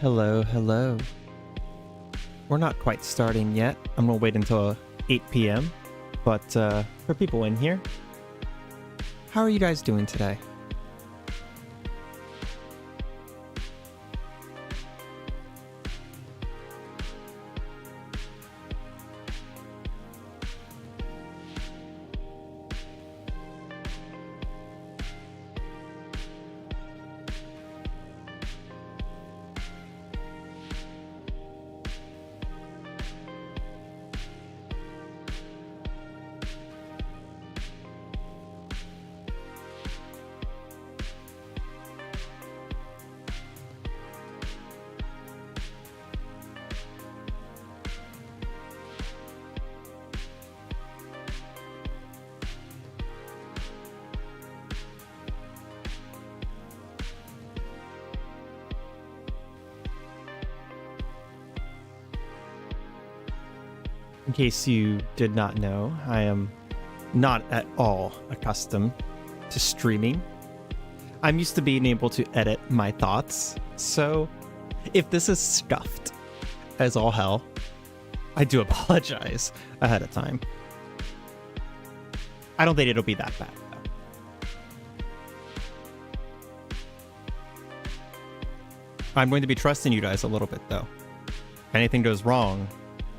Hello, hello. We're not quite starting yet. I'm gonna wait until 8 p.m. But for people in here, how are you guys doing today? In case you did not know, I am not at all accustomed to streaming. I'm used to being able to edit my thoughts, so if this is scuffed as all hell, I do apologize ahead of time. I don't think it'll be that bad, though. I'm going to be trusting you guys a little bit, though. If anything goes wrong,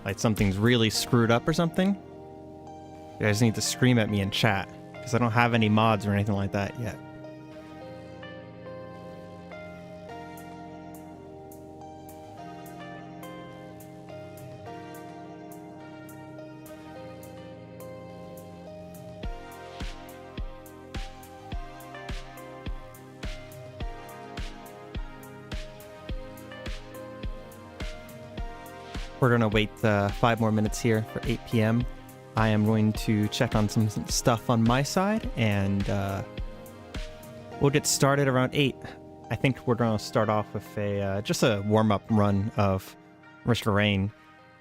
like something's really screwed up or something, you guys need to scream at me in chat, because I don't have any mods or anything like that yet. We're going to wait 5 more minutes here for 8 p.m. I am going to check on some stuff on my side, and we'll get started around 8. I think we're going to start off with just a warm-up run of Mr. Rain,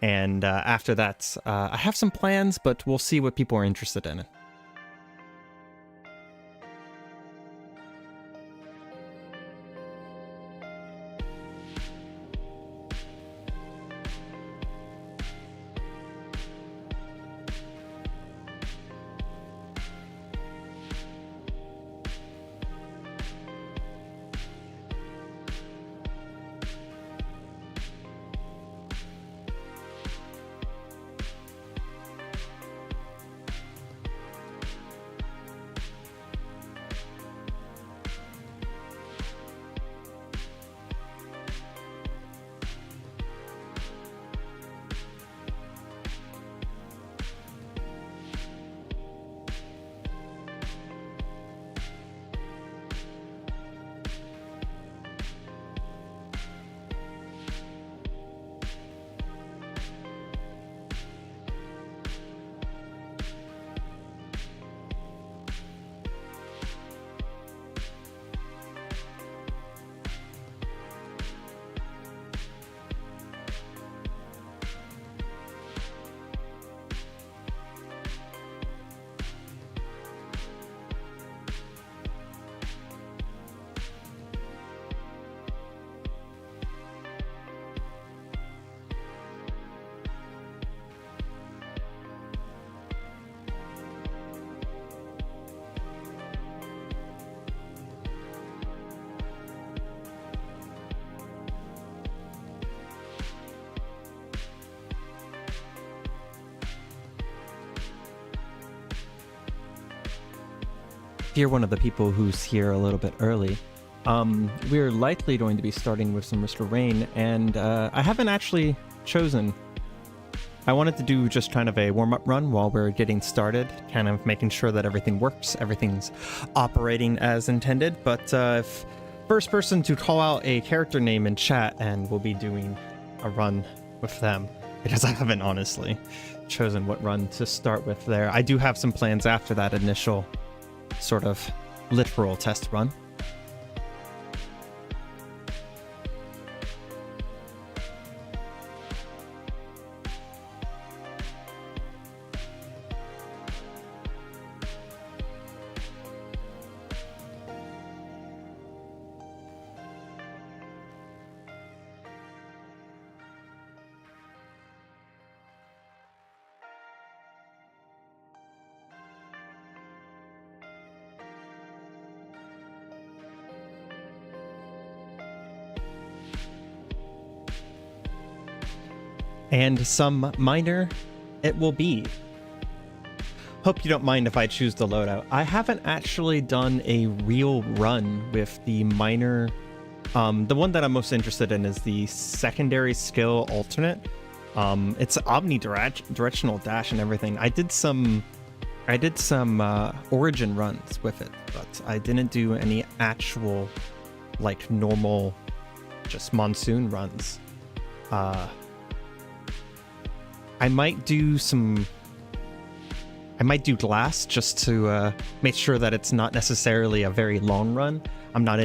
and after that, I have some plans, but we'll see what people are interested in. If you're one of the people who's here a little bit early, we're likely going to be starting with some Mr. Rain, and I haven't actually chosen. I wanted to do just kind of a warm-up run while we're getting started, kind of making sure that everything works, everything's operating as intended, but if first person to call out a character name in chat, and we'll be doing a run with them, because I haven't honestly chosen what run to start with there. I do have some plans after that initial sort of literal test run. And some miner it will be. Hope you don't mind if I choose the loadout. I haven't actually done a real run with the miner. The one that I'm most interested in is the secondary skill alternate. It's omnidirectional dash and everything. I did some origin runs with it, but I didn't do any actual like normal just monsoon runs. I might do glass just to make sure that it's not necessarily a very long run. I'm not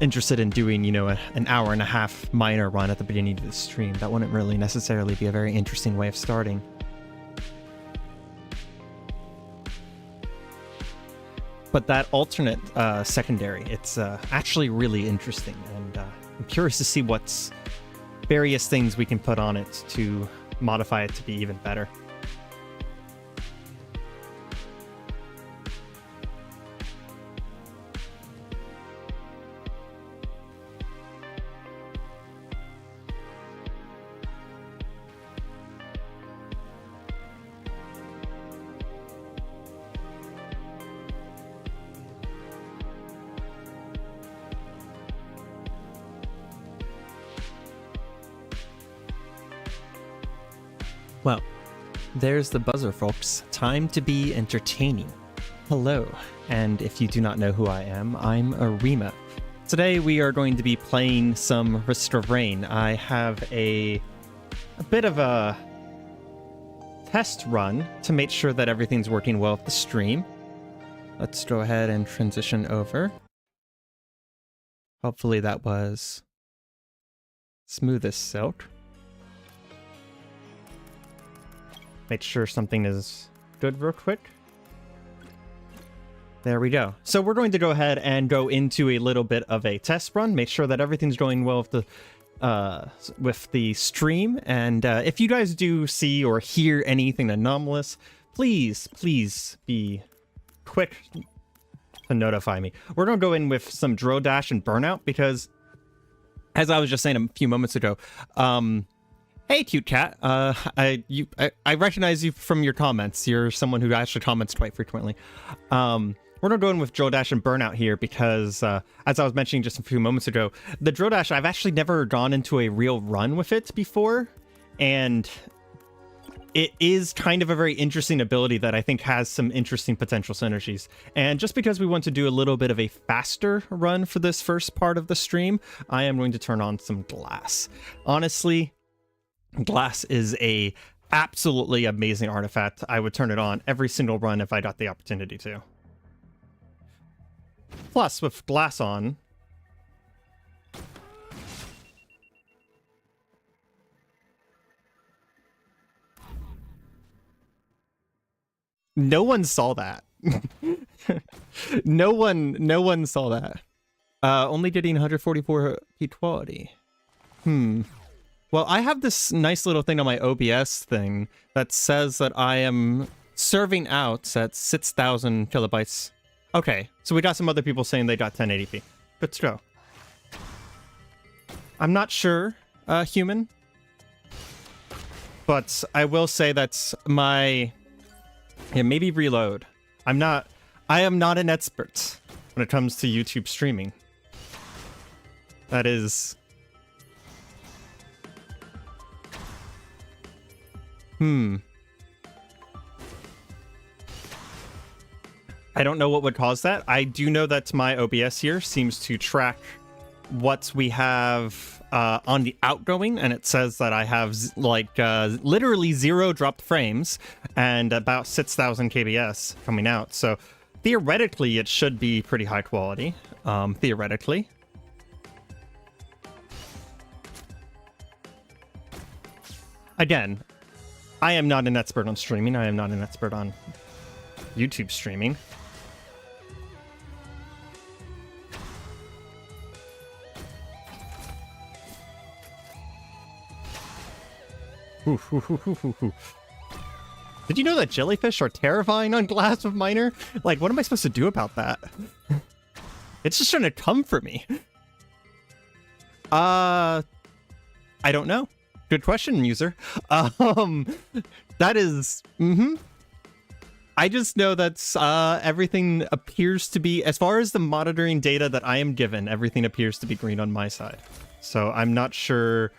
interested in doing, you know, an hour and a half miner run at the beginning of the stream. That wouldn't really necessarily be a very interesting way of starting. But that alternate secondary, it's actually really interesting, and I'm curious to see what's various things we can put on it to modify it to be even better. Well, there's the buzzer, folks. Time to be entertaining. Hello, and if you do not know who I am, I'm Areima. Today we are going to be playing some Risk of Rain. I have a bit of a test run to make sure that everything's working well with the stream. Let's go ahead and transition over. Hopefully that was smooth as silk. Make sure something is good real quick. There we go. So we're going to go ahead and go into a little bit of a test run, make sure that everything's going well with the stream. And if you guys do see or hear anything anomalous, please be quick to notify me. We're going to go in with some drill dash and burnout because, as I was just saying a few moments ago, hey, cute cat. I recognize you from your comments. You're someone who actually comments quite frequently. We're gonna go in with drill dash and burnout here because, as I was mentioning just a few moments ago, the drill dash, I've actually never gone into a real run with it before, and it is kind of a very interesting ability that I think has some interesting potential synergies. And just because we want to do a little bit of a faster run for this first part of the stream, I am going to turn on some glass. Honestly, glass is a absolutely amazing artifact. I would turn it on every single run if I got the opportunity to. Plus, with glass on, no one saw that. no one saw that. Only getting 144 P quality. Well, I have this nice little thing on my OBS thing that says that I am serving out at 6,000 kilobytes. Okay, so we got some other people saying they got 1080p. Let's go. I'm not sure, human. But I will say that's my... Yeah, maybe reload. I am not an expert when it comes to YouTube streaming. That is... I don't know what would cause that. I do know that my OBS here seems to track what we have on the outgoing, and it says that I have literally 0 dropped frames and about 6,000 kbs coming out. So theoretically, it should be pretty high quality. Theoretically. Again, I am not an expert on streaming. I am not an expert on YouTube streaming. Did you know that jellyfish are terrifying on glass with miner? Like, what am I supposed to do about that? It's just trying to come for me. I don't know. Good question, user. That is, I just know that everything appears to be, as far as the monitoring data that I am given, everything appears to be green on my side. So I'm not sure,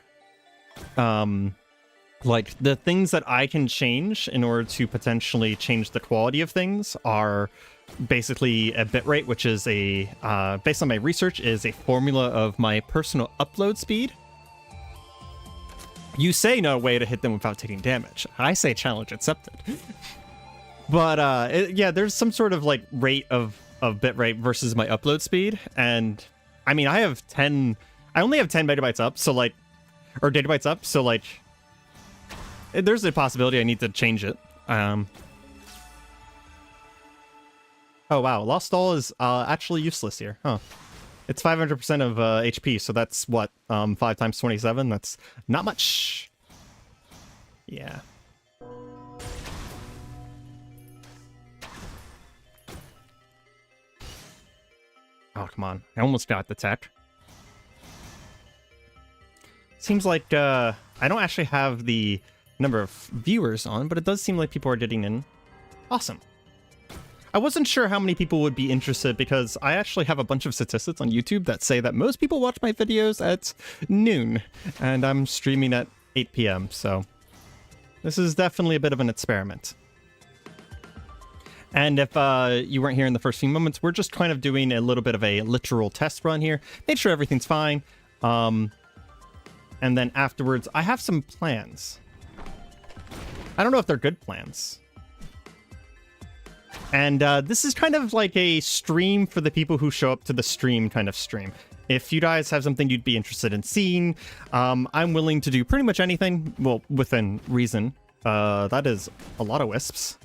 like, the things that I can change in order to potentially change the quality of things are basically a bitrate, which is a, based on my research, is a formula of my personal upload speed. You say no way to hit them without taking damage. I say challenge accepted. But yeah, there's some sort of like rate of bitrate versus my upload speed. And I mean, I only have 10 megabytes up, so like, or databytes up, so like, there's a possibility I need to change it. Oh wow, Lost All is actually useless here, huh? It's 500% of HP, so that's what, 5 times 27? That's not much. Yeah. Oh, come on. I almost got the tech. Seems like I don't actually have the number of viewers on, but it does seem like people are getting in. Awesome. I wasn't sure how many people would be interested because I actually have a bunch of statistics on YouTube that say that most people watch my videos at noon, and I'm streaming at 8 p.m., so this is definitely a bit of an experiment. And if you weren't here in the first few moments, we're just kind of doing a little bit of a literal test run here. Make sure everything's fine. And then afterwards, I have some plans. I don't know if they're good plans. And this is kind of like a stream for the people who show up to the stream kind of stream. If you guys have something you'd be interested in seeing, I'm willing to do pretty much anything, well, within reason. That is a lot of wisps.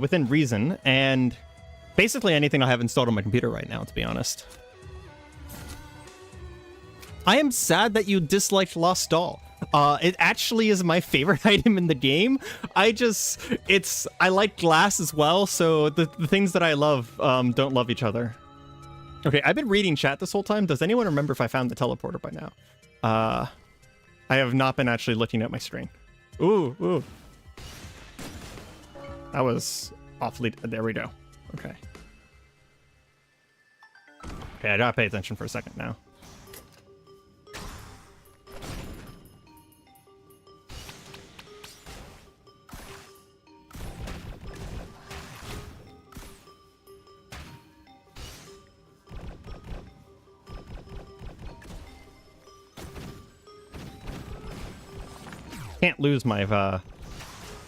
Within reason, and basically anything I have installed on my computer right now, to be honest. I am sad that you disliked Lost Doll. It actually is my favorite item in the game. I like glass as well, so the things that I love don't love each other. Okay, I've been reading chat this whole time. Does anyone remember if I found the teleporter by now? I have not been actually looking at my screen. Ooh. That was awfully... There we go. Okay. Okay, I gotta pay attention for a second now. Can't lose my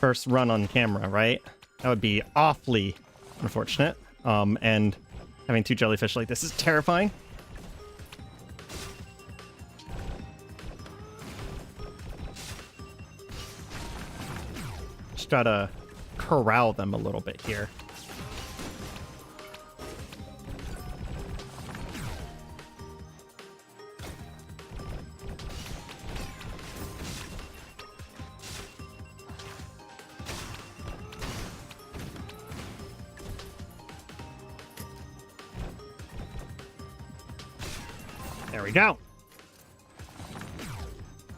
first run on camera, right? That would be awfully unfortunate. And having 2 jellyfish like this is terrifying. Just gotta corral them a little bit here. There we go.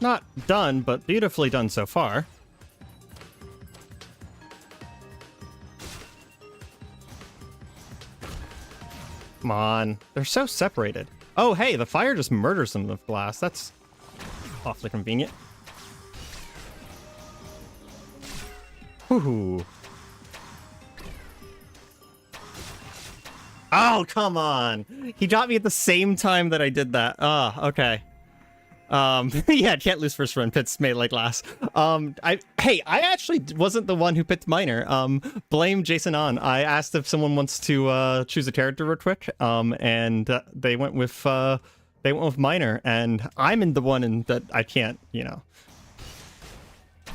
Not done, but beautifully done so far. Come on. They're so separated. Oh, hey, the fire just murders them with glass. That's awfully convenient. Woohoo. Oh, come on. He got me at the same time that I did that. Ah, okay. Yeah, can't lose first run. Pits made like glass. I actually wasn't the one who picked Miner. Blame Jason on. I asked if someone wants to choose a character real quick, and they went with Miner, and I'm in the one in that I can't, you know.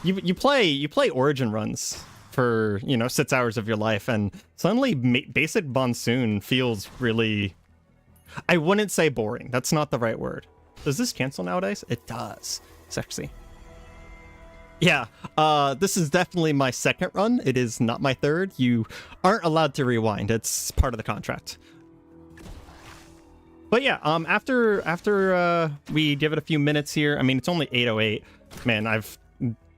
You play Origin runs for, you know, 6 hours of your life, and suddenly basic Monsoon feels really, I wouldn't say boring. That's not the right word. Does this cancel nowadays? It does. Sexy. Yeah, this is definitely my second run. It is not my third. You aren't allowed to rewind. It's part of the contract. But yeah, after we give it a few minutes here, I mean, it's only 8:08. Man, I've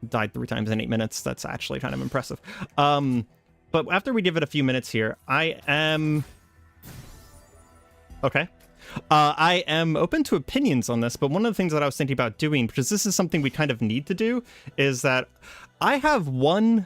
died 3 times in 8 minutes. That's actually kind of impressive. But after we give it a few minutes here, I am okay. I am open to opinions on this, but one of the things that I was thinking about doing, because this is something we kind of need to do, is that I have one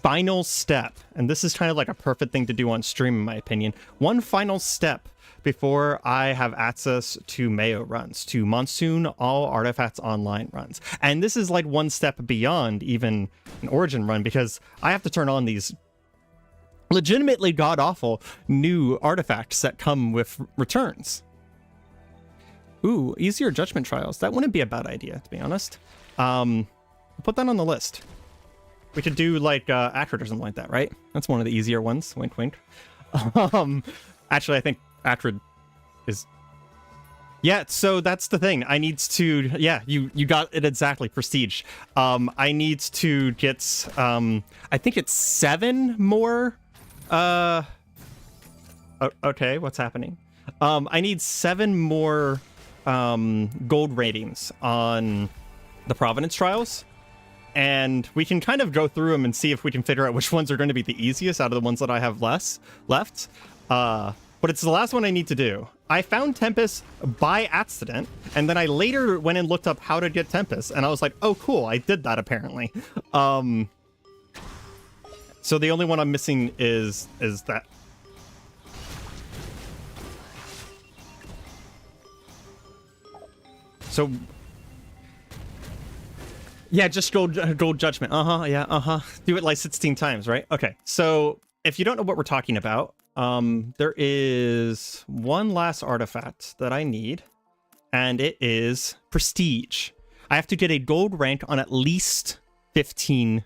final step, and this is kind of like a perfect thing to do on stream, in my opinion. One final step before I have access to Mayo runs, to Monsoon All Artifacts Online runs. And this is like one step beyond even an Origin run, because I have to turn on these legitimately god-awful new artifacts that come with returns. Ooh, easier judgment trials. That wouldn't be a bad idea, to be honest. Put that on the list. We could do like Acrid or something like that, right? That's one of the easier ones. Wink, wink. Actually, I think Acrid is... Yeah, so that's the thing. I need to... Yeah, you got it exactly. Prestige. I need to get... I think it's 7 more... Okay, what's happening? I need 7 more gold ratings on the Providence trials. And we can kind of go through them and see if we can figure out which ones are going to be the easiest out of the ones that I have left. But it's the last one I need to do. I found Tempest by accident, and then I later went and looked up how to get Tempest, and I was like, oh, cool, I did that apparently. So the only one I'm missing is that. So... Yeah, just gold judgment. Yeah, do it like 16 times, right? Okay, so if you don't know what we're talking about, there is one last artifact that I need, and it is Prestige. I have to get a gold rank on at least 15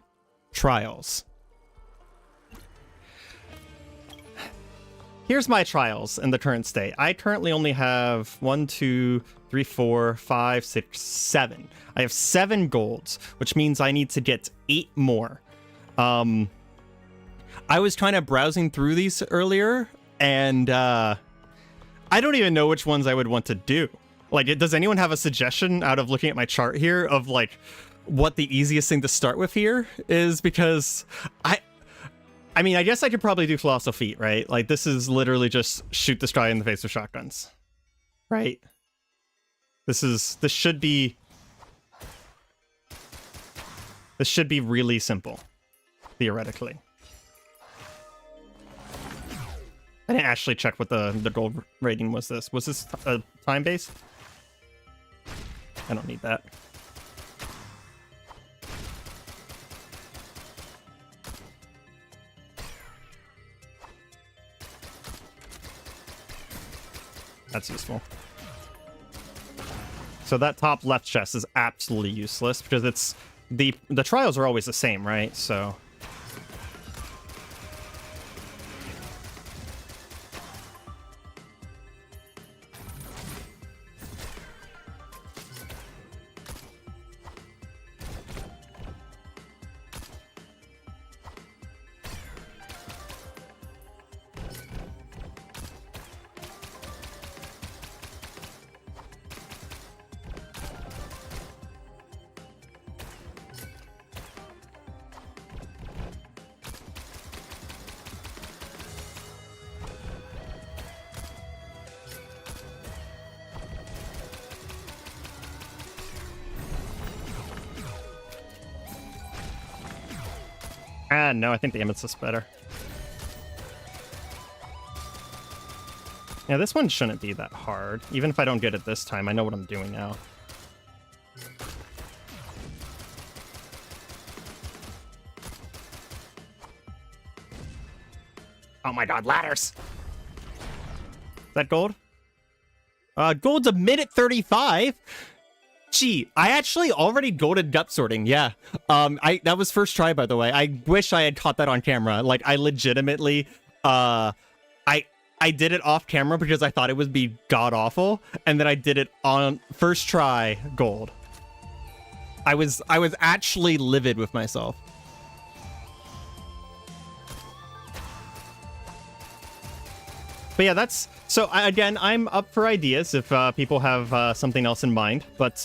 trials. Here's my trials in the current state. I currently only have 1, 2, 3, 4, 5, 6, 7. I have 7 golds, which means I need to get 8 more. I was kind of browsing through these earlier, and I don't even know which ones I would want to do. Like, does anyone have a suggestion out of looking at my chart here of like what the easiest thing to start with here is? Because I mean, I guess I could probably do Colossal Feat, right? Like, this is literally just shoot this guy in the face with shotguns, right? This should be really simple, theoretically. I didn't actually check what the gold rating was. Was this time based? I don't need that. That's useful. So that top left chest is absolutely useless because it's the trials are always the same, right? So no, I think the Amethyst is better. Yeah, this one shouldn't be that hard. Even if I don't get it this time, I know what I'm doing now. Oh my god, ladders! Is that gold? Gold's a minute 35! Gee, I actually already golded gut sorting, yeah. That was first try, by the way. I wish I had caught that on camera. Like, I legitimately, I did it off camera because I thought it would be god-awful, and then I did it on first try gold. I was actually livid with myself. But yeah, that's... So, again, I'm up for ideas if people have something else in mind. But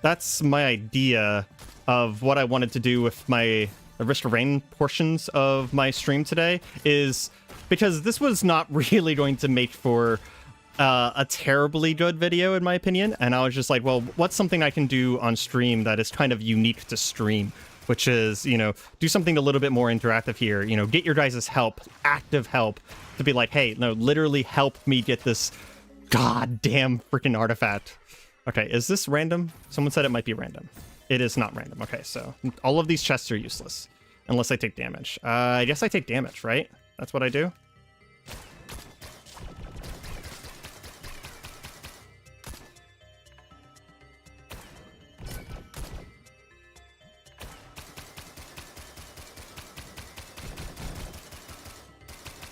that's my idea of what I wanted to do with my Risk of Rain portions of my stream today. Is because this was not really going to make for a terribly good video, in my opinion. And I was just like, well, what's something I can do on stream that is kind of unique to stream? Which is, you know, do something a little bit more interactive here. You know, get your guys' help, active help, to be like, hey, no, literally help me get this goddamn freaking artifact. Okay, is this random? Someone said it might be random. It is not random. Okay, so all of these chests are useless unless I take damage. I guess I take damage, right? That's what I do.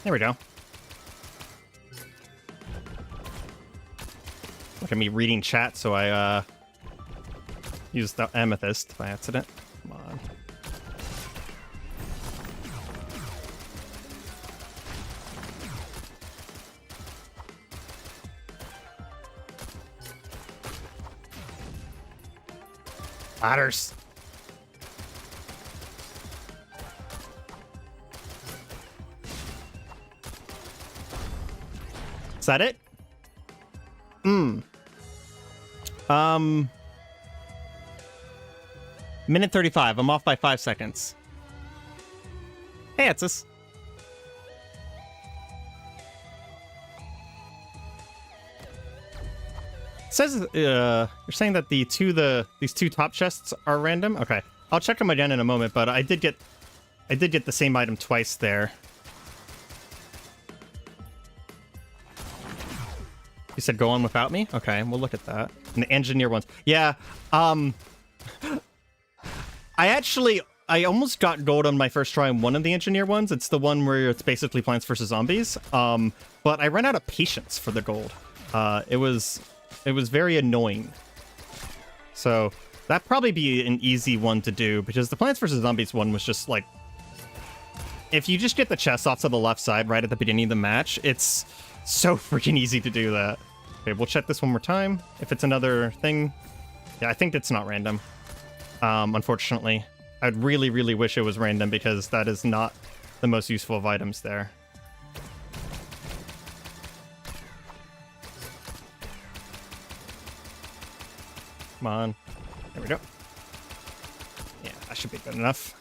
There we go. Look at me reading chat, so I used the amethyst by accident. Come on. Ladders. Is that it? Minute 35. I'm off by 5 seconds. Hey, Etsis. It says you're saying that these two top chests are random. Okay, I'll check them again in a moment. But I did get the same item twice there. You said go on without me? Okay, we'll look at that. And the engineer ones. Yeah, I almost got gold on my first try on one of the engineer ones. It's the one where it's basically Plants vs. Zombies. But I ran out of patience for the gold. It was very annoying. So that'd probably be an easy one to do, because the Plants vs. Zombies one was just like, if you just get the chest off to the left side right at the beginning of the match, it's so freaking easy to do that. Okay, we'll check this one more time. If it's another thing. Yeah, I think it's not random. Unfortunately. I'd really, really wish it was random, because that is not the most useful of items there. Come on. There we go. Yeah, that should be good enough.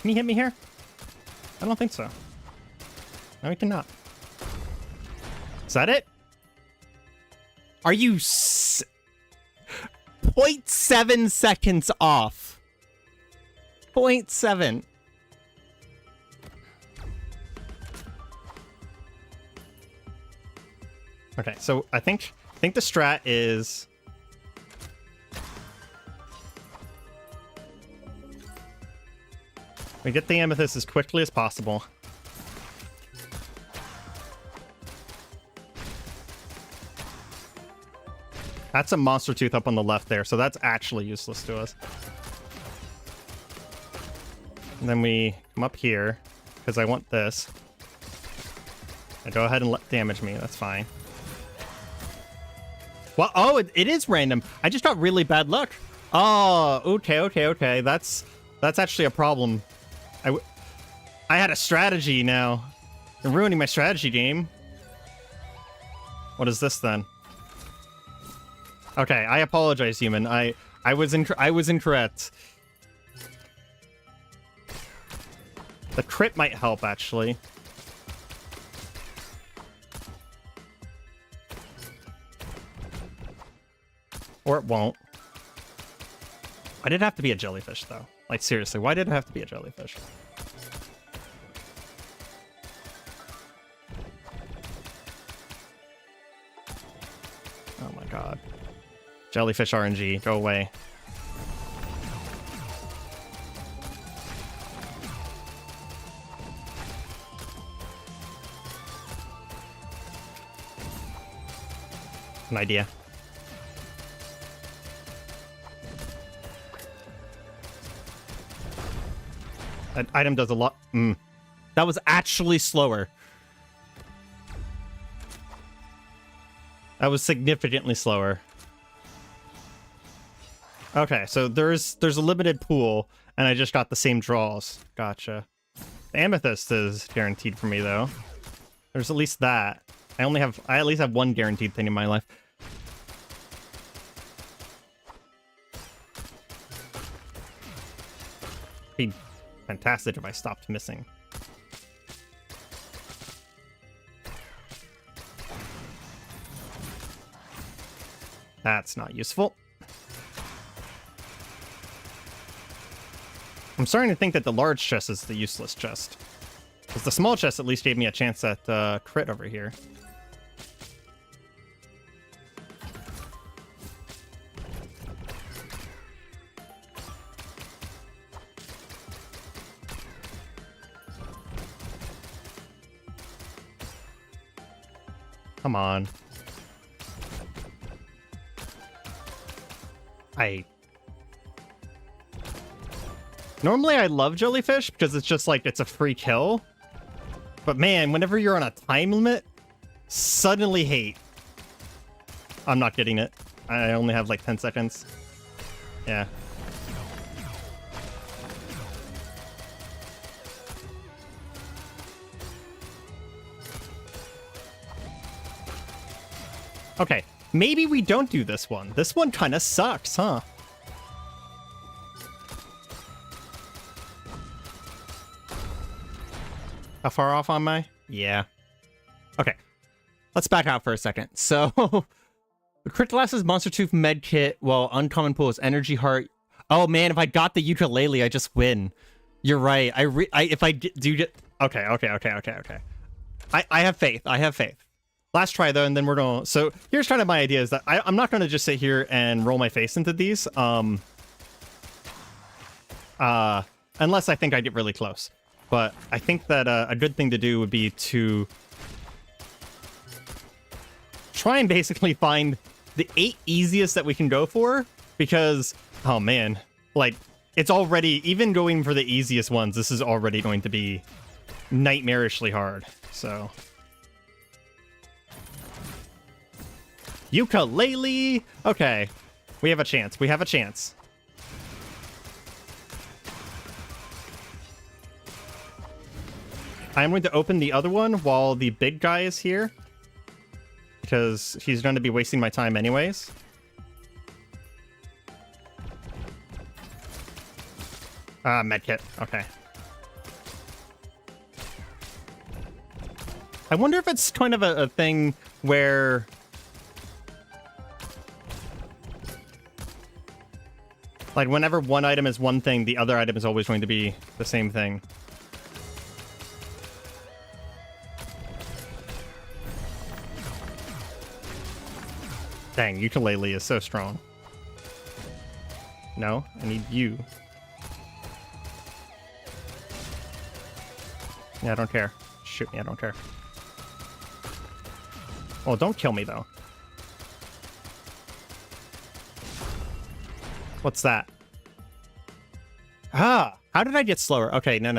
Can he hit me here? I don't think so. No, he cannot. Is that it? Are you 0.7 seconds off? 0.7. Okay, so I think the strat is we get the amethyst as quickly as possible. That's a monster tooth up on the left there, so that's actually useless to us. And then we come up here, because I want this. And go ahead and damage me, that's fine. Well, oh, it is random. I just got really bad luck. Oh, okay. That's actually a problem. I had a strategy now. You're ruining my strategy game. What is this then? Okay, I apologize, human. I was incorrect. The crit might help, actually. Or it won't. Why did it have to be a jellyfish, though? Like, seriously, why did it have to be a jellyfish? Oh my god. Jellyfish RNG, go away. An idea. That item does a lot. That was actually slower. That was significantly slower. Okay, so there's a limited pool, and I just got the same draws. Gotcha. The amethyst is guaranteed for me, though. There's at least that. I at least have one guaranteed thing in my life. Be fantastic if I stopped missing. That's not useful. I'm starting to think that the large chest is the useless chest. Because the small chest at least gave me a chance at crit over here. Come on. Normally I love jellyfish because it's just like, it's a free kill. But man, whenever you're on a time limit, suddenly hate. I'm not getting it. I only have like 10 seconds. Yeah. Okay, maybe we don't do this one. This one kind of sucks, huh? How far off am I? Yeah. Okay. Let's back out for a second. So, the crit class is Monster Tooth Med Kit, while Uncommon Pool is Energy Heart. Oh man, if I got the ukulele, I just win. You're right. If I do get... Okay. I have faith. I have faith. Last try, though, and then we're going to... So, here's kind of my idea, is that I'm not going to just sit here and roll my face into these. Unless I think I get really close. But I think that a good thing to do would be to try and basically find the 8 easiest that we can go for, because, oh man, like, it's already, even going for the easiest ones, this is already going to be nightmarishly hard, so. Ukulele! Okay, we have a chance, we have a chance. I'm going to open the other one while the big guy is here, because he's going to be wasting my time anyways. Medkit. Okay. I wonder if it's kind of a thing where... like, whenever one item is one thing, the other item is always going to be the same thing. Dang, ukulele is so strong. No, I need you. Yeah, I don't care. Shoot me, I don't care. Oh, don't kill me, though. What's that? Ah! How did I get slower? Okay, no.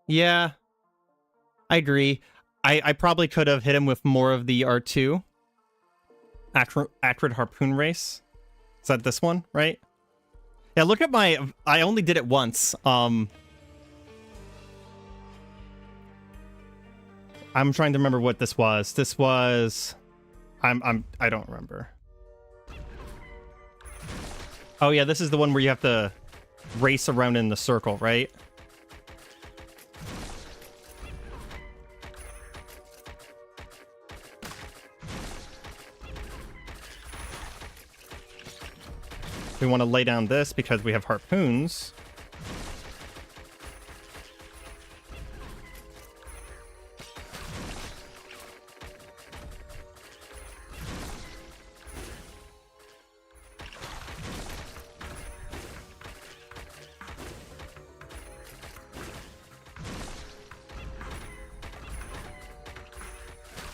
Yeah. I agree. I probably could have hit him with more of the R2. Acrid Harpoon Race. Is that this one, right? Yeah, look at my... I only did it once. I'm trying to remember what this was. This was... I don't remember. Oh yeah, this is the one where you have to race around in the circle, right? We want to lay down this because we have harpoons.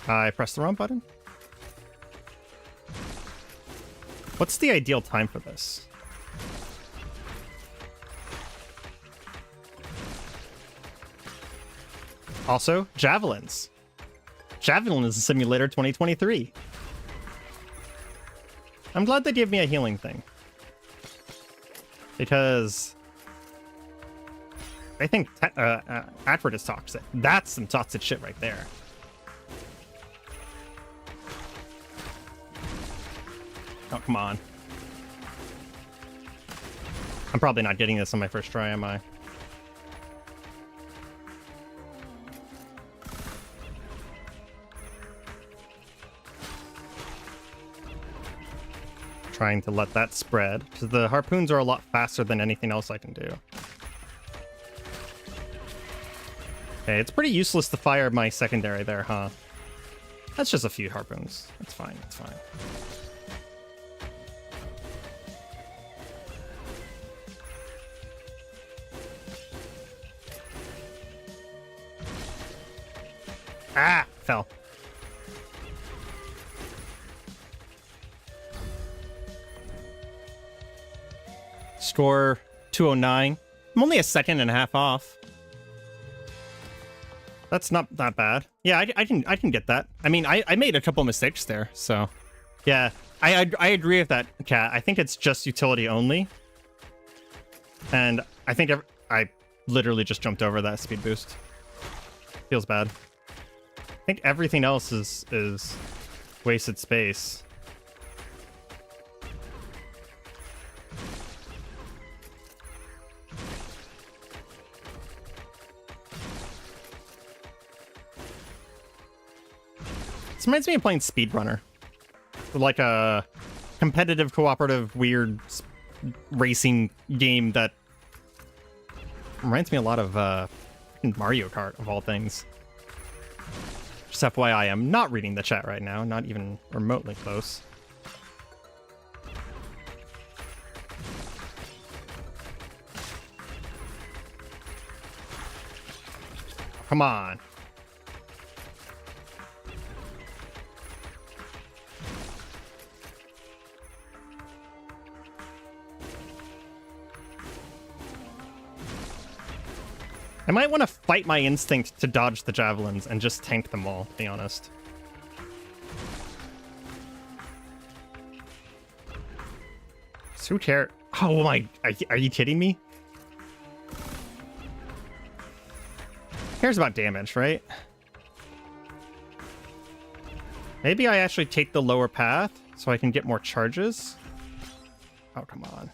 I pressed the wrong button. What's the ideal time for this? Also, javelins. Javelin is a Simulator 2023. I'm glad they gave me a healing thing. Because I think Atford is toxic. That's some toxic shit right there. Oh, come on. I'm probably not getting this on my first try, am I? Trying to let that spread, because the harpoons are a lot faster than anything else I can do. Okay, it's pretty useless to fire my secondary there, huh? That's just a few harpoons. It's fine, it's fine. Ah! Fell. Score 209. I'm only a second and a half off. That's not that bad. Yeah, I can get that. I mean, I made a couple mistakes there, so yeah, I agree with that, Cat. I think it's just utility only, and I think I literally just jumped over that speed boost. Feels bad. I think everything else is wasted space. This reminds me of playing Speedrunner. Like a competitive, cooperative, weird racing game that reminds me a lot of Mario Kart, of all things. Just FYI, I'm not reading the chat right now, not even remotely close. Come on. I might want to fight my instinct to dodge the javelins and just tank them all, to be honest. So care. Oh my, are you kidding me? Cares about damage, right? Maybe I actually take the lower path so I can get more charges. Oh, come on.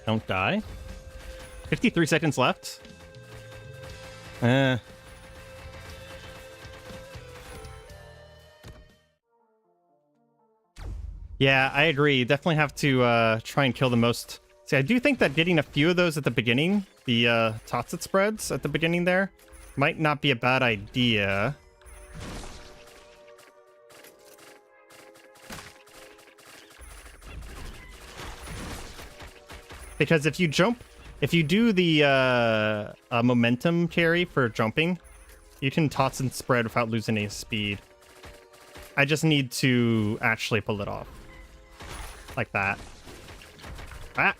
Don't die. 53 seconds left. Yeah, I agree. Definitely have to try and kill the most. See, I do think that getting a few of those at the beginning, the Totsit spreads at the beginning there, might not be a bad idea. Because if you do the momentum carry for jumping, you can toss and spread without losing any speed. I just need to actually pull it off. Like that. Ah!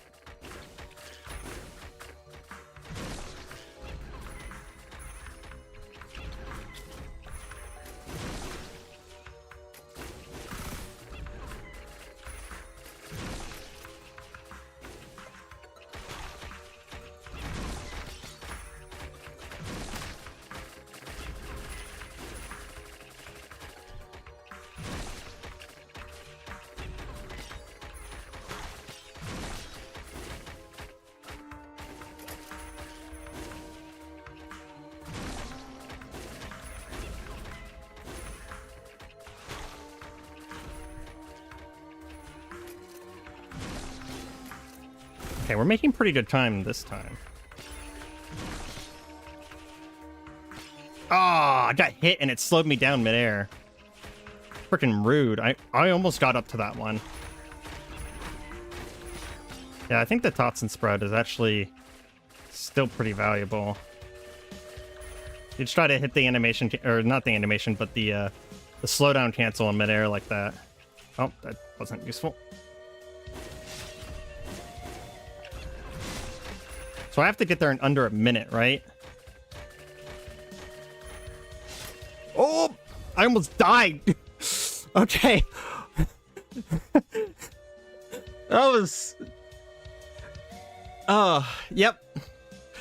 Okay, we're making pretty good time this time. Oh, I got hit and it slowed me down midair. Freaking rude. I almost got up to that one. Yeah, I think the Totson spread is actually still pretty valuable. You just try to hit the animation, or not the animation, but the slowdown cancel in midair like that. Oh, that wasn't useful. So I have to get there in under a minute, right? Oh, I almost died. Okay. That was... yep.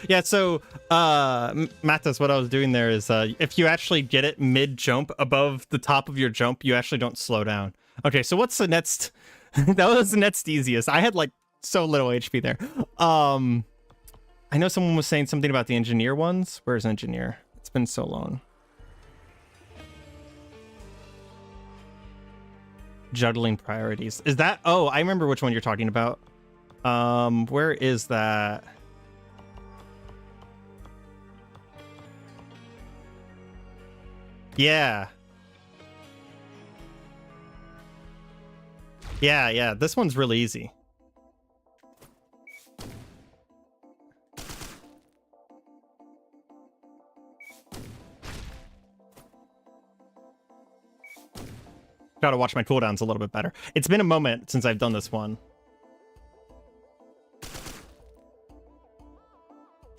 Yeah, so, Mathis, what I was doing there is, if you actually get it mid-jump above the top of your jump, you actually don't slow down. Okay, so what's the next... That was the next easiest. I had, like, so little HP there. I know someone was saying something about the engineer ones. Where's engineer? It's been so long. Juggling priorities. Is that... Oh, I remember which one you're talking about. Where is that? Yeah. Yeah, this one's really easy. Gotta watch my cooldowns a little bit better. It's been a moment since I've done this one.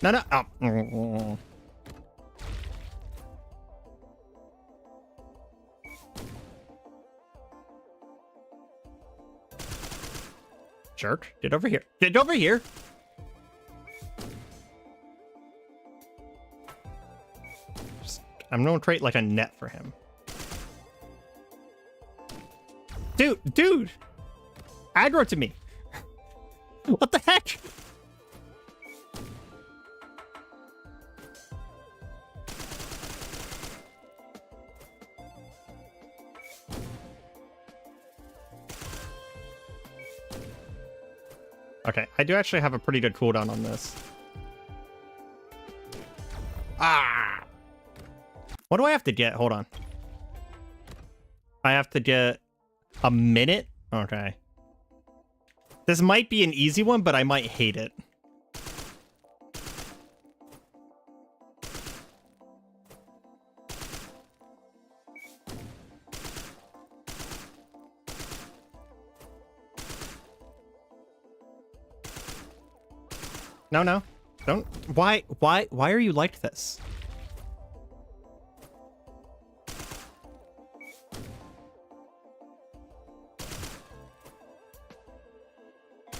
No. Oh. Jerk. Get over here. Get over here. I'm gonna create like a net for him. Dude. Aggro to me. What the heck? Okay, I do actually have a pretty good cooldown on this. Ah! What do I have to get? Hold on. I have to get a minute? Okay. This might be an easy one, but I might hate it. No. Don't. Why are you like this?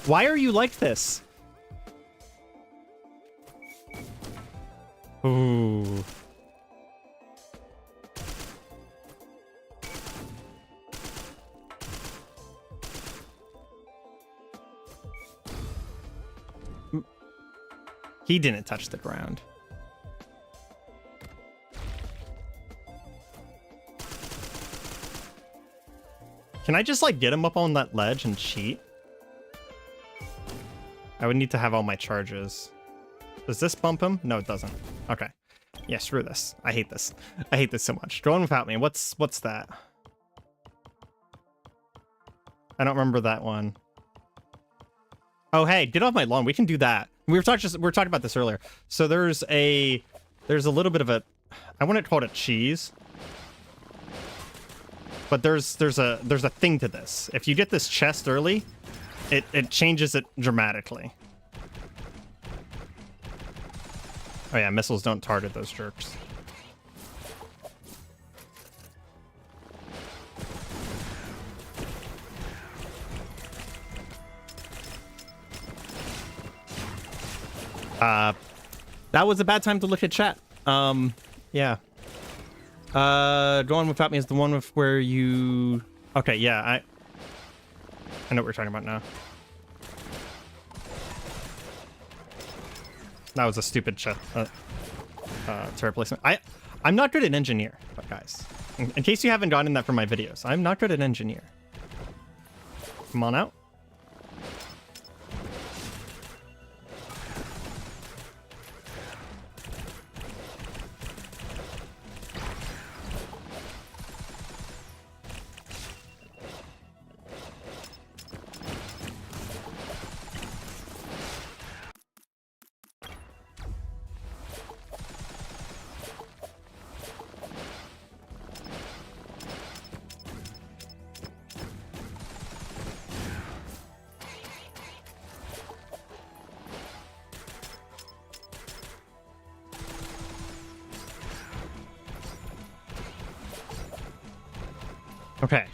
Why are you like this? Ooh. He didn't touch the ground. Can I just, like, get him up on that ledge and cheat? I would need to have all my charges. Does this bump him? No, it doesn't. Okay. Yeah, screw this. I hate this. I hate this so much. Drone without me. What's that? I don't remember that one. Oh, hey, get off my lawn. We can do that. We were talking about this earlier. So there's a little bit of a, I wouldn't call it a cheese, but there's a thing to this. If you get this chest early, it changes it dramatically. Oh yeah, missiles don't target those jerks. That was a bad time to look at chat. Yeah. The one without me is the one with where you... Okay, yeah, I know what we're talking about now. That was a stupid turret placement. I'm not good at engineer, but guys, in case you haven't gotten that from my videos, I'm not good at engineer. Come on out. Okay.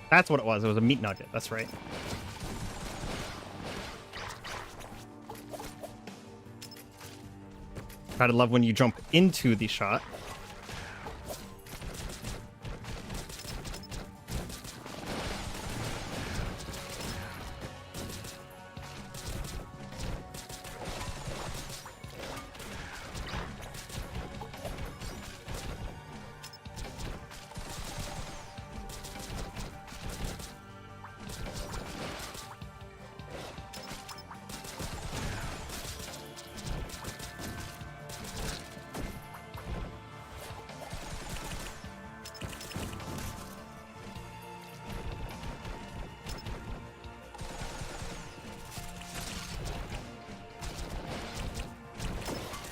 That's what it was. It was a meat nugget. That's right. Gotta love when you jump into the shot.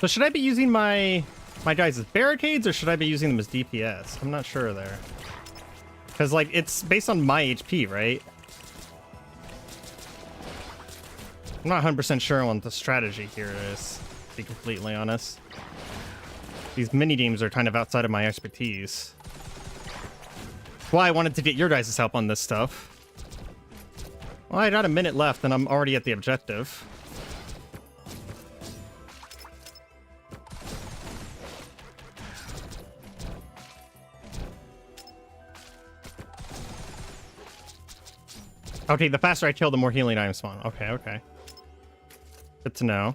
So should I be using my guys as barricades, or should I be using them as DPS? I'm not sure there. Because, like, it's based on my HP, right? I'm not 100% sure on what the strategy here is, to be completely honest. These mini-games are kind of outside of my expertise. Well, I wanted to get your guys' help on this stuff. Well, I got a minute left, and I'm already at the objective. Okay, the faster I kill, the more healing items spawn. Okay, okay. Good to know.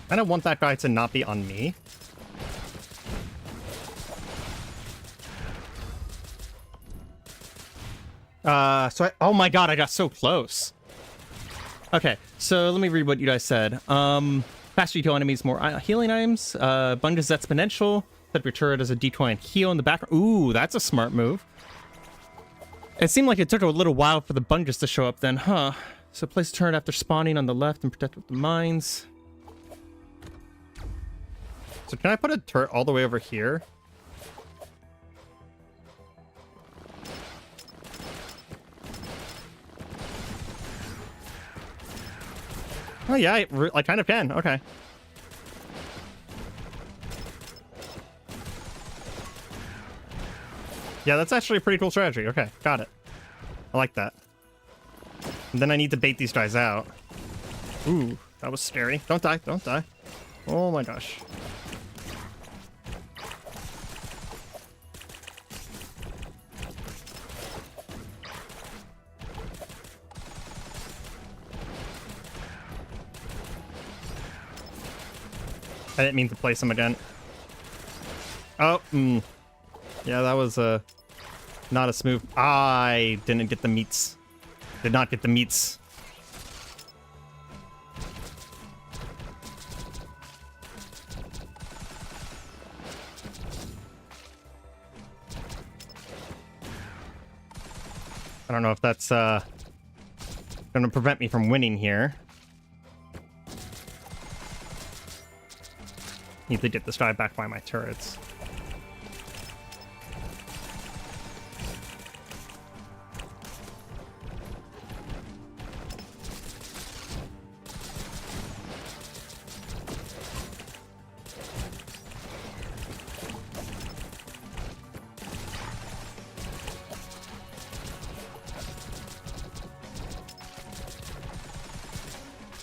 I don't want that guy to not be on me. Oh my god, I got so close. Okay, so let me read what you guys said. Faster you kill enemies, more healing items. Bungus exponential. Set up your turret as a decoy and heal in the background. Ooh, that's a smart move. It seemed like it took a little while for the Bungus to show up then, huh? So place a turret after spawning on the left and protect with the mines. So can I put a turret all the way over here? Oh yeah, I kind of can. Okay. Yeah, that's actually a pretty cool strategy. Okay, got it. I like that. And then I need to bait these guys out. Ooh, that was scary. Don't die, don't die. Oh my gosh. I didn't mean to place him again. Oh, yeah, that was not a smooth. I didn't get the meats. Did not get the meats. I don't know if that's gonna prevent me from winning here. Need to get this guy back by my turrets.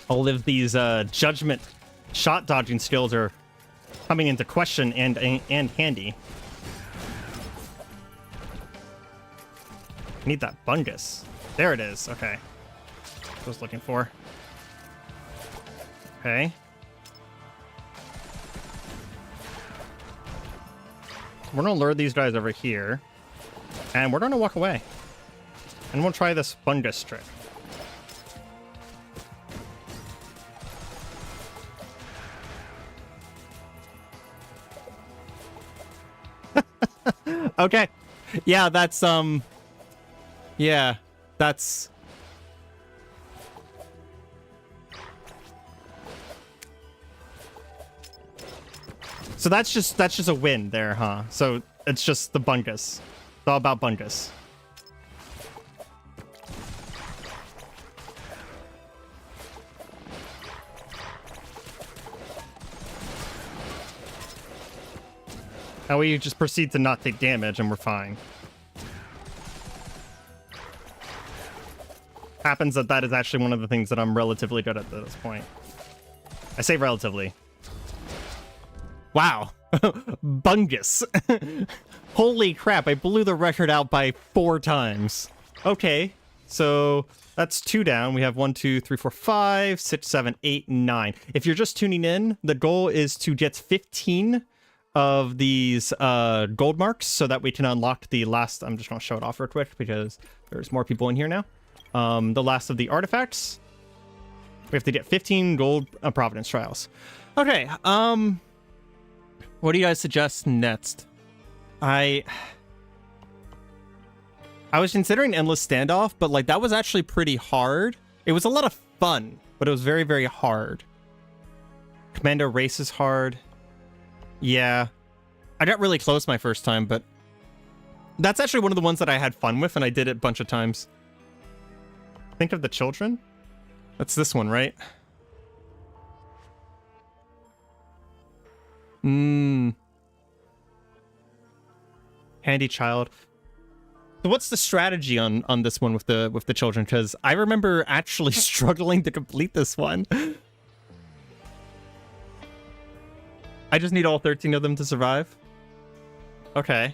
All of these judgment shot dodging skills are coming into question and handy. Need that Bungus. There it is. Okay. That's what I was looking for. Okay. We're gonna lure these guys over here. And we're gonna walk away. And we'll try this fungus trick. Okay. Yeah, that's yeah, that's so that's just a win there, huh? So it's just the bungus. It's all about bungus. Now we just proceed to not take damage and we're fine. Happens that is actually one of the things that I'm relatively good at this point. I say relatively. Wow. Bungus. Holy crap, I blew the record out by 4 times. Okay, so that's 2 down. We have 1, 2, 3, 4, 5, 6, 7, 8, 9. If you're just tuning in, the goal is to get 15 of these gold marks so that we can unlock the last. I'm just going to show it off real quick because there's more people in here now. The last of the artifacts. We have to get 15 gold Providence trials. Okay, what do you guys suggest next? I was considering Endless Standoff, but like that was actually pretty hard. It was a lot of fun, but it was very, very hard. Commando Race is hard. Yeah, I got really close my first time, but that's actually one of the ones that I had fun with, and I did it a bunch of times. Think of the children? That's this one, right? Handy child. So what's the strategy on this one with the children? Because I remember actually struggling to complete this one. I just need all 13 of them to survive. Okay.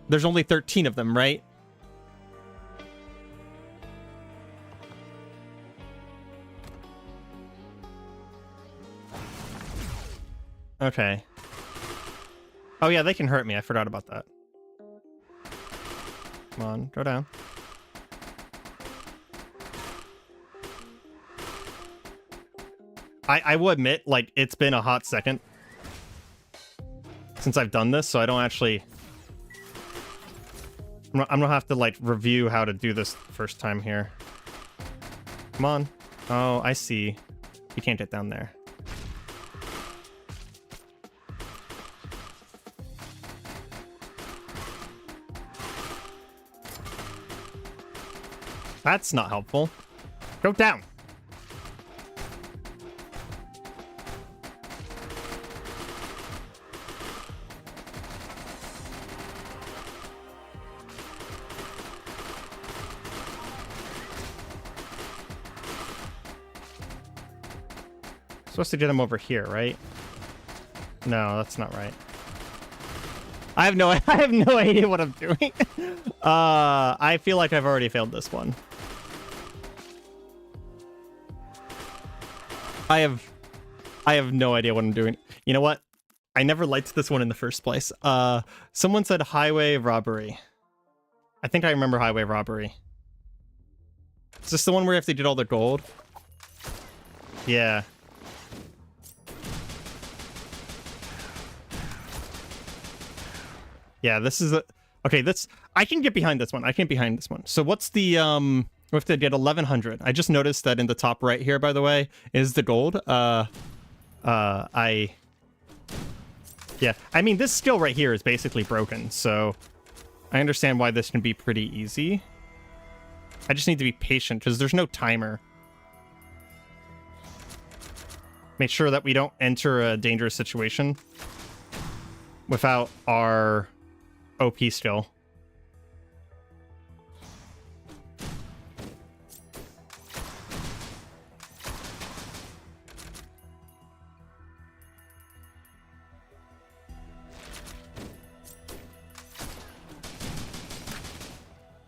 There's only 13 of them, right? Okay. Oh yeah, they can hurt me. I forgot about that. Come on, go down. I will admit, like, it's been a hot second since I've done this, so I don't actually... I'm gonna have to, like, review how to do this first time here. Come on. Oh, I see. You can't get down there. That's not helpful. Go down. Supposed to get him over here, right? No, that's not right. I have no idea what I'm doing. I feel like I've already failed this one. I have no idea what I'm doing. You know what? I never liked this one in the first place. Someone said highway robbery. I think I remember highway robbery. Is this the one where you have to get all the gold? Yeah. Yeah, this is a... Okay, I can get behind this one. I can get behind this one. So what's the... We have to get 1100. I just noticed that in the top right here, by the way, is the gold. Yeah, I mean, this skill right here is basically broken, so I understand why this can be pretty easy. I just need to be patient, because there's no timer. Make sure that we don't enter a dangerous situation without our OP skill.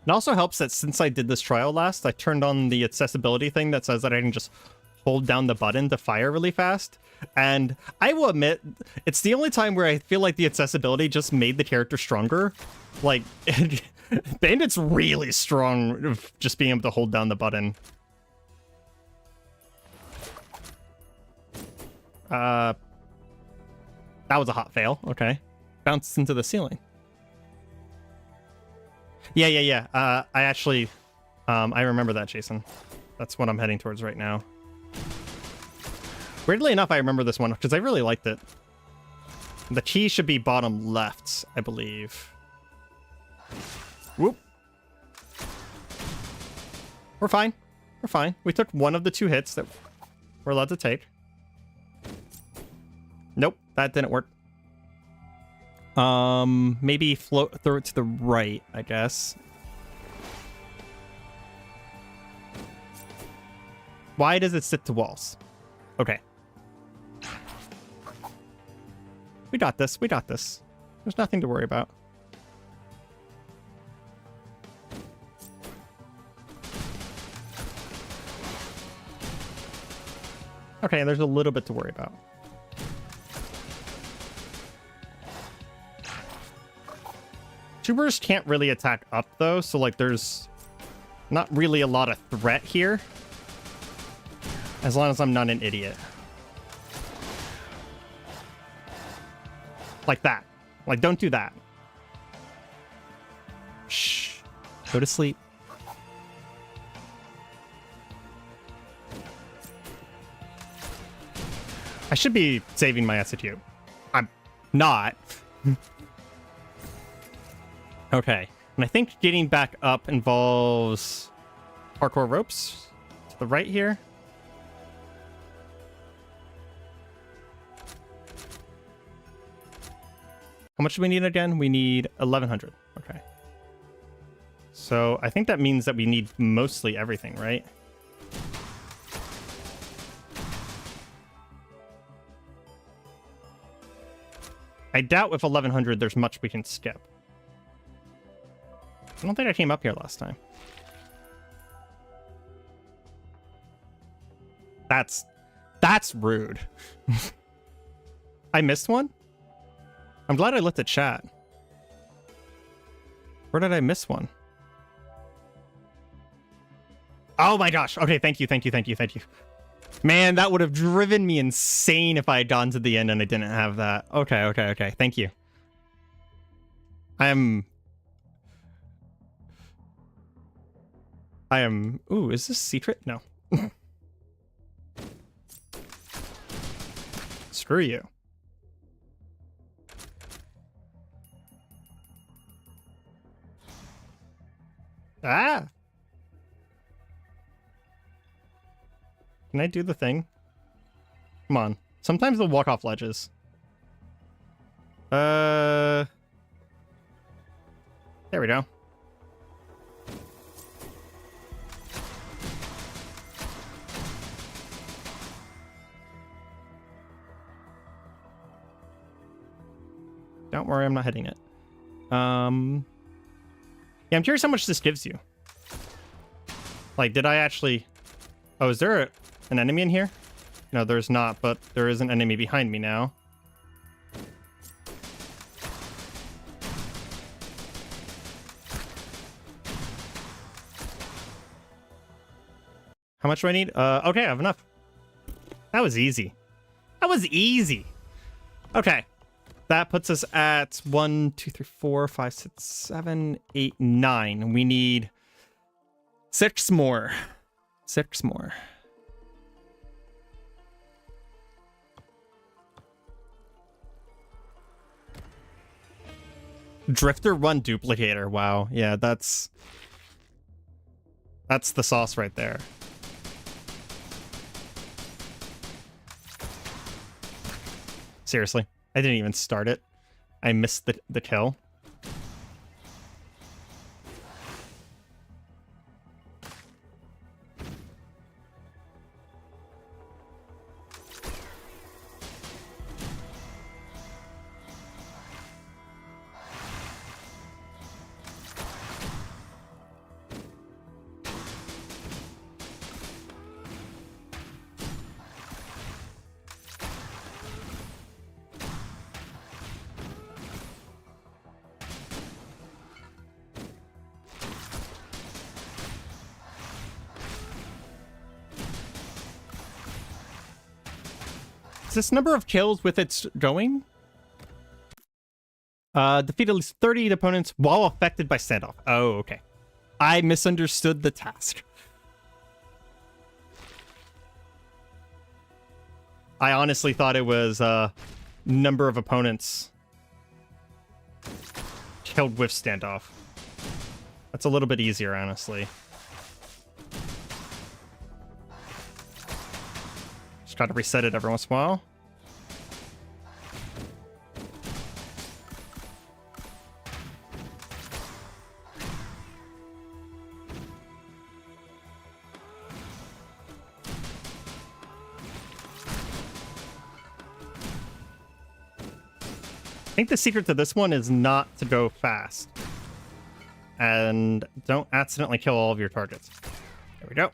It also helps that since I did this trial last, I turned on the accessibility thing that says that I can just hold down the button to fire really fast. And I will admit, it's the only time where I feel like the accessibility just made the character stronger. Like, Bandit's really strong of just being able to hold down the button. That was a hot fail. Okay. Bounced into the ceiling. Yeah. I actually, I remember that, Jason. That's what I'm heading towards right now. Weirdly enough, I remember this one because I really liked it. The key should be bottom left, I believe. Whoop. We're fine. We're fine. We took one of the 2 hits that we're allowed to take. Nope, that didn't work. Maybe float, throw it to the right, I guess. Why does it stick to walls? Okay. We got this. We got this. There's nothing to worry about. Okay, there's a little bit to worry about. Tubers can't really attack up, though, so, like, there's not really a lot of threat here. As long as I'm not an idiot. Like that. Like, don't do that. Shh. Go to sleep. I should be saving my SAQ. I'm not. Okay. And I think getting back up involves parkour ropes to the right here. How much do we need again? We need 1,100. Okay. So I think that means that we need mostly everything, right? I doubt with 1,100 there's much we can skip. I don't think I came up here last time. That's rude. I missed one? I'm glad I looked at chat. Where did I miss one? Oh my gosh. Okay, thank you. Man, that would have driven me insane if I had gotten to the end and I didn't have that. Okay. Thank you. I am... Ooh, is this secret? No. Screw you. Ah! Can I do the thing? Come on. Sometimes they'll walk off ledges. There we go. Don't worry, I'm not hitting it. Yeah, I'm curious how much this gives you. Like, did I actually... Oh, is there an enemy in here? No, there's not, but there is an enemy behind me now. How much do I need? Okay, I have enough. That was easy. That was easy. Okay. That puts us at 1, 2, 3, 4, 5, 6, 7, 8, 9. We need 6 more. 6 more. Drifter Run Duplicator. Wow. Yeah, that's the sauce right there. Seriously. I didn't even start it. I missed the kill. Is this number of kills with its going? Defeat at least 30 opponents while affected by standoff. Oh, okay. I misunderstood the task. I honestly thought it was number of opponents killed with standoff. That's a little bit easier, honestly. Just gotta reset it every once in a while. I think the secret to this one is not to go fast. And don't accidentally kill all of your targets. There we go.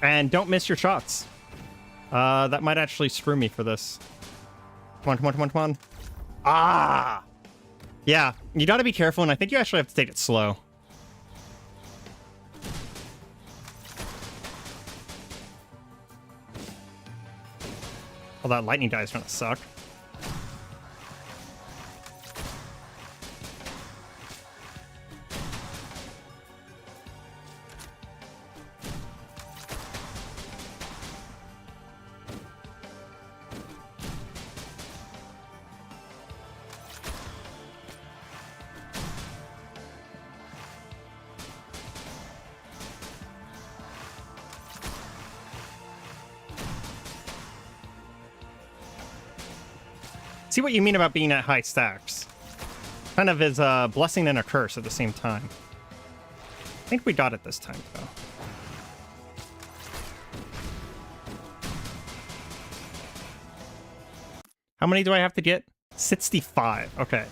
And don't miss your shots. That might actually screw me for this. Come on, come on, come on, come on. Ah! Yeah, you gotta be careful, and I think you actually have to take it slow. Well, that lightning guy is gonna suck. See what you mean about being at high stacks. Kind of is a blessing and a curse at the same time. I think we got it this time, though. How many do I have to get? 65. Okay.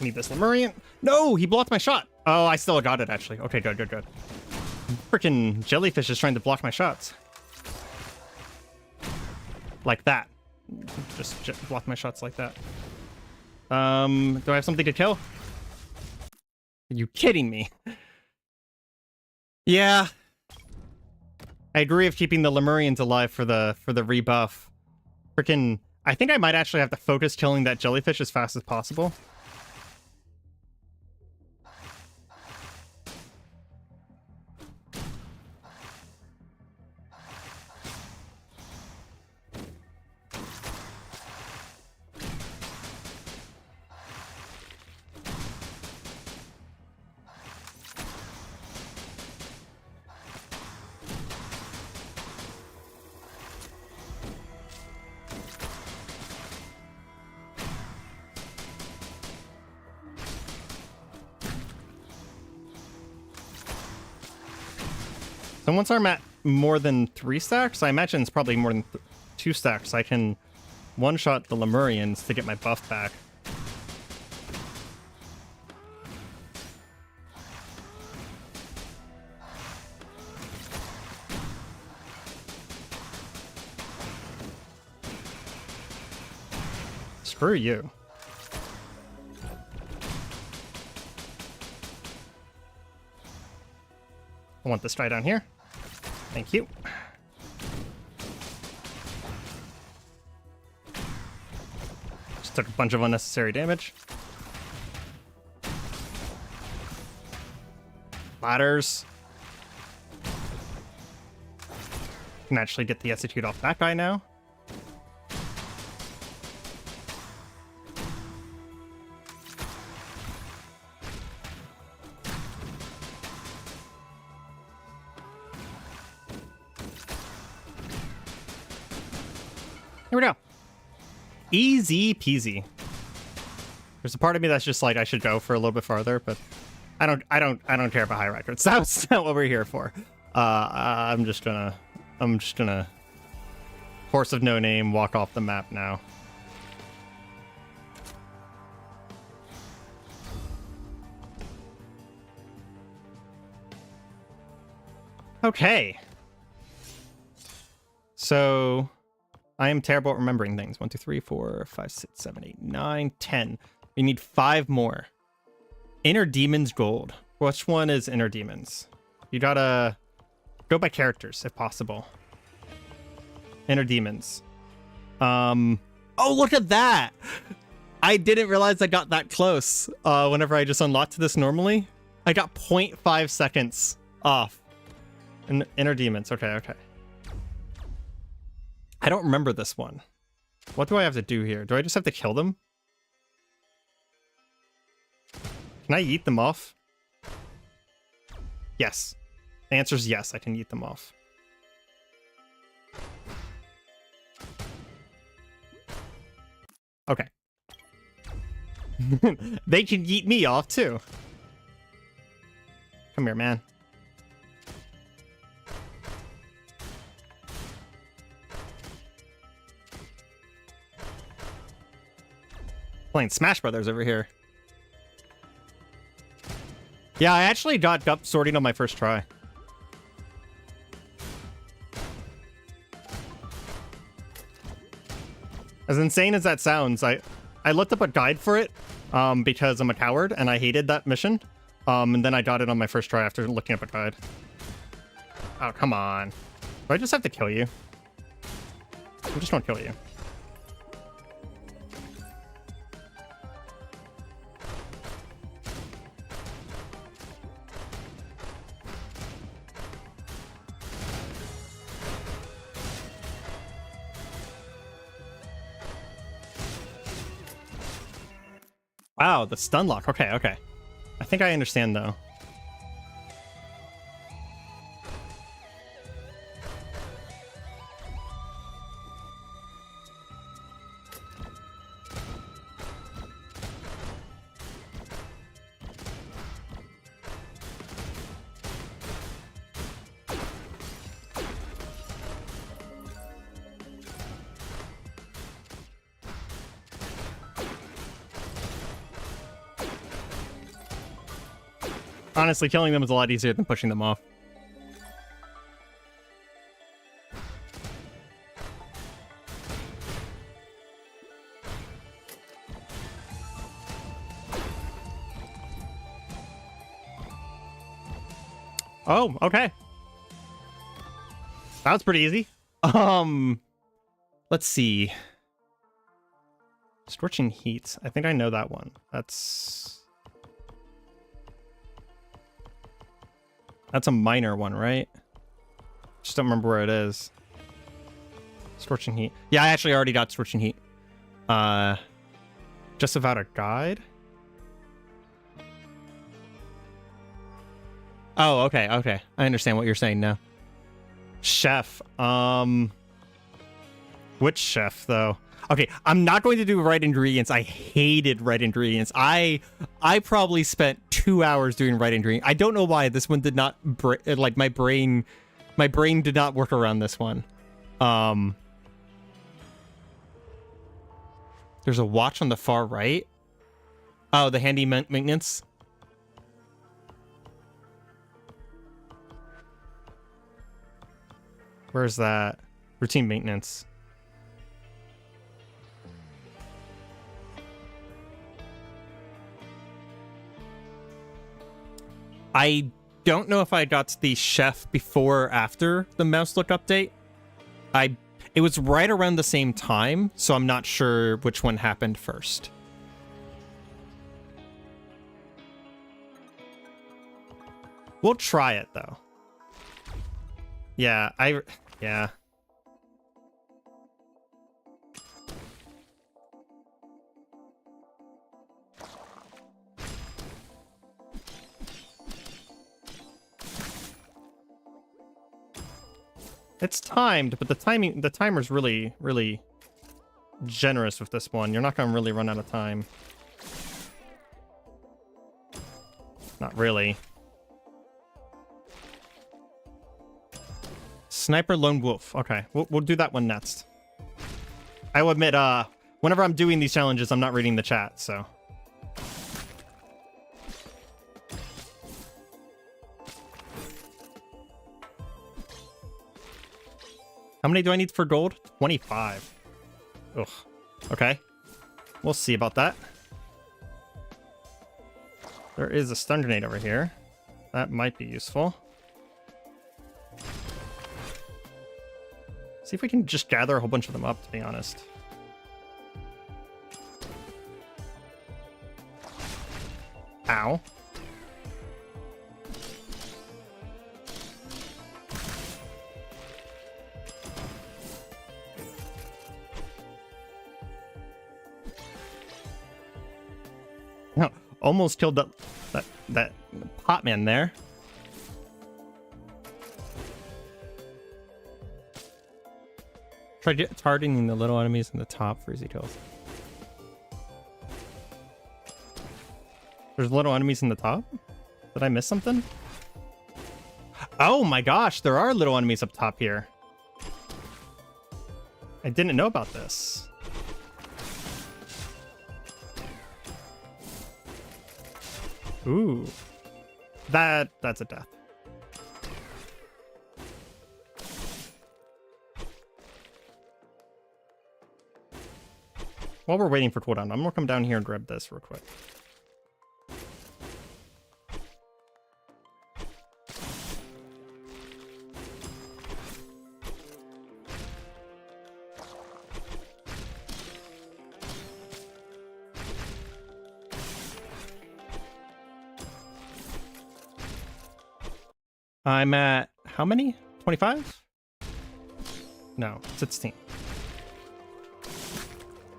Need this Lemurian. No, he blocked my shot. Oh, I still got it, actually. Okay, good, good, good. Freaking jellyfish is trying to block my shots. Like that. Just block my shots like that. Do I have something to kill? Are you kidding me? Yeah. I agree of keeping the Lemurians alive for the rebuff. Freaking, I think I might actually have to focus killing that jellyfish as fast as possible. So once I'm at more than 3 stacks, I imagine it's probably more than 2 stacks, I can one-shot the Lemurians to get my buff back. Screw you. I want this guy down here. Thank you. Just took a bunch of unnecessary damage. Ladders. Can actually get the execute off that guy now. Here we go. Easy peasy. There's a part of me that's just like I should go for a little bit farther, but I don't care about high records. That's not what we're here for. I'm just gonna horse of no name walk off the map now. Okay. So I am terrible at remembering things. 1, 2, 3, 4, 5, 6, 7, 8, 9, 10. We need 5 more. Inner Demons Gold. Which one is Inner Demons? You gotta go by characters if possible. Inner Demons. Oh, look at that! I didn't realize I got that close whenever I just unlocked this normally. I got 0.5 seconds off. Inner Demons. Okay. I don't remember this one. What do I have to do here? Do I just have to kill them? Can I eat them off? Yes. The answer is yes, I can eat them off. Okay. They can eat me off too. Come here, man. Playing Smash Brothers over here. Yeah, I actually got up sorting on my first try. As insane as that sounds, I looked up a guide for it because I'm a coward and I hated that mission. And then I got it on my first try after looking up a guide. Oh, come on. Do I just have to kill you? I just want to kill you. Wow, the stun lock. Okay. I think I understand, though. Honestly, killing them is a lot easier than pushing them off. Oh, okay. That was pretty easy. Let's see. Scorching Heat. I think I know that one. That's a minor one, right? Just don't remember where it is. Scorching Heat. Yeah, I actually already got Scorching Heat. Just without a guide? Oh, okay. I understand what you're saying now. Chef. Which chef, though? Okay, I'm not going to do right ingredients. I hated right ingredients. I probably spent 2 hours doing right ingredients. I don't know why this one did not like my brain did not work around this one. There's a watch on the far right. Oh, the handy maintenance. Where's that? Routine maintenance. I don't know if I got the chef before or after the mouse look update. It was right around the same time, so I'm not sure which one happened first. We'll try it though. Yeah, yeah. It's timed, but the timer's really, really generous with this one. You're not gonna really run out of time. Not really. Sniper Lone Wolf. Okay, we'll do that one next. I will admit, whenever I'm doing these challenges, I'm not reading the chat, so. How many do I need for gold? 25. Ugh. Okay. We'll see about that. There is a stun grenade over here. That might be useful. See if we can just gather a whole bunch of them up, to be honest. Ow. No, almost killed that pot man there. Try targeting the little enemies in the top for easy kills. There's little enemies in the top? Did I miss something? Oh my gosh, there are little enemies up top here. I didn't know about this. Ooh. That's a death. While we're waiting for cooldown, I'm gonna come down here and grab this real quick. I'm at how many? 25? No, 16.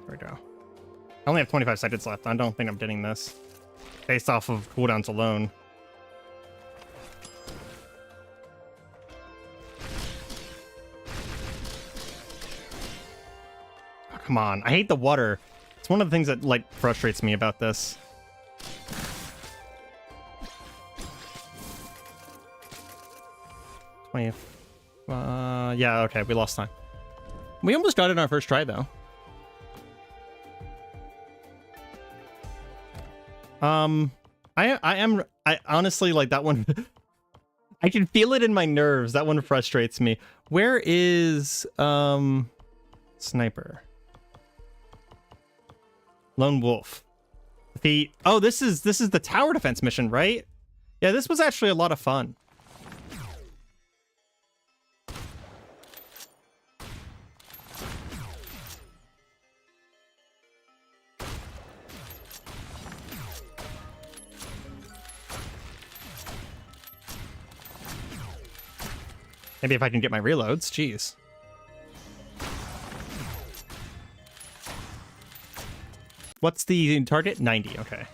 There we go. I only have 25 seconds left. I don't think I'm getting this based off of cooldowns alone. Oh, come on. I hate the water. It's one of the things that like frustrates me about this. Yeah, okay, we lost time. We almost got it on our first try, though. I honestly, like, that one, I can feel it in my nerves. That one frustrates me. Where is, Sniper? Lone Wolf. Oh, this is the tower defense mission, right? Yeah, this was actually a lot of fun. Maybe if I can get my reloads, jeez. What's the target? 90, okay.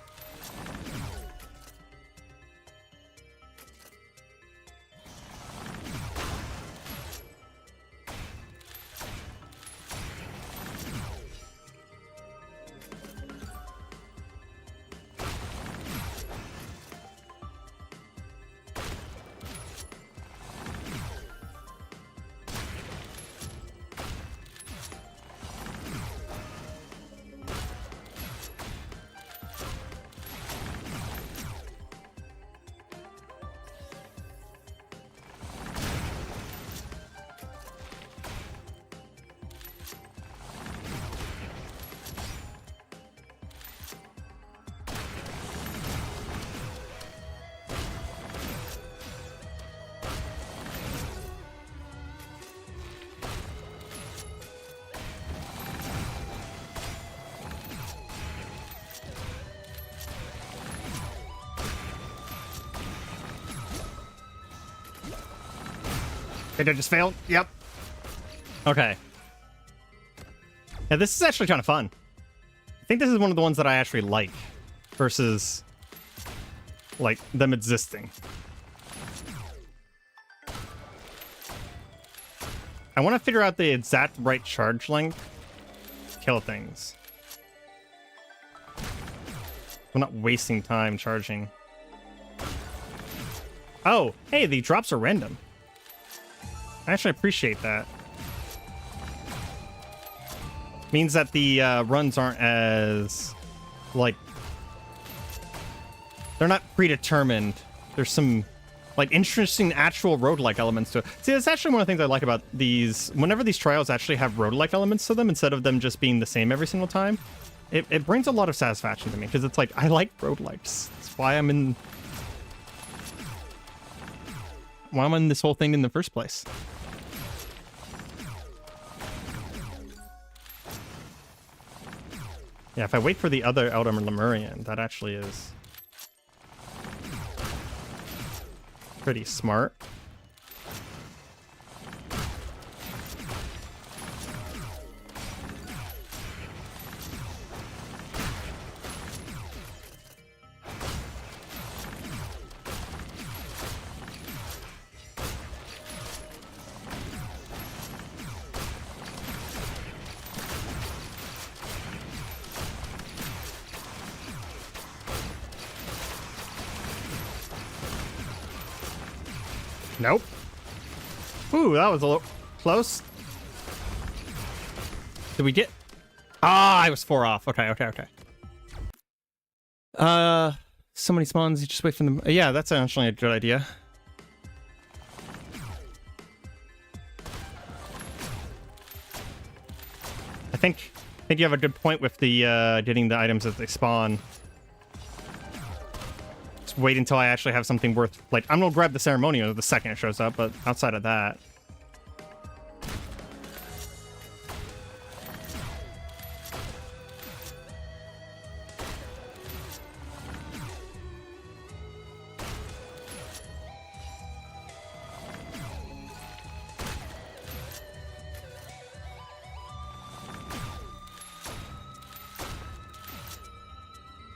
Did I just fail? Yep. Okay. Yeah, this is actually kind of fun. I think this is one of the ones that I actually like versus, like, them existing. I want to figure out the exact right charge length to kill things. I'm not wasting time charging. Oh, hey, the drops are random. I actually appreciate that. Means that the runs aren't as, like, they're not predetermined. There's some, like, interesting actual roguelike elements to it. See, that's actually one of the things I like about these. Whenever these trials actually have roguelike elements to them, instead of them just being the same every single time, it brings a lot of satisfaction to me, because it's like, I like roguelikes. That's why I'm in this whole thing in the first place. Yeah, if I wait for the other Elder Lemurian, that actually is pretty smart. Nope. Ooh, that was a little close. Did we get... Ah, I was 4 off. Okay. So many spawns, you just wait for them. Yeah, that's actually a good idea. I think you have a good point with the getting the items as they spawn. Wait until I actually have something worth, like, I'm gonna grab the ceremonial the second it shows up, but outside of that,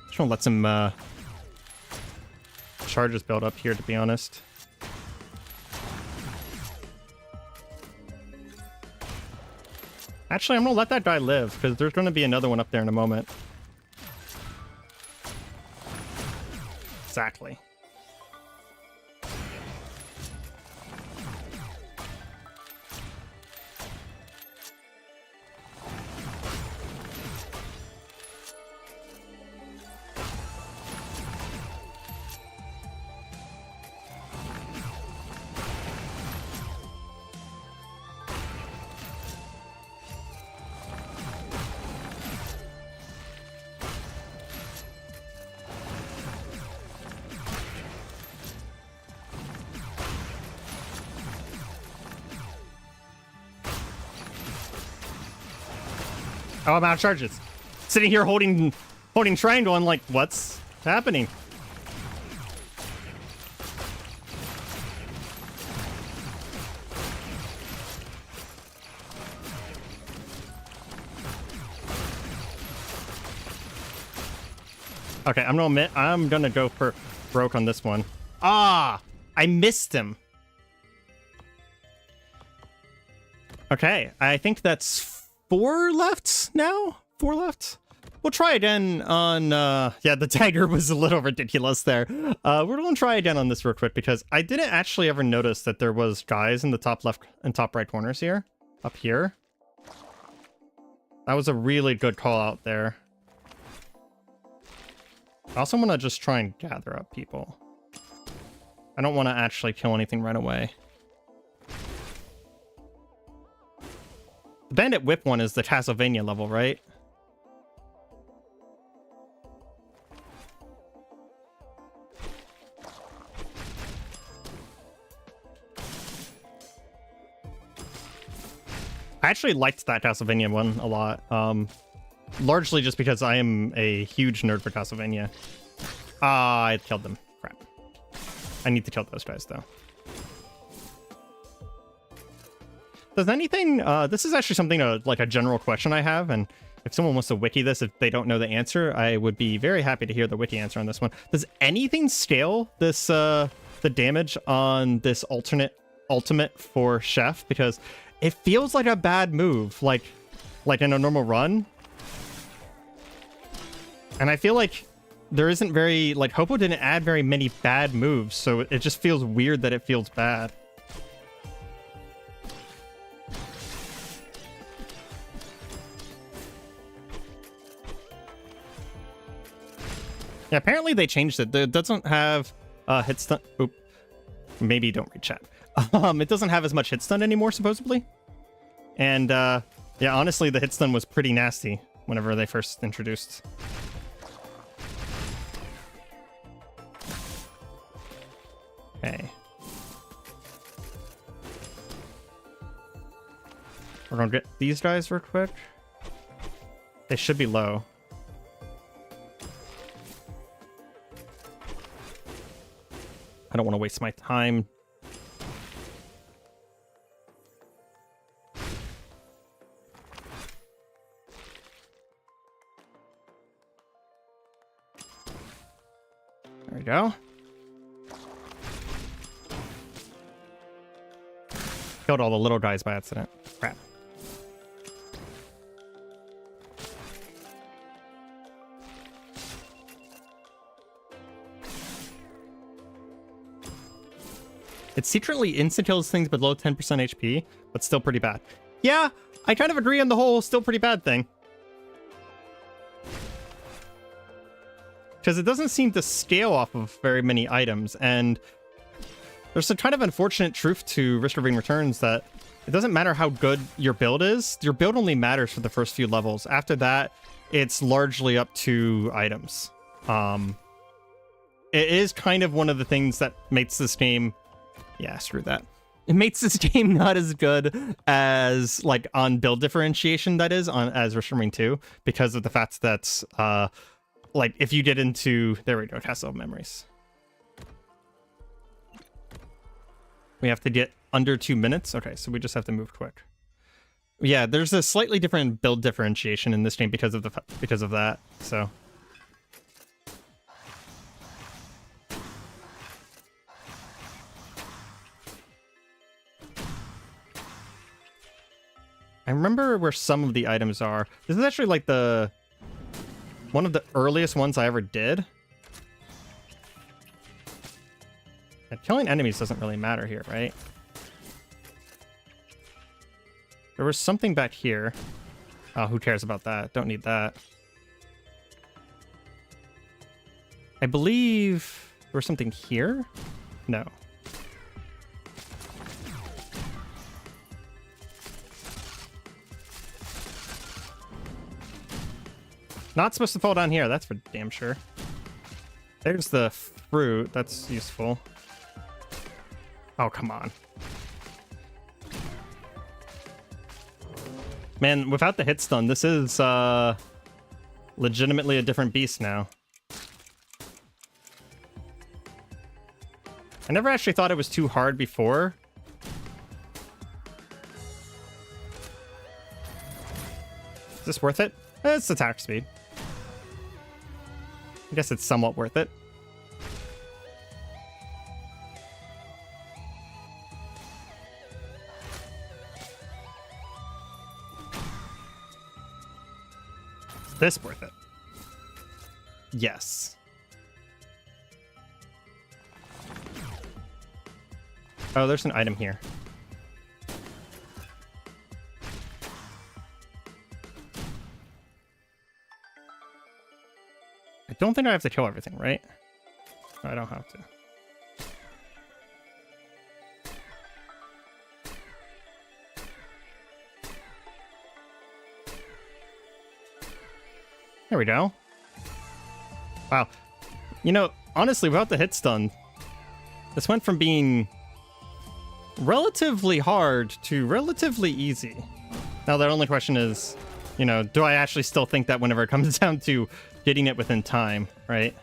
just wanna let some charges build up here, to be honest. Actually, I'm gonna let that guy live, because there's gonna be another one up there in a moment. Exactly. Oh, I'm out of charges. Sitting here holding triangle and like, what's happening? Okay, I'm gonna admit, I'm gonna go for broke on this one. Ah, I missed him. Okay, I think that's 4 left now? 4 left? We'll try again on, yeah, the dagger was a little ridiculous there. We're gonna try again on this real quick, because I didn't actually ever notice that there was guys in the top left and top right corners here. Up here. That was a really good call out there. I also want to just try and gather up people. I don't want to actually kill anything right away. The Bandit Whip one is the Castlevania level, right? I actually liked that Castlevania one a lot. Largely just because I am a huge nerd for Castlevania. I killed them. Crap. I need to kill those guys, though. Does anything... this is actually something, like a general question I have, and if someone wants to wiki this, if they don't know the answer, I would be very happy to hear the wiki answer on this one. Does anything scale this, the damage on this ultimate for Chef? Because it feels like a bad move, like in a normal run. And I feel like there isn't very, like, Hopo didn't add very many bad moves, so it just feels weird that it feels bad. Yeah, apparently they changed it. It doesn't have hit stun. Oop. Maybe don't read chat. It doesn't have as much hit stun anymore, supposedly. And yeah, honestly, the hit stun was pretty nasty whenever they first introduced. Okay. We're gonna get these guys real quick. They should be low. I don't want to waste my time. There we go. Killed all the little guys by accident. Crap. It secretly instant kills things below 10% HP, but still pretty bad. Yeah, I kind of agree on the whole still pretty bad thing. Because it doesn't seem to scale off of very many items, and there's a kind of unfortunate truth to Risk of Rain Returns that it doesn't matter how good your build is, your build only matters for the first few levels. After that, it's largely up to items. It is kind of one of the things that makes this game... Yeah, screw that. It makes this game not as good as, like, on build differentiation, that is, as Risk of Rain 2, because of the fact that, like, if you get into... There we go, Castle of Memories. We have to get under 2 minutes? Okay, so we just have to move quick. Yeah, there's a slightly different build differentiation in this game because of that, so... I remember where some of the items are. This is actually like one of the earliest ones I ever did. And killing enemies doesn't really matter here, right? There was something back here. Oh, who cares about that? Don't need that. I believe there was something here? No. Not supposed to fall down here, that's for damn sure. There's the fruit, that's useful. Oh, come on. Man, without the hit stun, this is legitimately a different beast now. I never actually thought it was too hard before. Is this worth it? It's attack speed. I guess it's somewhat worth it. Is this worth it? Yes. Oh, there's an item here. I don't think I have to kill everything, right? I don't have to. There we go. Wow. You know, honestly, without the hit stun, this went from being relatively hard to relatively easy. Now, the only question is, you know, do I actually still think that whenever it comes down to getting it within time, right?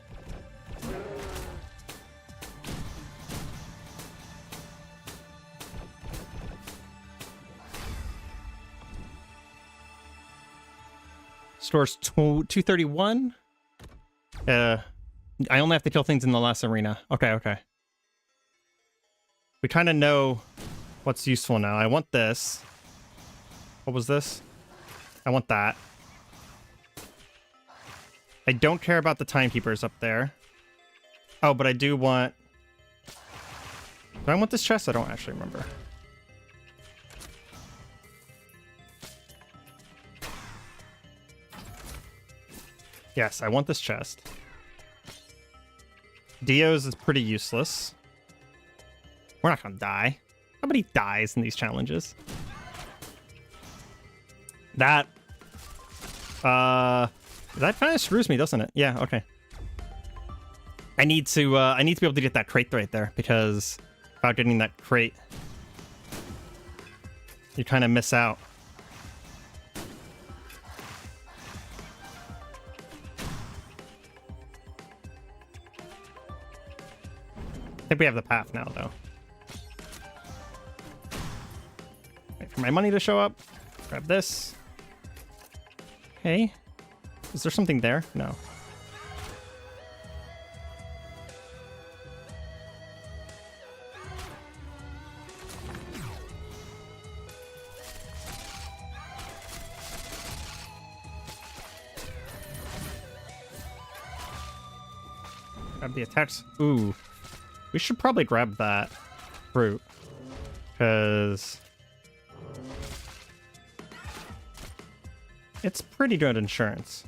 Stores 231. I only have to kill things in the last arena. Okay, okay. We kind of know what's useful now. I want this. What was this? I want that. I don't care about the timekeepers up there. Oh, but I do want... Do I want this chest? I don't actually remember. Yes, I want this chest. Dio's is pretty useless. We're not gonna die. Nobody dies in these challenges. That kind of screws me, doesn't it? Yeah, okay. I need to be able to get that crate right there, because without getting that crate, you kind of miss out. I think we have the path now, though. Wait for my money to show up. Grab this. Okay. Is there something there? No. Grab the attacks. Ooh. We should probably grab that fruit. Because it's pretty good insurance.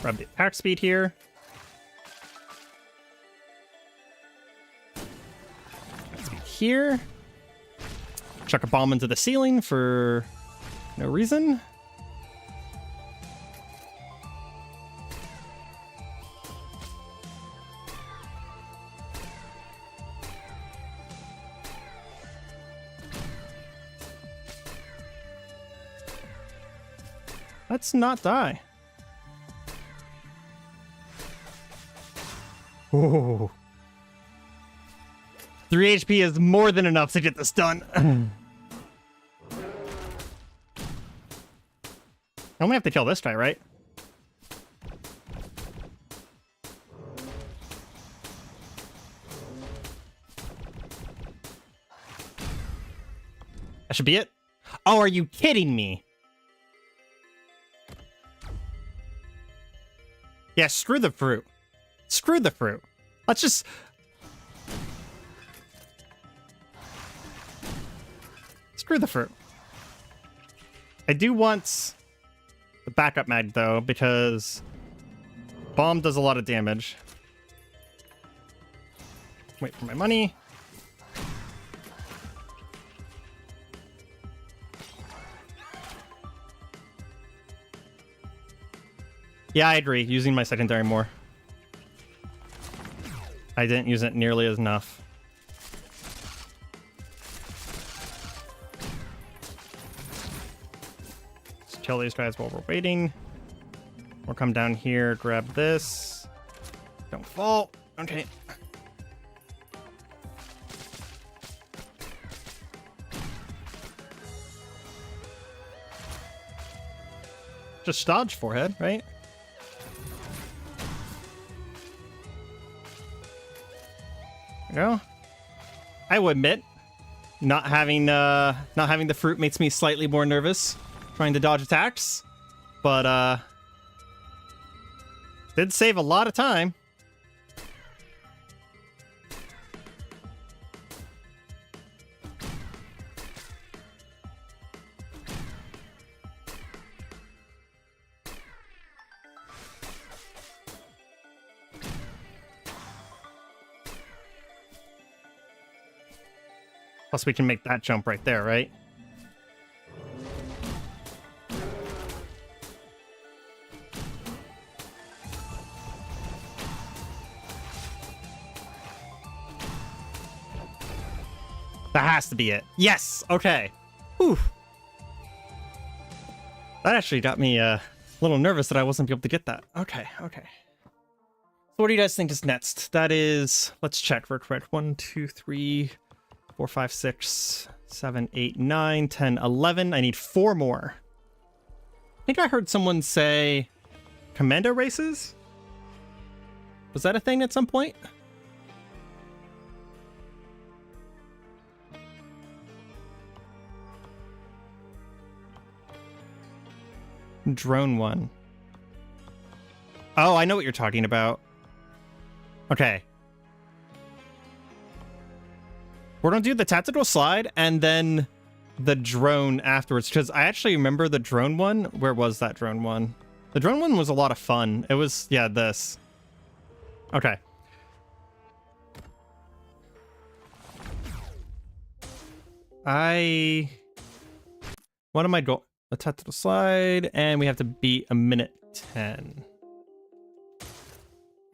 Grab the attack speed here. Speed here. Chuck a bomb into the ceiling for no reason. Let's not die. Oh. 3 HP is more than enough to get this done. I only have to kill this guy, right? That should be it. Oh, are you kidding me? Yeah, screw the fruit. Screw the fruit. Let's just... Screw the fruit. I do want the backup mag, though, because bomb does a lot of damage. Wait for my money. Yeah, I agree. Using my secondary more. I didn't use it nearly as enough. Let's kill these guys while we're waiting. We'll come down here, grab this. Don't fall. Okay. Just dodge forehead, right? There we go. I will admit, not having the fruit makes me slightly more nervous trying to dodge attacks, but did save a lot of time. Plus, we can make that jump right there, right? That has to be it. Yes! Okay. Whew. That actually got me a little nervous that I wasn't able to get that. Okay, okay. So what do you guys think is next? That is... Let's check real quick. 1, 2, 3... 4, 5, 6, 7, 8, 9, 10, 11. I need 4 more. I think I heard someone say commando races? Was that a thing at some point? drone one. Oh, I know what you're talking about. Okay. We're gonna do the tactical slide and then the drone afterwards, because I actually remember the drone one. Where was that drone one? The drone one was a lot of fun. It was, yeah, this. Okay. What am I doing? A tactical slide, and we have to beat a minute 10.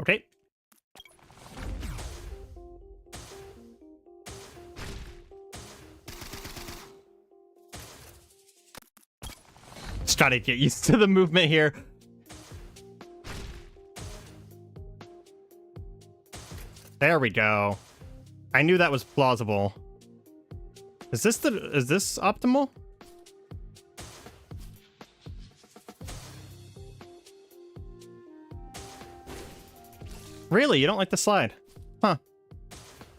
Okay. Just try to get used to the movement here. There we go. I knew that was plausible. Is this optimal? Really? You don't like the slide? Huh.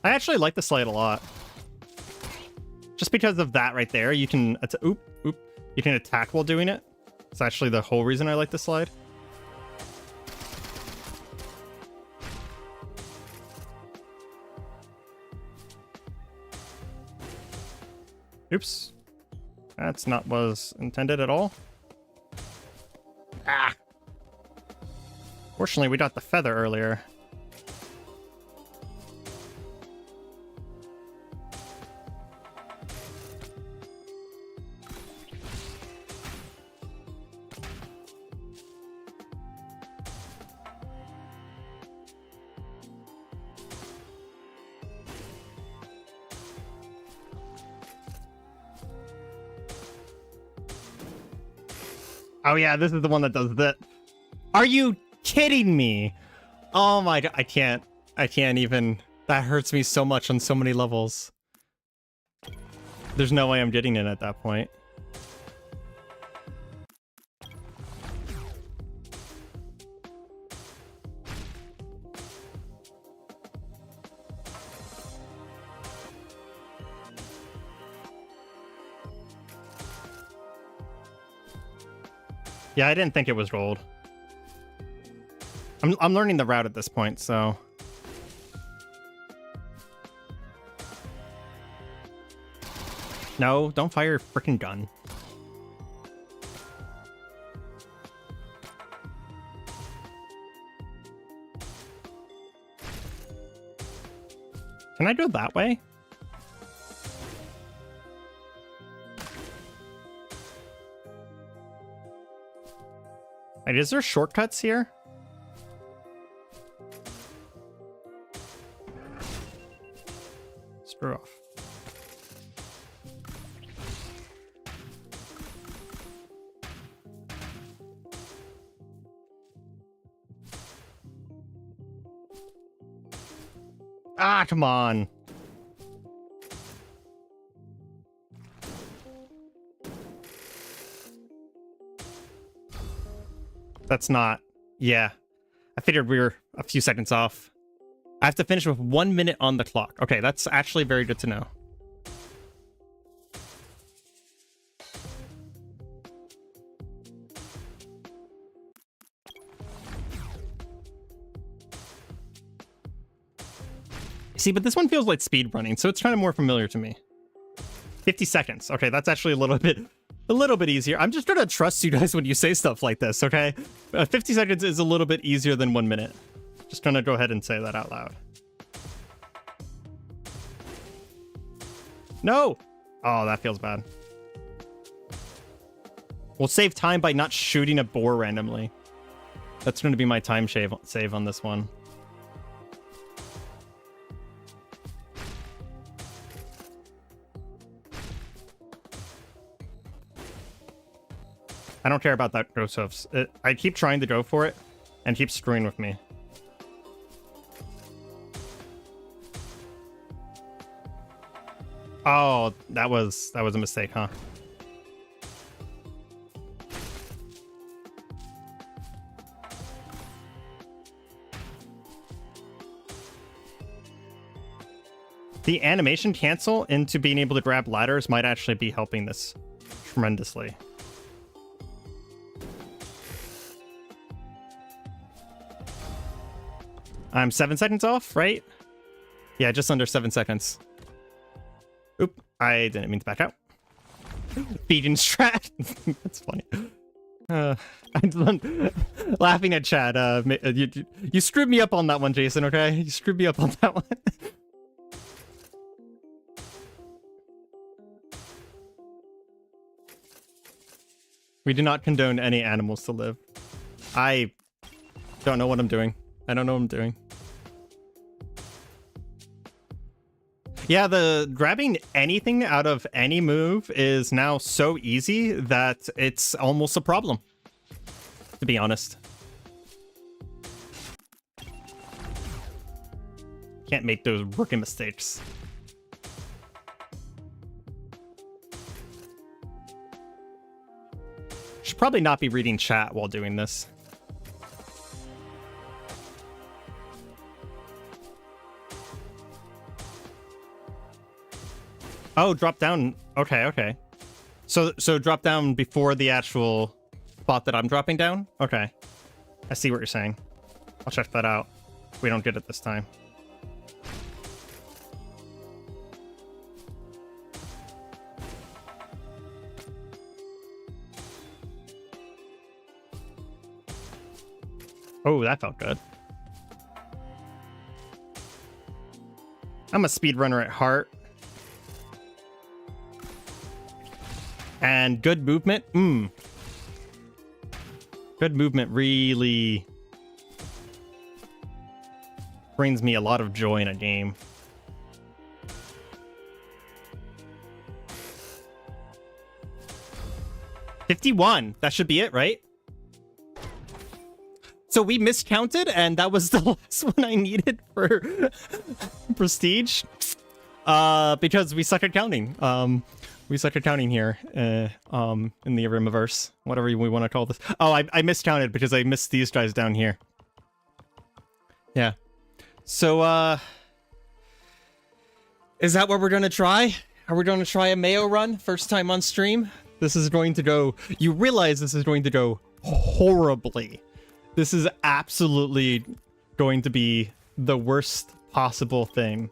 I actually like the slide a lot. Just because of that right there, you can you can attack while doing it. It's actually the whole reason I like the slide. Oops. That's not what was intended at all. Ah! Fortunately, we got the feather earlier. Oh yeah, this is the one that does that. Are you kidding me? Oh my god, I can't even. That hurts me so much on so many levels. There's no way I'm getting it at that point. Yeah, I didn't think it was rolled. I'm learning the route at this point, so. No, don't fire your freaking gun. Can I go that way? Wait, is there shortcuts here? Screw off. Ah, come on. That's not... Yeah. I figured we were a few seconds off. I have to finish with 1 minute on the clock. Okay, that's actually very good to know. See, but this one feels like speed running, so it's kind of more familiar to me. 50 seconds. Okay, that's actually a little bit easier. I'm just gonna trust you guys when you say stuff like this, okay? 50 seconds is a little bit easier than 1 minute. Just gonna go ahead and say that out loud. No! Oh, that feels bad. We'll save time by not shooting a boar randomly. That's gonna be my time save on this one. I don't care about that ghost hoofs. I keep trying to go for it and keep screwing with me. Oh, that was a mistake, huh? The animation cancel into being able to grab ladders might actually be helping this tremendously. I'm 7 seconds off, right? Yeah, just under 7 seconds. Oop, I didn't mean to back out. Feeding strat. That's funny. I'm laughing at Chad. You screwed me up on that one, Jason, okay? You screwed me up on that one. We do not condone any animals to live. I don't know what I'm doing. I don't know what I'm doing. Yeah, the grabbing anything out of any move is now so easy that it's almost a problem, to be honest. Can't make those rookie mistakes. Should probably not be reading chat while doing this. Oh, drop down. Okay, okay. So drop down before the actual spot that I'm dropping down? Okay. I see what you're saying. I'll check that out. We don't get it this time. Oh, that felt good. I'm a speedrunner at heart. And good movement. Good movement really brings me a lot of joy in a game. $51. That should be it, right? So we miscounted, and that was the last one I needed for prestige. Because we suck at counting. We suck at counting here in the Areima-verse, whatever we want to call this. Oh, I miscounted because I missed these guys down here. Yeah. So, is that what we're going to try? Are we going to try a Mayo run? First time on stream? This is going to go... You realize this is going to go horribly. This is absolutely going to be the worst possible thing.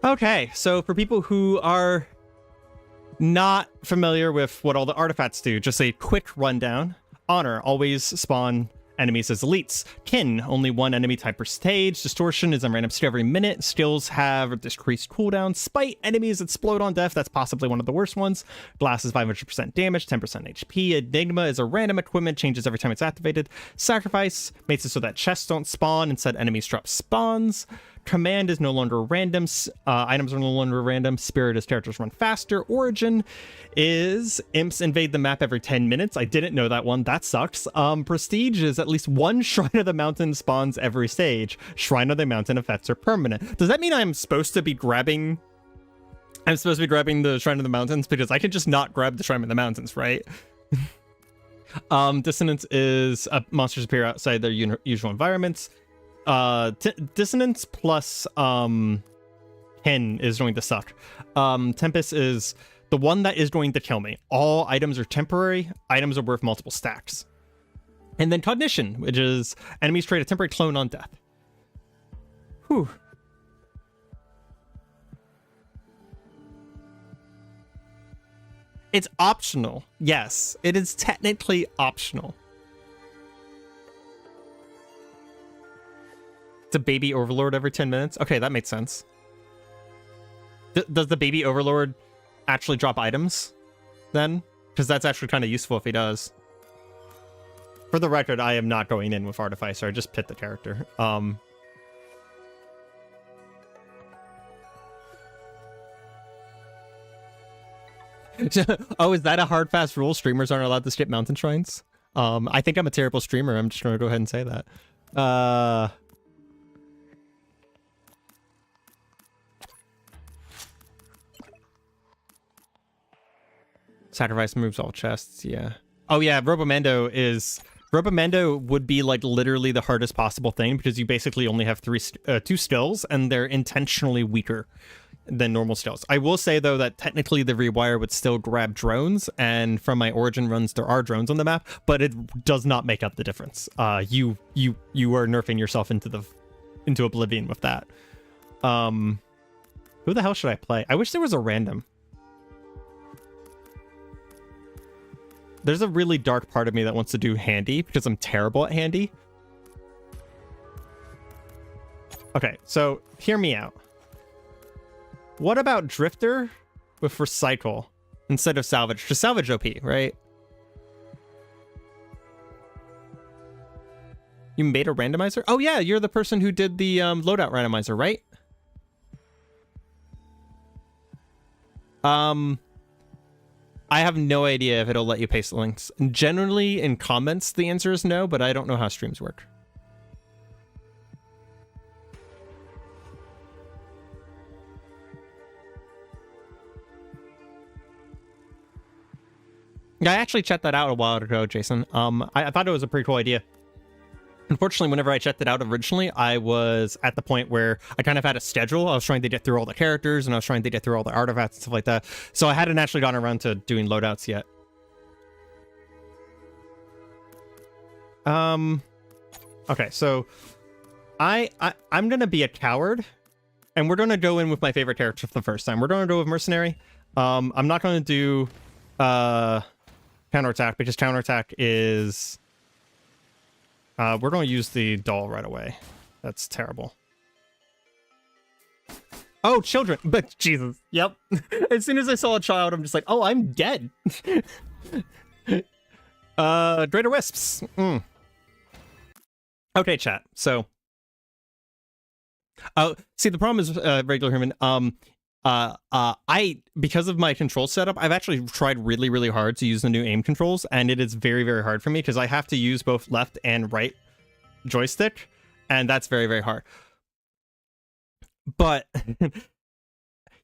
Okay, so for people who are not familiar with what all the artifacts do, just a quick rundown. Honor, always spawn enemies as elites. Kin, only one enemy type per stage. Distortion is a random skill every minute. Skills have a decreased cooldown. Spite, enemies explode on death. That's possibly one of the worst ones. Blast is 500% damage, 10% HP. Enigma is a random equipment, changes every time it's activated. Sacrifice makes it so that chests don't spawn, instead enemies drop spawns. Command is no longer random. Items are no longer random. Spirit is characters run faster. Origin is imps invade the map every 10 minutes. I didn't know that one. That sucks. Prestige is at least one Shrine of the Mountain spawns every stage. Shrine of the Mountain effects are permanent. Does that mean I'm supposed to be grabbing... I'm supposed to be grabbing the Shrine of the Mountains? Because I can just not grab the Shrine of the Mountains, right? Dissonance is monsters appear outside their usual environments. Dissonance plus Ken is going to suck. Tempest is the one that is going to kill me. All items are temporary. Items are worth multiple stacks. And then Cognition, which is enemies trade a temporary clone on death. Whew. It's optional. Yes, it is technically optional. A baby overlord every 10 minutes. Okay, that makes sense. Does the baby overlord actually drop items then? Because that's actually kind of useful if he does. For the record, I am not going in with Artificer. I just pit the character. Oh, is that a hard fast rule? Streamers aren't allowed to skip mountain shrines? I think I'm a terrible streamer. I'm just going to go ahead and say that. Sacrifice moves all chests, yeah. Oh yeah, Robomando would be like literally the hardest possible thing because you basically only have two skills and they're intentionally weaker. than normal stealths. I will say though that technically the rewire would still grab drones, and from my origin runs there are drones on the map, but it does not make up the difference. You are nerfing yourself into oblivion with that. Who the hell should I play? I wish there was a random. There's a really dark part of me that wants to do handy because I'm terrible at handy. Okay, so hear me out. What about Drifter with Recycle instead of Salvage? Just Salvage OP, right? You made a randomizer? Oh yeah, you're the person who did the loadout randomizer, right? I have no idea if it'll let you paste links. Generally, in comments, the answer is no, but I don't know how streams work. Yeah, I actually checked that out a while ago, Jason. I thought it was a pretty cool idea. Unfortunately, whenever I checked it out originally, I was at the point where I kind of had a schedule. I was trying to get through all the characters, and I was trying to get through all the artifacts and stuff like that. So I hadn't actually gotten around to doing loadouts yet. Okay, so I'm gonna be a coward, and we're gonna go in with my favorite character for the first time. We're gonna go with Mercenary. I'm not gonna do counterattack because counterattack is we're going to use the doll right away. That's terrible. Oh, children. But Jesus. Yep. As soon as I saw a child, I'm just like, oh, I'm dead. Greater Wisps. Okay, chat. So, see, the problem is, regular human, because of my control setup, I've actually tried really, really hard to use the new aim controls, and it is very, very hard for me because I have to use both left and right joystick, and that's very, very hard. But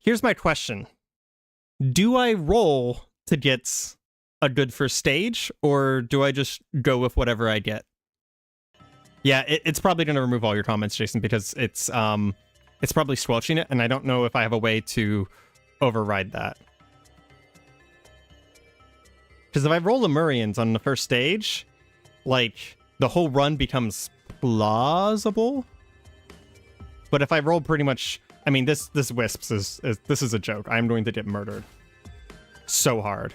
here's my question. Do I roll to get a good first stage, or do I just go with whatever I get? Yeah, it's probably going to remove all your comments, Jason, because it's probably squelching it, and I don't know if I have a way to override that. Because if I roll Lemurians on the first stage, like, the whole run becomes plausible. But if I roll pretty much... I mean, this Wisps this is a joke. I'm going to get murdered. So hard.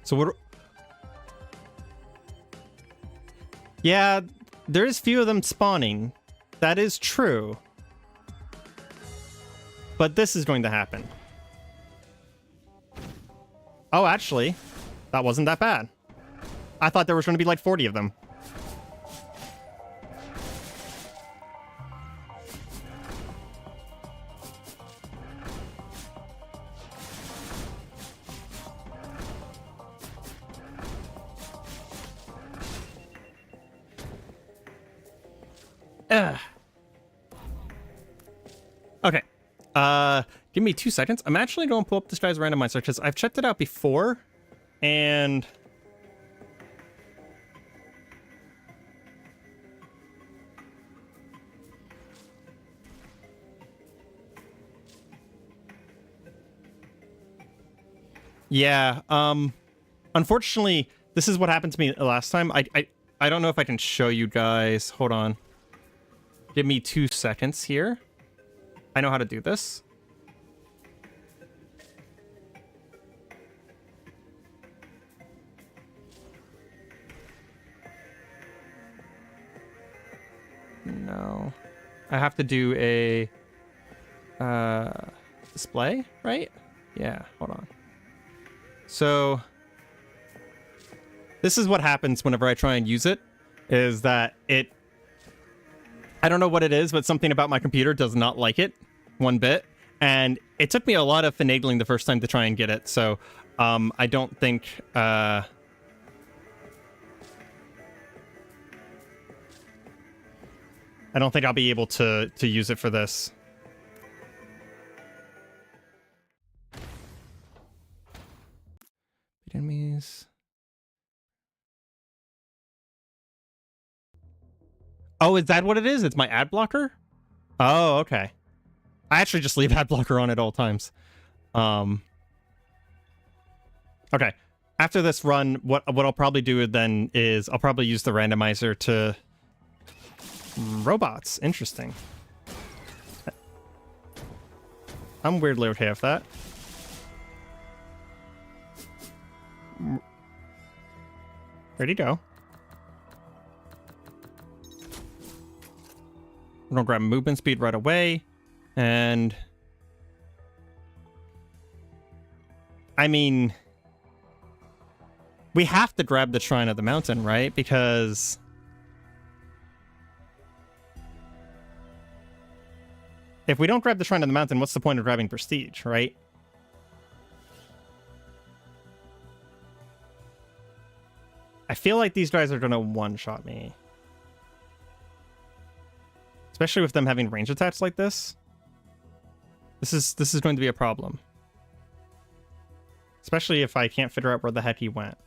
So what? Yeah, there's few of them spawning. That is true. But this is going to happen. Oh, actually, that wasn't that bad. I thought there was going to be like 40 of them. Okay. Give me 2 seconds. I'm actually going to pull up this guy's randomizer because I've checked it out before, and yeah, unfortunately, this is what happened to me last time. I don't know if I can show you guys. Hold on. Give me 2 seconds here. I know how to do this. No. I have to do a display, right? Yeah, hold on. So this is what happens whenever I try and use it, is that I don't know what it is, but something about my computer does not like it one bit. And it took me a lot of finagling the first time to try and get it. So I don't think... I don't think I'll be able to use it for this. Detect enemies. Oh, is that what it is? It's my ad blocker? Oh, okay. I actually just leave ad blocker on at all times. Okay. After this run, what I'll probably do then is I'll probably use the randomizer to... Robots. Interesting. I'm weirdly okay with that. Where'd he go? We're gonna grab movement speed right away. And... I mean... We have to grab the Shrine of the Mountain, right? Because... if we don't grab the Shrine of the Mountain, what's the point of grabbing Prestige, right? I feel like these guys are gonna one-shot me. Especially with them having range attacks like this. This is going to be a problem. Especially if I can't figure out where the heck he went.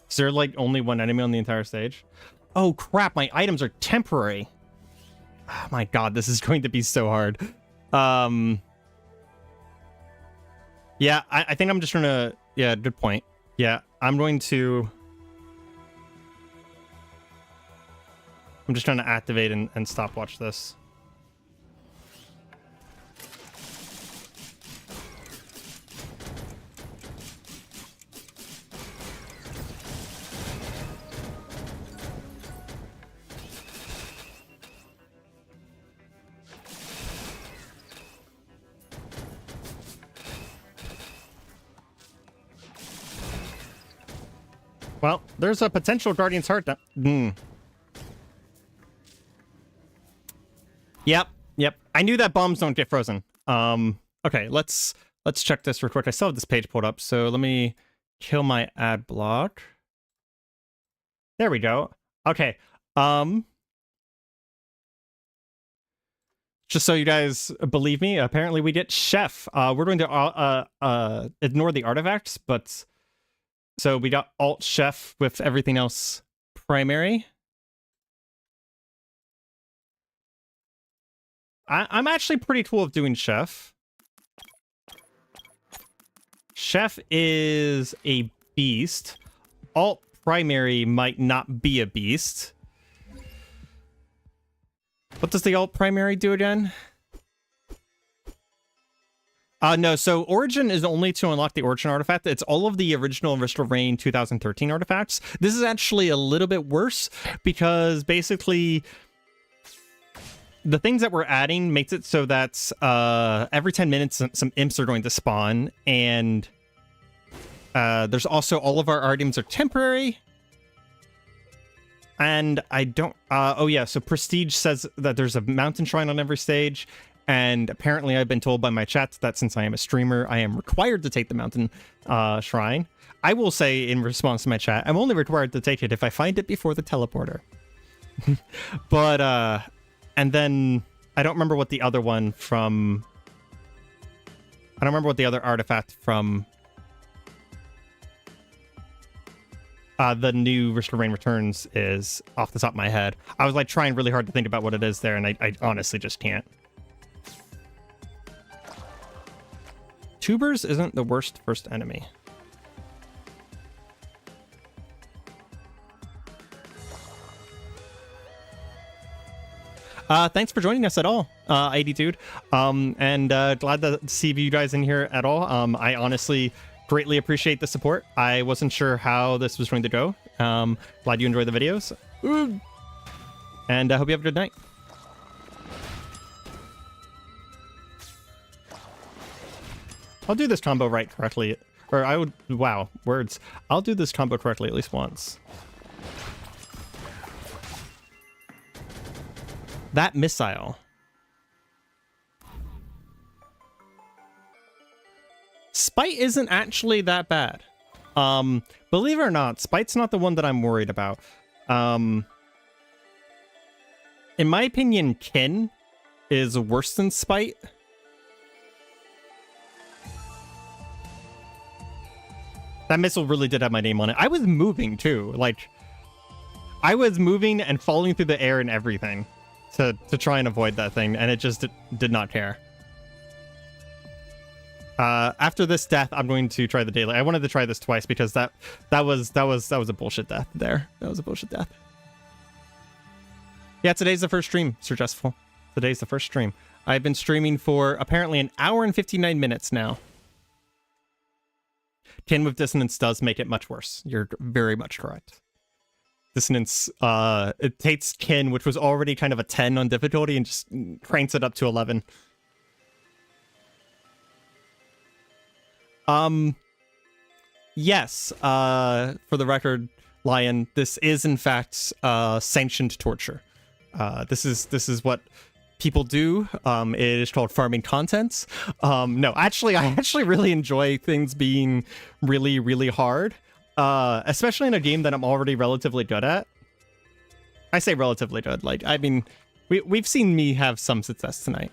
Is there like only one enemy on the entire stage? Oh crap, my items are temporary. Oh my god, this is going to be so hard. Yeah, I think I'm just gonna... Yeah, good point. Yeah, I'm just trying to activate and stopwatch this. Well, there's a potential Guardian's Heart now. Yep. I knew that bombs don't get frozen. Okay, let's check this real quick. I still have this page pulled up, so let me kill my ad block. There we go. Okay. Just so you guys believe me, apparently we get Chef. We're going to ignore the artifacts, but so we got Alt Chef with everything else primary. I'm actually pretty cool with doing Chef. Chef is a beast. Alt primary might not be a beast. What does the alt primary do again? No, so Origin is only to unlock the Origin artifact. It's all of the original Restore Rain 2013 artifacts. This is actually a little bit worse because basically the things that we're adding makes it so that every 10 minutes some imps are going to spawn, and there's also all of our items are temporary. And I don't... oh yeah, so Prestige says that there's a mountain shrine on every stage, and apparently I've been told by my chat that since I am a streamer, I am required to take the mountain shrine. I will say in response to my chat, I'm only required to take it if I find it before the teleporter. But, and then I don't remember what the other one from... I don't remember what the other artifact from... the new Restore Rain Returns is off the top of my head. I was like trying really hard to think about what it is there, and I honestly just can't. Tubers isn't the worst first enemy. Thanks for joining us at all, 80 dude. And glad to see you guys in here at all. I honestly greatly appreciate the support. I wasn't sure how this was going to go. Glad you enjoyed the videos. And I hope you have a good night. I'll do this combo right correctly. Or I would... Wow, words. I'll do this combo correctly at least once. That missile. Spite isn't actually that bad. Believe it or not, Spite's not the one that I'm worried about. In my opinion, Kin is worse than Spite. That missile really did have my name on it. I was moving too. Like, I was moving and falling through the air and everything to try and avoid that thing, and it just did not care. After this death, I'm going to try the daily. I wanted to try this twice because that was a bullshit death there. That was a bullshit death. Yeah, today's the first stream, Sir Justful. Today's the first stream. I've been streaming for apparently an hour and 59 minutes now. Kin with dissonance does make it much worse. You're very much correct. Dissonance, it takes Kin, which was already kind of a 10 on difficulty, and just cranks it up to 11. Yes, for the record, Lion, this is in fact sanctioned torture. This is what people do. It is called farming content. No, actually, I actually really enjoy things being really, really hard, especially in a game that I'm already relatively good at. I say relatively good. Like, I mean, we've seen me have some success tonight.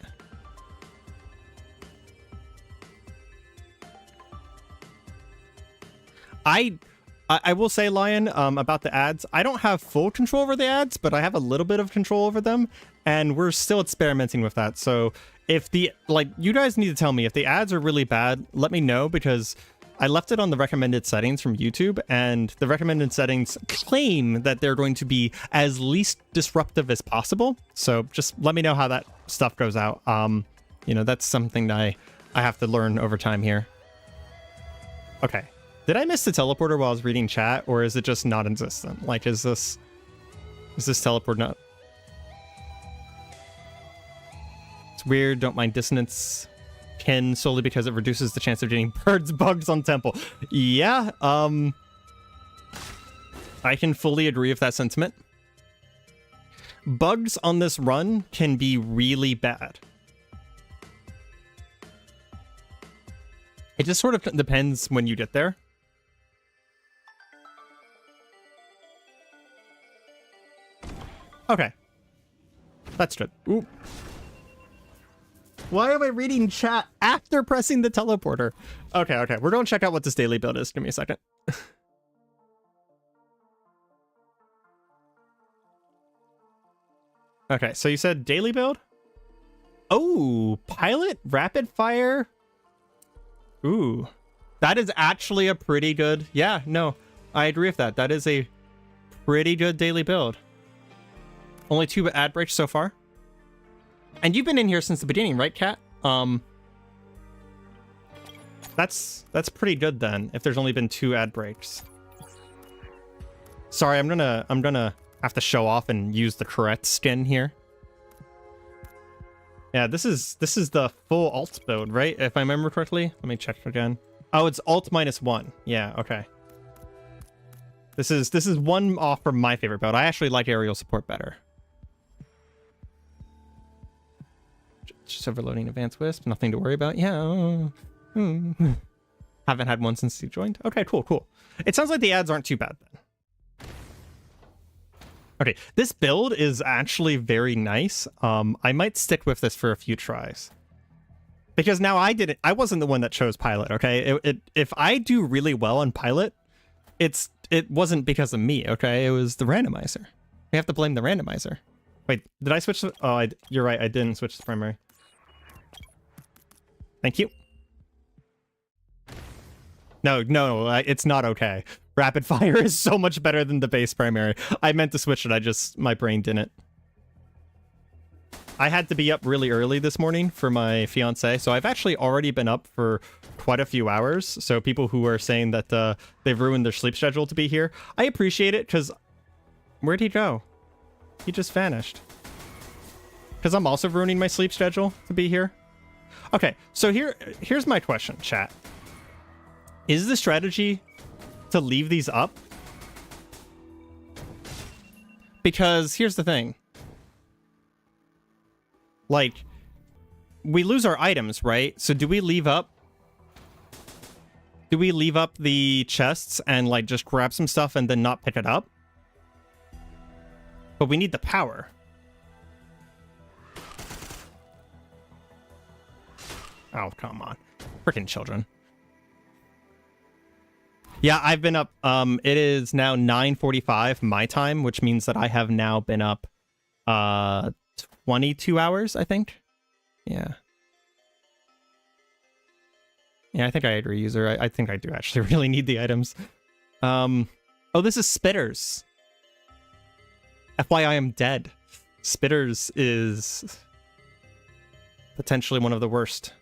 I will say, Lion, about the ads, I don't have full control over the ads, but I have a little bit of control over them, and we're still experimenting with that. So if you guys need to tell me if the ads are really bad, let me know, because I left it on the recommended settings from YouTube, and the recommended settings claim that they're going to be as least disruptive as possible. So just let me know how that stuff goes out. You know, that's something that I have to learn over time here. Okay. Did I miss the teleporter while I was reading chat, or is it just not existent? Like, is this teleport not? It's weird. Don't mind dissonance, Kin, solely because it reduces the chance of getting birds bugs on temple. Yeah, I can fully agree with that sentiment. Bugs on this run can be really bad. It just sort of depends when you get there. Okay. That's good. Ooh. Why am I reading chat after pressing the teleporter? Okay, okay. We're going to check out what this daily build is. Give me a second. Okay, so you said daily build? Oh, pilot rapid fire. Ooh. That is actually a pretty good... Yeah, no, I agree with that. That is a pretty good daily build. Only 2 ad breaks so far. And you've been in here since the beginning, right, Kat? That's pretty good then, if there's only been 2 ad breaks. Sorry, I'm gonna have to show off and use the correct skin here. Yeah, this is the full alt build, right? If I remember correctly. Let me check again. Oh, it's alt -1. Yeah, okay. This is one off from my favorite build. I actually like aerial support better. Just overloading advanced wisp, nothing to worry about. Yeah. Haven't had one since you joined. Okay, cool. It sounds like the ads aren't too bad then. Okay, this build is actually very nice. I might stick with this for a few tries. Because now I wasn't the one that chose pilot, okay? If I do really well on pilot, it wasn't because of me, okay? It was the randomizer. We have to blame the randomizer. Wait, did I switch the... Oh, you're right, I didn't switch the primary. Thank you. No, it's not okay. Rapid fire is so much better than the base primary. I meant to switch it, my brain didn't. I had to be up really early this morning for my fiance, so I've actually already been up for quite a few hours. So people who are saying that they've ruined their sleep schedule to be here, I appreciate it, because where'd he go? He just vanished. Because I'm also ruining my sleep schedule to be here. Okay, so here's my question, chat. Is the strategy to leave these up? Because here's the thing. Like, we lose our items, right? So do we leave up? Do we leave up the chests and, like, just grab some stuff and then not pick it up? But we need the power. Oh, come on. Freaking children. Yeah, I've been up. It is now 9:45 my time, which means that I have now been up 22 hours, I think. Yeah. Yeah, I think I agree, user. I think I do actually really need the items. Oh, this is Spitters. FYI, I'm dead. Spitters is potentially one of the worst.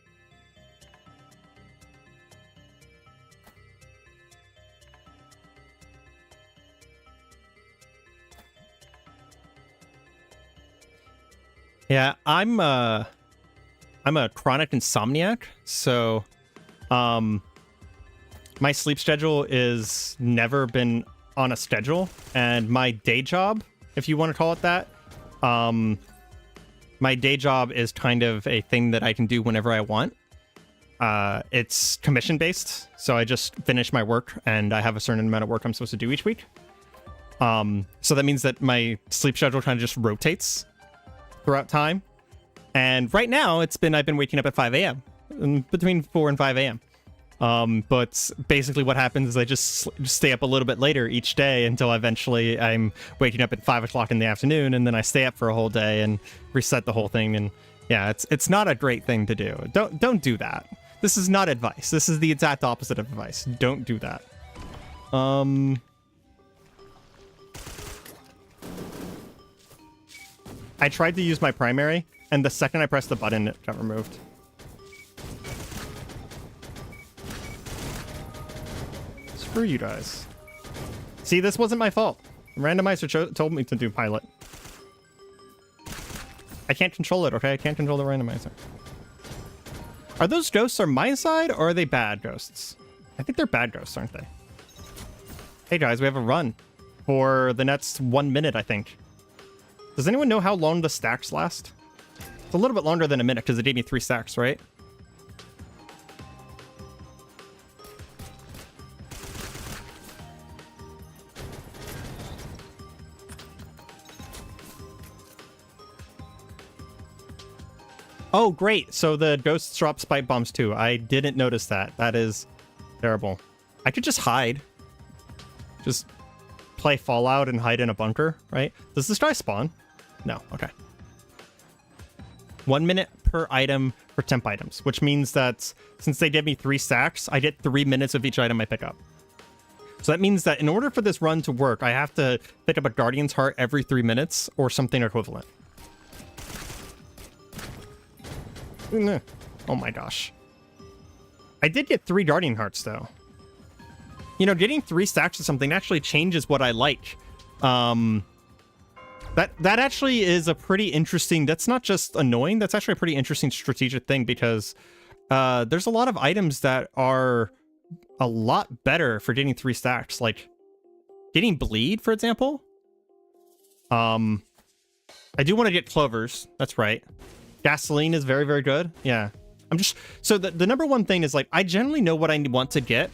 Yeah, I'm a chronic insomniac, so my sleep schedule is never been on a schedule, and my day job, if you want to call it that, my day job is kind of a thing that I can do whenever I want. It's commission based, so I just finish my work and I have a certain amount of work I'm supposed to do each week. So that means that my sleep schedule kind of just rotates throughout time. And right now I've been waking up at 5 a.m. between 4 and 5 a.m. But basically what happens is I just stay up a little bit later each day until eventually I'm waking up at 5 o'clock in the afternoon, and then I stay up for a whole day and reset the whole thing. And yeah, it's not a great thing to do. Don't do that. This is not advice. This is the exact opposite of advice. Don't do that. I tried to use my primary, and the second I pressed the button, it got removed. Screw you guys. See, this wasn't my fault. The randomizer told me to do pilot. I can't control it, okay? I can't control the randomizer. Are those ghosts on my side, or are they bad ghosts? I think they're bad ghosts, aren't they? Hey guys, we have a run for the next 1 minute, I think. Does anyone know how long the stacks last? It's a little bit longer than a minute because it gave me 3 stacks, right? Oh, great. So the ghosts drop spike bombs too. I didn't notice that. That is terrible. I could just hide. Just play Fallout and hide in a bunker, right? Does this guy spawn? No. Okay. 1 minute per item for temp items, which means that since they give me 3 stacks, I get 3 minutes of each item I pick up. So that means that in order for this run to work, I have to pick up a Guardian's Heart every 3 minutes or something equivalent. Oh my gosh. I did get 3 Guardian Hearts though. You know, getting 3 stacks of something actually changes what I like. That actually is a pretty interesting, that's not just annoying, that's actually a pretty interesting strategic thing, because there's a lot of items that are a lot better for getting 3 stacks, like getting bleed, for example. I do want to get clovers, that's right. Gasoline is very, very good. Yeah. So the number one thing is, like, I generally know what I want to get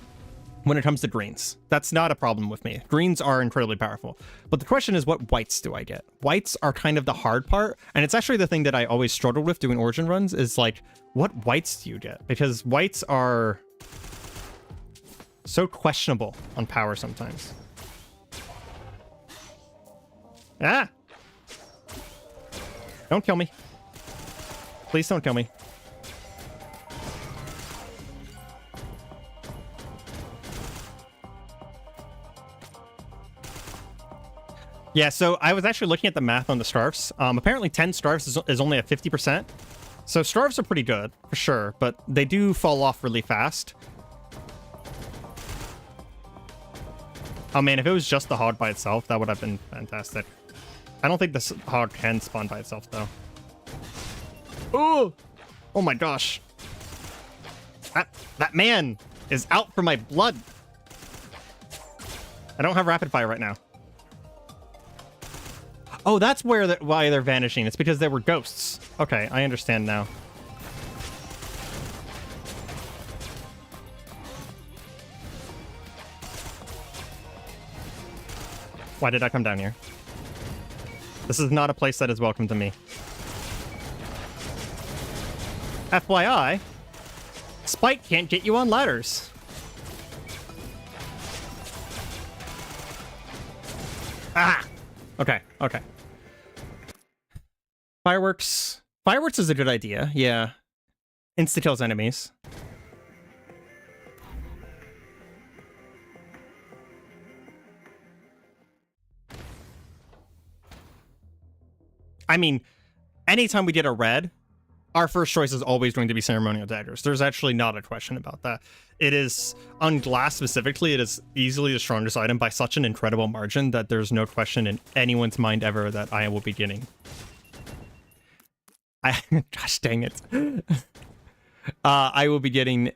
when it comes to greens. That's not a problem with me. Greens are incredibly powerful. But the question is, what whites do I get? Whites are kind of the hard part. And it's actually the thing that I always struggled with doing Origin runs is, like, what whites do you get? Because whites are so questionable on power sometimes. Ah! Don't kill me. Please don't kill me. Yeah, so I was actually looking at the math on the scarves. Apparently 10 scarves is only at 50%. So scarves are pretty good, for sure, but they do fall off really fast. Oh man, if it was just the hog by itself, that would have been fantastic. I don't think this hog can spawn by itself, though. Oh my gosh. That man is out for my blood. I don't have rapid fire right now. Oh, that's why they're vanishing. It's because they were ghosts. Okay, I understand now. Why did I come down here? This is not a place that is welcome to me. FYI, Spike can't get you on ladders. Ah! Okay, okay. Fireworks. Fireworks is a good idea, yeah. Insta-kills enemies. I mean, anytime we get a red, our first choice is always going to be ceremonial daggers. There's actually not a question about that. It is, on glass specifically, it is easily the strongest item by such an incredible margin that there's no question in anyone's mind ever that I will be getting. Gosh dang it. I will be getting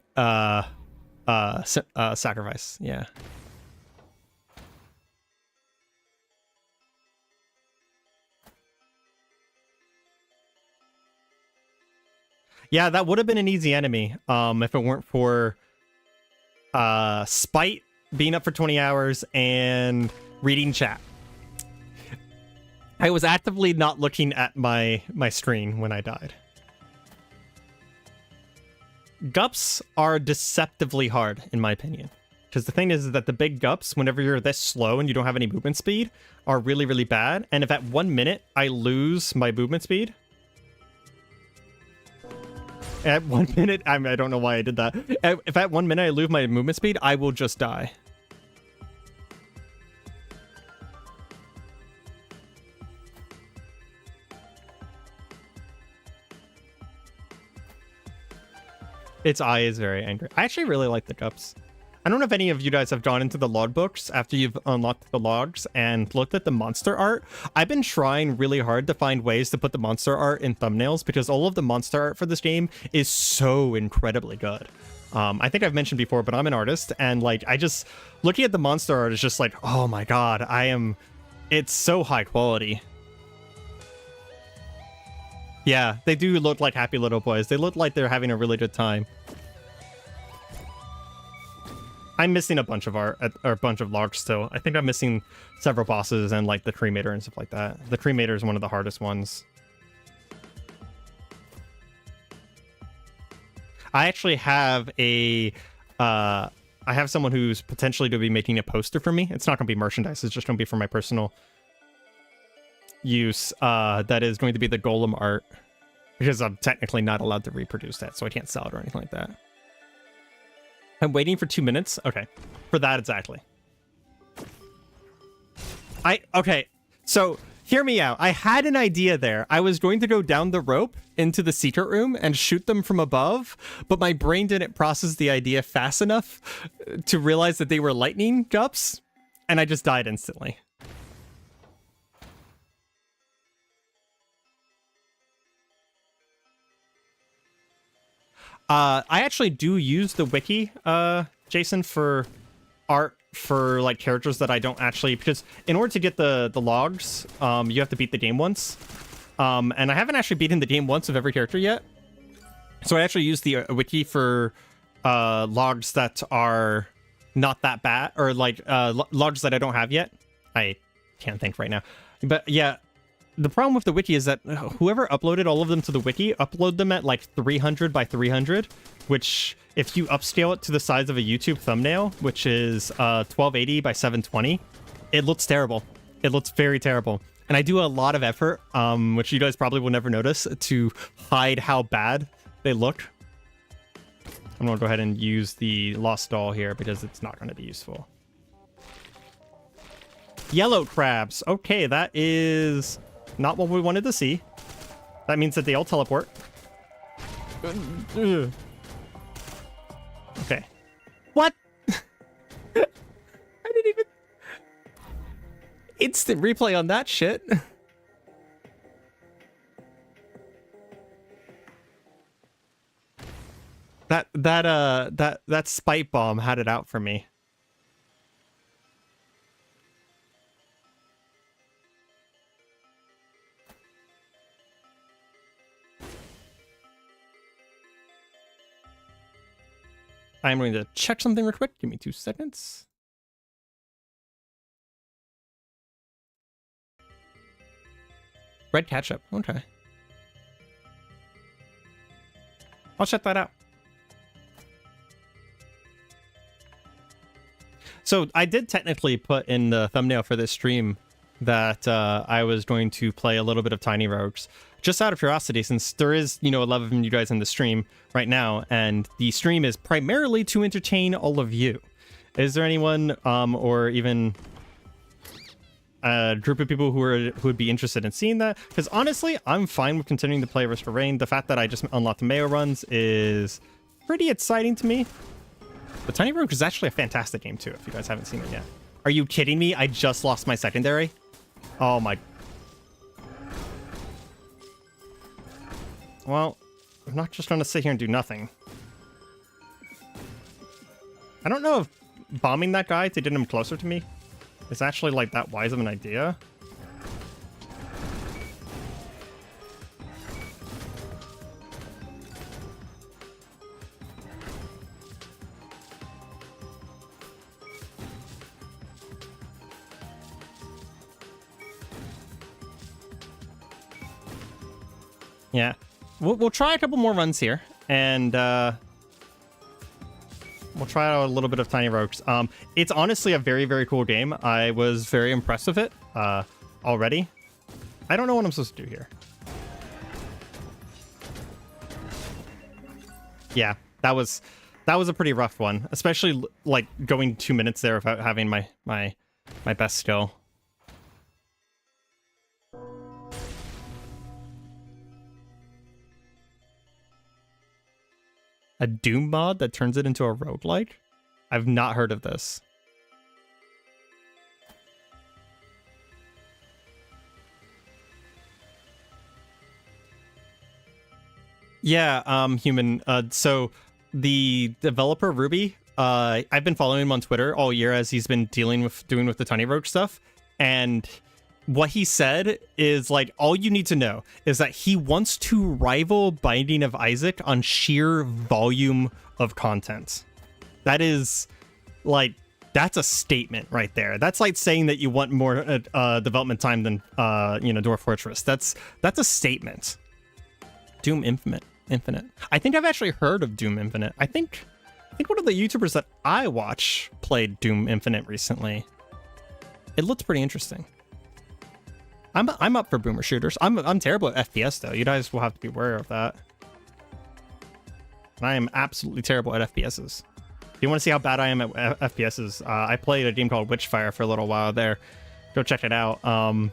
sacrifice, yeah. Yeah, that would have been an easy enemy if it weren't for Spite being up for 20 hours and reading chat. I was actively not looking at my screen when I died. Gups are deceptively hard, in my opinion. Because the thing is that the big gups, whenever you're this slow and you don't have any movement speed, are really, really bad. And if at 1 minute I lose my movement speed... At 1 minute, I don't know why I did that. If at 1 minute I lose my movement speed, I will just die. Its eye is very angry. I actually really like the cups. I don't know if any of you guys have gone into the log books after you've unlocked the logs and looked at the monster art. I've been trying really hard to find ways to put the monster art in thumbnails because all of the monster art for this game is so incredibly good. I think I've mentioned before, but I'm an artist, and like I just looking at the monster art is just like, oh my god, it's so high quality. Yeah, they do look like happy little boys. They look like they're having a really good time. I'm missing a bunch of art, or a bunch of logs still. I think I'm missing several bosses and like the cremator and stuff like that. The cremator is one of the hardest ones. I actually have I have someone who's potentially going to be making a poster for me. It's not going to be merchandise. It's just going to be for my personal use. That is going to be the golem art because I'm technically not allowed to reproduce that, so I can't sell it or anything like that. I'm waiting for 2 minutes. Okay, for that exactly. Okay, so hear me out. I had an idea there. I was going to go down the rope into the secret room and shoot them from above, but my brain didn't process the idea fast enough to realize that they were lightning gups, and I just died instantly. I actually do use the wiki, Jason, for art for like characters that I don't actually, because in order to get the logs, you have to beat the game once. And I haven't actually beaten the game once of every character yet. So I actually use the wiki for logs that are not that bad, or like logs that I don't have yet. I can't think right now. But yeah, the problem with the wiki is that whoever uploaded all of them to the wiki upload them at like 300 by 300, which if you upscale it to the size of a YouTube thumbnail, which is 1280 by 720, it looks terrible. It looks very terrible. And I do a lot of effort, which you guys probably will never notice, to hide how bad they look. I'm going to go ahead and use the Lost Doll here because it's not going to be useful. Yellow crabs. Okay, that is not what we wanted to see. That means that they all teleport. Okay. What? I didn't even... Instant replay on that shit. That spite bomb had it out for me. I'm going to check something real quick. Give me 2 seconds. Red ketchup. Okay. I'll check that out. So I did technically put in the thumbnail for this stream that I was going to play a little bit of Tiny Rogues, just out of curiosity, since there is, you know, 11 of you guys in the stream right now, and the stream is primarily to entertain all of you. Is there anyone, or even a group of people who would be interested in seeing that? Because honestly, I'm fine with continuing to play Risk of Rain. The fact that I just unlocked the Mayo runs is pretty exciting to me. But Tiny Rogues is actually a fantastic game too, if you guys haven't seen it yet. Are you kidding me? I just lost my secondary? Oh my... Well, I'm not just gonna sit here and do nothing. I don't know if bombing that guy to get him closer to me is actually like that wise of an idea. Yeah, we'll try a couple more runs here, and we'll try out a little bit of Tiny Rogues. It's honestly a very, very cool game. I was very impressed with it already. I don't know what I'm supposed to do here. Yeah, that was a pretty rough one, especially like going 2 minutes there without having my best skill. A Doom mod that turns it into a roguelike? I've not heard of this. Yeah, human. So the developer Ruby, I've been following him on Twitter all year as he's been doing with the Tiny Rogue stuff, and what he said is like, all you need to know is that he wants to rival Binding of Isaac on sheer volume of content. That is like, that's a statement right there. That's like saying that you want more development time than Dwarf Fortress. That's a statement. Doom Infinite. I think I've actually heard of Doom Infinite. I think one of the YouTubers that I watch played Doom Infinite recently. It looked pretty interesting. I'm up for boomer shooters. I'm terrible at FPS though. You guys will have to be aware of that. And I am absolutely terrible at FPSs. If you want to see how bad I am at FPSs, I played a game called Witchfire for a little while there. Go check it out. I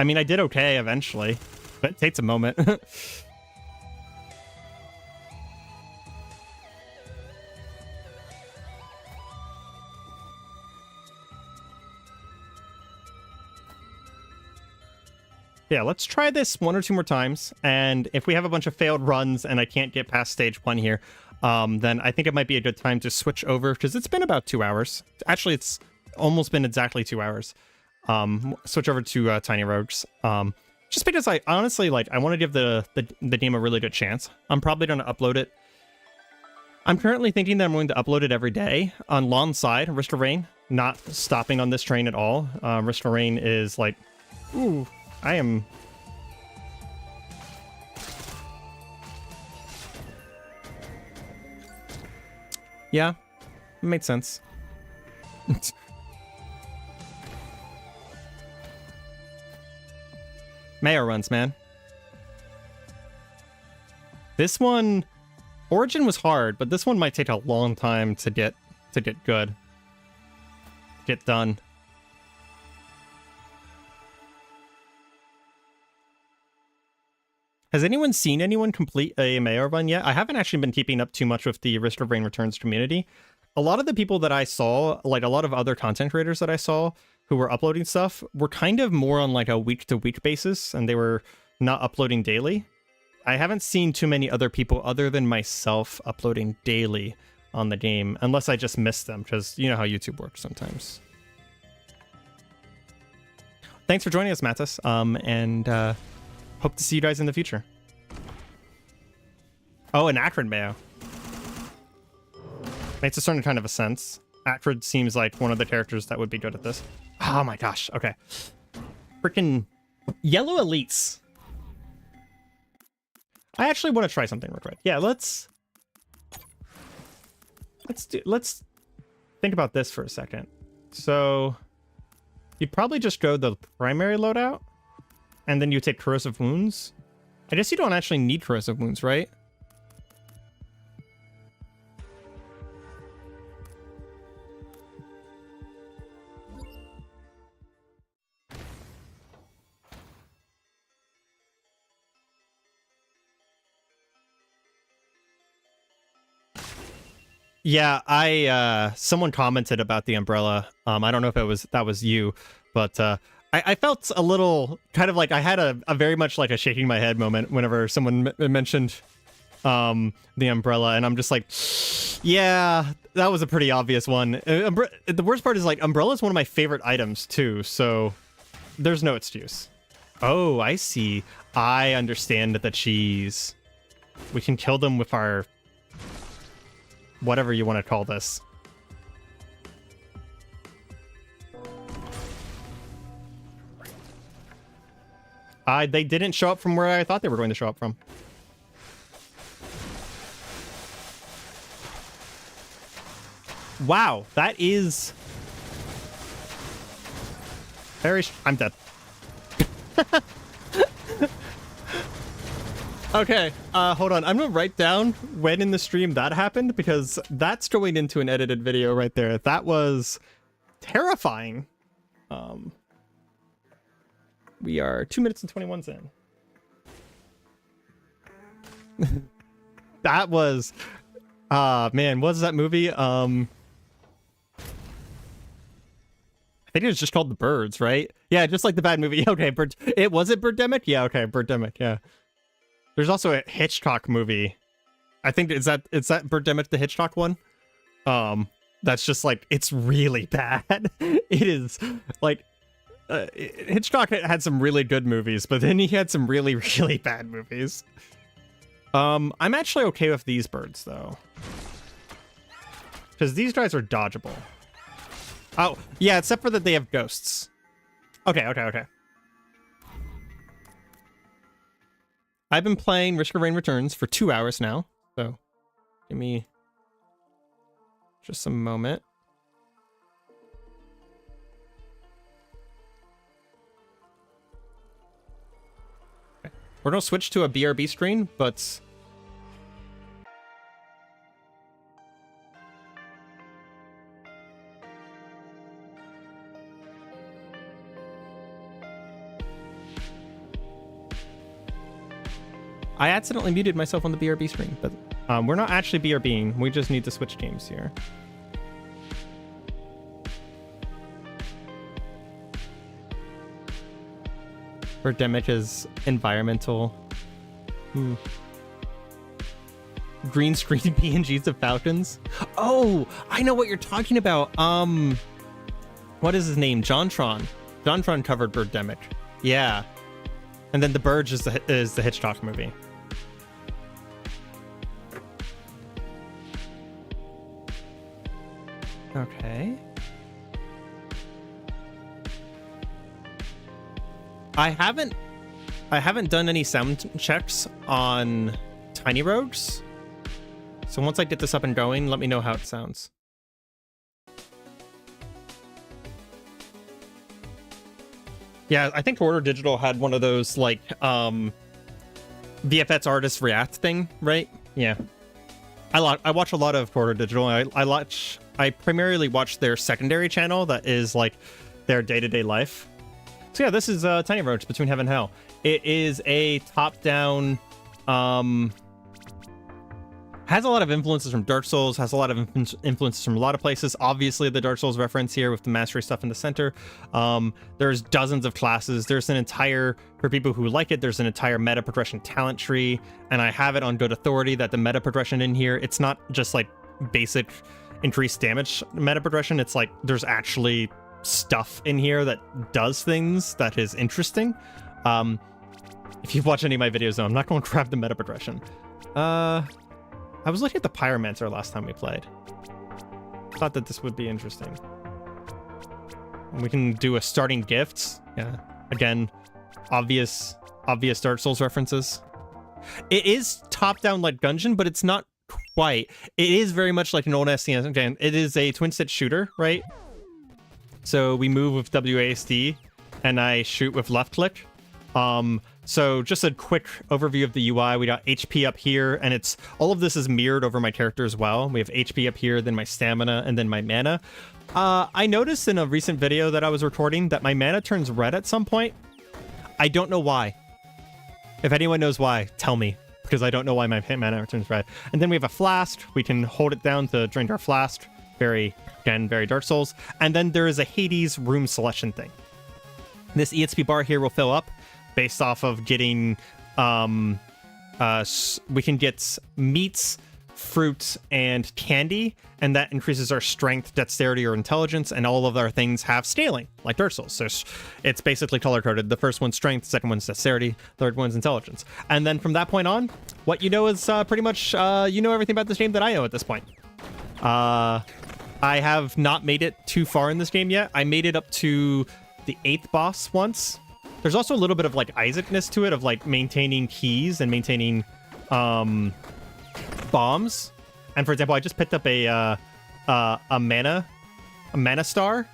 mean, I did okay eventually, but it takes a moment. Yeah, let's try this 1 or 2 more times, and if we have a bunch of failed runs and I can't get past stage 1 here, then I think it might be a good time to switch over, because it's been about 2 hours. Actually, it's almost been exactly 2 hours. Switch over to Tiny Rogues. Just because I honestly, like, I want to give the game a really good chance. I'm probably going to upload it. I'm currently thinking that I'm going to upload it every day on lawn side, Risk of Rain, not stopping on this train at all. Risk of Rain is like, ooh, I am... Yeah, it made sense. Mayo runs, man. This one... Origin was hard, but this one might take a long time to get good. Get done. Has anyone seen anyone complete a Mayo run yet? I haven't actually been keeping up too much with the Risk of Rain Returns community. A lot of the people that I saw, like a lot of other content creators that I saw who were uploading stuff, were kind of more on like a week-to-week basis, and they were not uploading daily. I haven't seen too many other people other than myself uploading daily on the game, unless I just missed them, because you know how YouTube works sometimes. Thanks for joining us, Mattis, and hope to see you guys in the future. Oh, an Acrid Mayo. Makes a certain kind of a sense. Acrid seems like one of the characters that would be good at this. Oh my gosh, okay. Freaking Yellow Elites. I actually want to try something real quick. Yeah, let's think about this for a second. So you'd probably just go the primary loadout, and then you take corrosive wounds. I guess you don't actually need corrosive wounds, right? Yeah, someone commented about the umbrella. I don't know if that was you, but I felt a little kind of like I had a very much like a shaking my head moment whenever someone mentioned the umbrella, and I'm just like, yeah, that was a pretty obvious one. The worst part is like umbrella is one of my favorite items too, so there's no excuse. Oh, I see. I understand the cheese. We can kill them with our whatever you want to call this. They didn't show up from where I thought they were going to show up from. Wow, that is very... I'm dead. Okay, hold on. I'm gonna write down when in the stream that happened, because that's going into an edited video right there. That was terrifying. We are 2 minutes and 21 in. That was... man, what was that movie? I think it was just called The Birds, right? Yeah, just like the bad movie. Okay, was it Birdemic? Yeah, okay, Birdemic, yeah. There's also a Hitchcock movie. I think is that Birdemic, the Hitchcock one? That's just like, it's really bad. It is like Hitchcock had some really good movies, but then he had some really, really bad movies. I'm actually okay with these birds though, because these guys are dodgeable. Oh yeah, except for that they have ghosts. Okay. I've been playing Risk of Rain Returns for 2 hours now, so give me just a moment. Okay. We're gonna switch to a BRB screen, but I accidentally muted myself on the BRB screen, but we're not actually BRBing. We just need to switch games here. Birdemic is environmental. Ooh. Green screen PNGs of Falcons. Oh, I know what you're talking about. What is his name? JonTron. JonTron covered Birdemic. Yeah. And then The Burge is the Hitchcock movie. Okay. I haven't done any sound checks on Tiny Rogues. So once I get this up and going, let me know how it sounds. Yeah, I think Quarter Digital had one of those like VFX artist react thing, right? Yeah. I watch a lot of Quarter Digital. I primarily watch their secondary channel that is like their day-to-day life. So yeah, this is Tiny Roach Between Heaven and Hell. It is a top-down, has a lot of influences from Dark Souls, has a lot of influences from a lot of places. Obviously, the Dark Souls reference here with the mastery stuff in the center. There's dozens of classes. There's an entire, for people who like it, there's an entire meta progression talent tree, and I have it on good authority that the meta progression in here, it's not just like basic increased damage meta progression. It's like there's actually stuff in here that does things that is interesting. If you've watched any of my videos, though, I'm not going to grab the meta progression. I was looking at the Pyromancer last time we played. Thought that this would be interesting. We can do a starting gifts. Yeah. Again, obvious Dark Souls references. It is top-down like Gungeon, but it's not quite. It is very much like an old SCN game. It is a twin-stick shooter, right? So we move with WASD, and I shoot with left click. So just a quick overview of the UI. We got HP up here, and it's all of this is mirrored over my character as well. We have HP up here, then my stamina, and then my mana. I noticed in a recent video that I was recording that my mana turns red at some point. I don't know why. If anyone knows why, tell me, because I don't know why my mana turns red. And then we have a flask. We can hold it down to drain our flask. Very Dark Souls. And then there is a Hades room selection thing. This EXP bar here will fill up based off of getting, we can get meats, fruits, and candy, and that increases our strength, dexterity, or intelligence, and all of our things have scaling, like Dark Souls. So it's basically color-coded. The first one's strength, the second one's dexterity, third one's intelligence. And then from that point on, what you know is pretty much, you know everything about this game that I know at this point. I have not made it too far in this game yet. I made it up to the 8th boss once. There's also a little bit of like Isaacness to it, of like maintaining keys and maintaining bombs. And for example, I just picked up a mana star,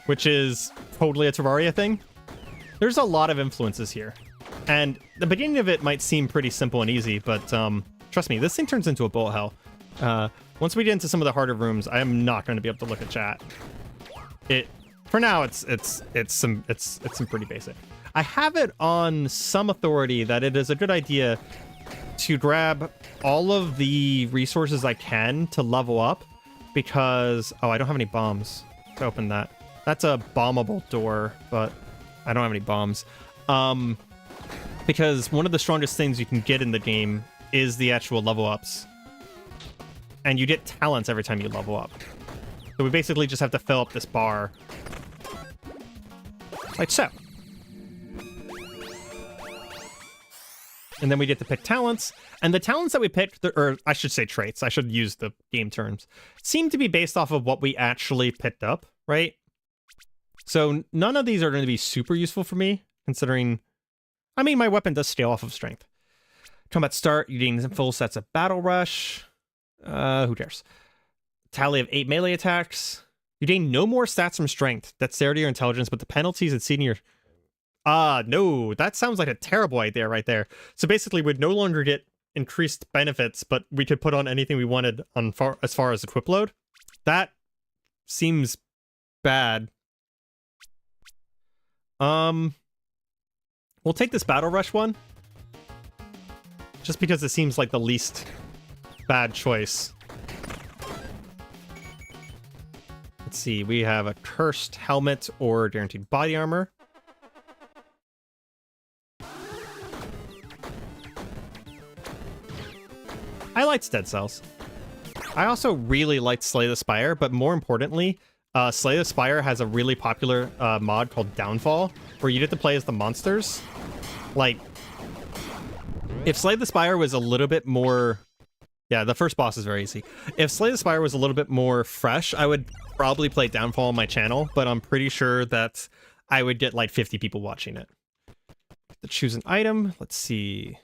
which is totally a Terraria thing. There's a lot of influences here, and the beginning of it might seem pretty simple and easy, but trust me, this thing turns into a bullet hell. Once we get into some of the harder rooms, I am not going to be able to look at chat. For now, it's some pretty basic. I have it on some authority that it is a good idea to grab all of the resources I can to level up, because I don't have any bombs to open that. That's a bombable door, but I don't have any bombs. Because one of the strongest things you can get in the game is the actual level ups, and you get talents every time you level up. So we basically just have to fill up this bar like so. And then we get to pick talents, and the talents that we picked, or I should say traits, I should use the game terms, seem to be based off of what we actually picked up, right? So none of these are going to be super useful for me, considering, I mean, my weapon does scale off of strength. Combat start, you gain full sets of battle rush. Who cares? Tally of 8 melee attacks. You gain no more stats from strength, dexterity, or intelligence, but the penalties exceeding your... no, that sounds like a terrible idea right there. So basically, we'd no longer get increased benefits, but we could put on anything we wanted on as far as equip load. That seems bad. We'll take this battle rush one, just because it seems like the least bad choice. Let's see, we have a cursed helmet or guaranteed body armor. I liked Dead Cells. I also really liked Slay the Spire, but more importantly, Slay the Spire has a really popular mod called Downfall, where you get to play as the monsters. Like, if Slay the Spire was a little bit more... Yeah, the first boss is very easy. If Slay the Spire was a little bit more fresh, I would probably play Downfall on my channel, but I'm pretty sure that I would get like 50 people watching it. To choose an item, let's see...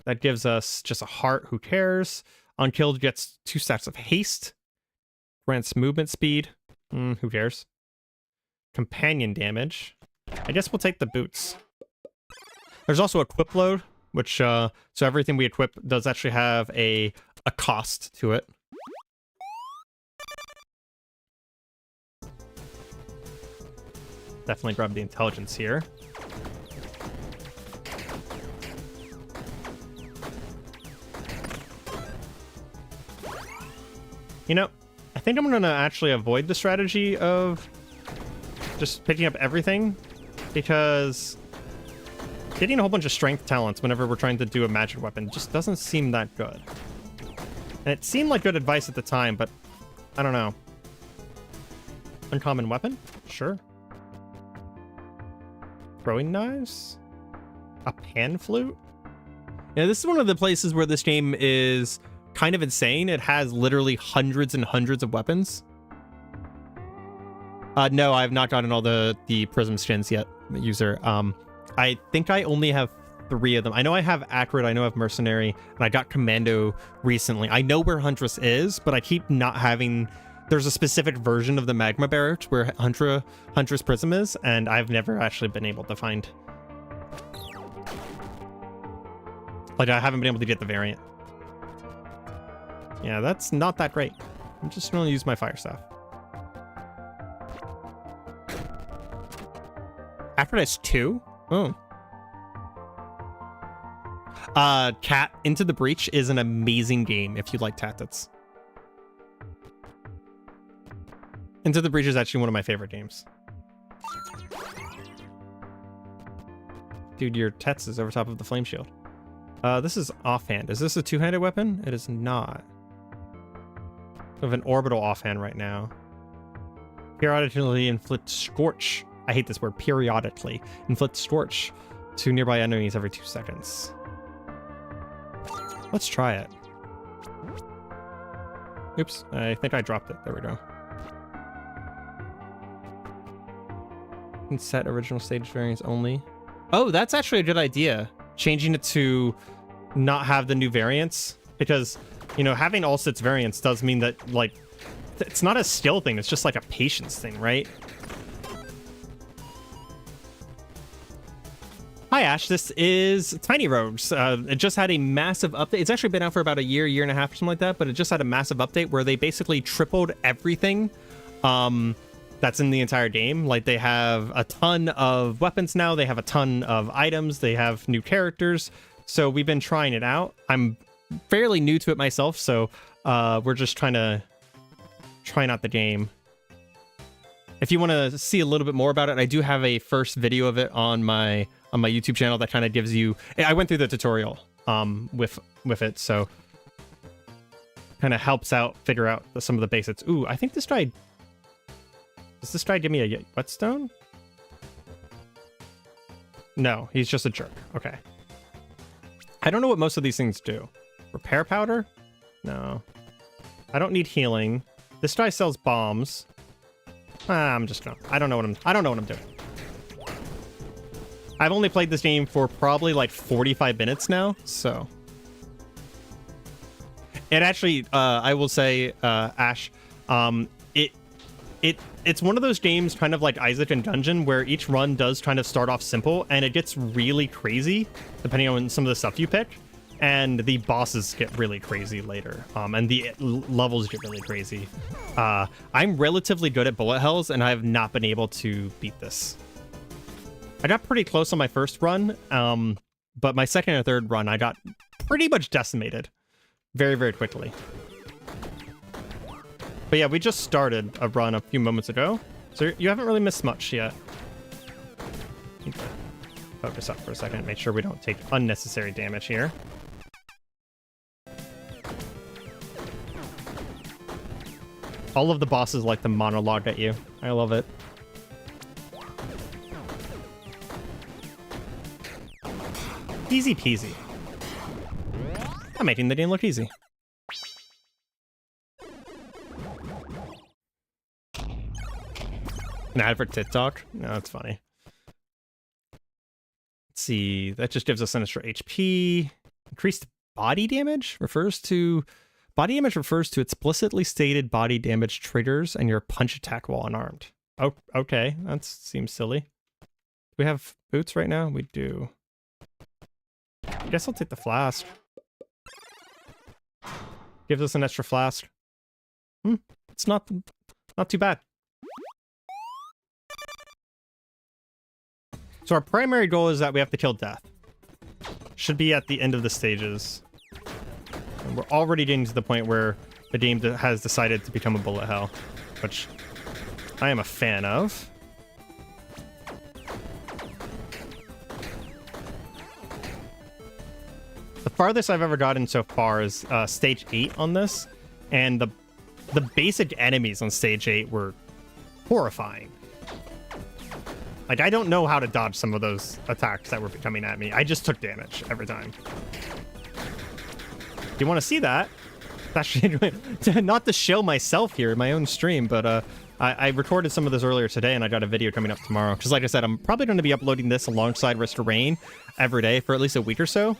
That gives us just a heart, who cares? Unkilled gets 2 stacks of haste. Grants movement speed. Who cares? Companion damage. I guess we'll take the boots. There's also equip load, which, so everything we equip does actually have a cost to it. Definitely grab the intelligence here. You know, I think I'm going to actually avoid the strategy of just picking up everything, because getting a whole bunch of strength talents whenever we're trying to do a magic weapon just doesn't seem that good. And it seemed like good advice at the time, but I don't know. Uncommon weapon? Sure. Throwing knives? A pan flute? Yeah, this is one of the places where this game is kind of insane. It has literally hundreds and hundreds of weapons. No, I have not gotten all the prism skins yet, user. I think I only have 3 of them. I know I have Accurate, I know I have Mercenary, and I got Commando recently. I know where Huntress is, but I keep not having there's a specific version of the magma barrage where Huntress Prism is, and I've never actually been able to find. Like, I haven't been able to get the variant. Yeah, that's not that great. I'm just going to use my fire staff. After that's 2? Oh. Cat Into the Breach is an amazing game if you like tactics. Into the Breach is actually one of my favorite games. Dude, your Tets is over top of the flame shield. This is offhand. Is this a two-handed weapon? It is not. We have an orbital offhand right now. Periodically inflict scorch. I hate this word. Periodically inflict scorch to nearby enemies every 2 seconds. Let's try it. Oops, I think I dropped it. There we go. And set original stage variants only. Oh, that's actually a good idea. Changing it to not have the new variants, because, you know, having all 6 variants does mean that, like, it's not a skill thing, it's just like a patience thing, right? Hi Ash, this is Tiny Rogues. It just had a massive update. It's actually been out for about a year and a half or something like that, but it just had a massive update where they basically tripled everything that's in the entire game. Like, they have a ton of weapons now, they have a ton of items, they have new characters. So we've been trying it out. I'm fairly new to it myself, so we're just trying to try out the game. If you want to see a little bit more about it, I do have a first video of it on my YouTube channel that kind of gives you. I went through the tutorial with it, so kind of helps out figure out some of the basics. Ooh, I think this guy. Does this guy give me a whetstone? No, he's just a jerk. Okay. I don't know what most of these things do. Repair powder? No. I don't need healing. This guy sells bombs. I'm just gonna. I don't know what I'm doing. I've only played this game for probably like 45 minutes now, so. It actually, I will say, Ash, it's one of those games kind of like Isaac and Dungeon where each run does kind of start off simple and it gets really crazy depending on some of the stuff you pick, and the bosses get really crazy later, and the levels get really crazy. I'm relatively good at bullet hells and I have not been able to beat this. I got pretty close on my first run, but my second and third run I got pretty much decimated very, very quickly. But yeah, we just started a run a few moments ago, so you haven't really missed much yet. Need to focus up for a second, make sure we don't take unnecessary damage here. All of the bosses like to monologue at you. I love it. Easy peasy. I'm making the game look easy. An ad for TikTok? No, that's funny. Let's see. That just gives us an extra HP. Increased body damage refers to explicitly stated body damage triggers and your punch attack while unarmed. Oh, okay. That seems silly. Do we have boots right now? We do. I guess I'll take the flask. Gives us an extra flask. It's not too bad. So our primary goal is that we have to kill death. Should be at the end of the stages. And we're already getting to the point where the game has decided to become a bullet hell, which I am a fan of. The farthest I've ever gotten so far is stage 8 on this, and the basic enemies on stage 8 were horrifying. Like, I don't know how to dodge some of those attacks that were coming at me. I just took damage every time. If you want to see that, actually, not to show myself here in my own stream, but I recorded some of this earlier today, and I got a video coming up tomorrow. Because like I said, I'm probably going to be uploading this alongside Restore Rain every day for at least a week or so.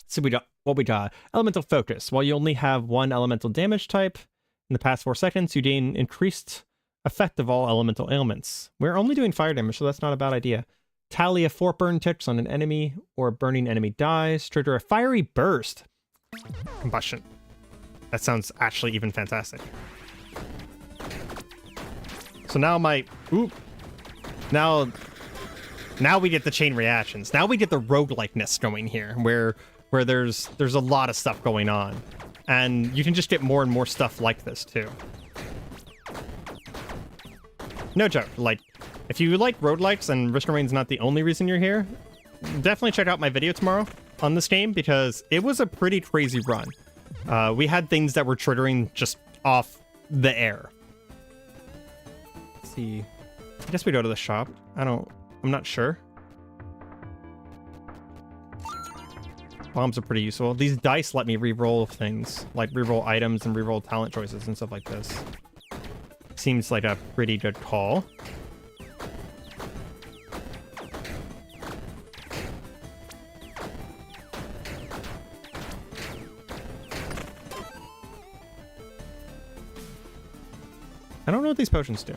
So what we got? Elemental Focus. While you only have one elemental damage type, In the past 4 seconds, you gain increased effect of all elemental ailments. We're only doing fire damage, so that's not a bad idea. Tally of 4 burn ticks on an enemy, or a burning enemy dies. Trigger a fiery burst. Combustion. That sounds actually even fantastic. So now my... Oop. Now we get the chain reactions. Now we get the roguelikeness going here, where there's a lot of stuff going on. And you can just get more and more stuff like this, too. No joke. Like, if you like roguelikes and Risk of Rain's not the only reason you're here, definitely check out my video tomorrow on this game, because it was a pretty crazy run. We had things that were triggering just off the air. Let's see. I guess we go to the shop. I'm not sure. Bombs are pretty useful. These dice let me re-roll things, like re-roll items and re-roll talent choices and stuff like this. Seems like a pretty good call. I don't know what these potions do.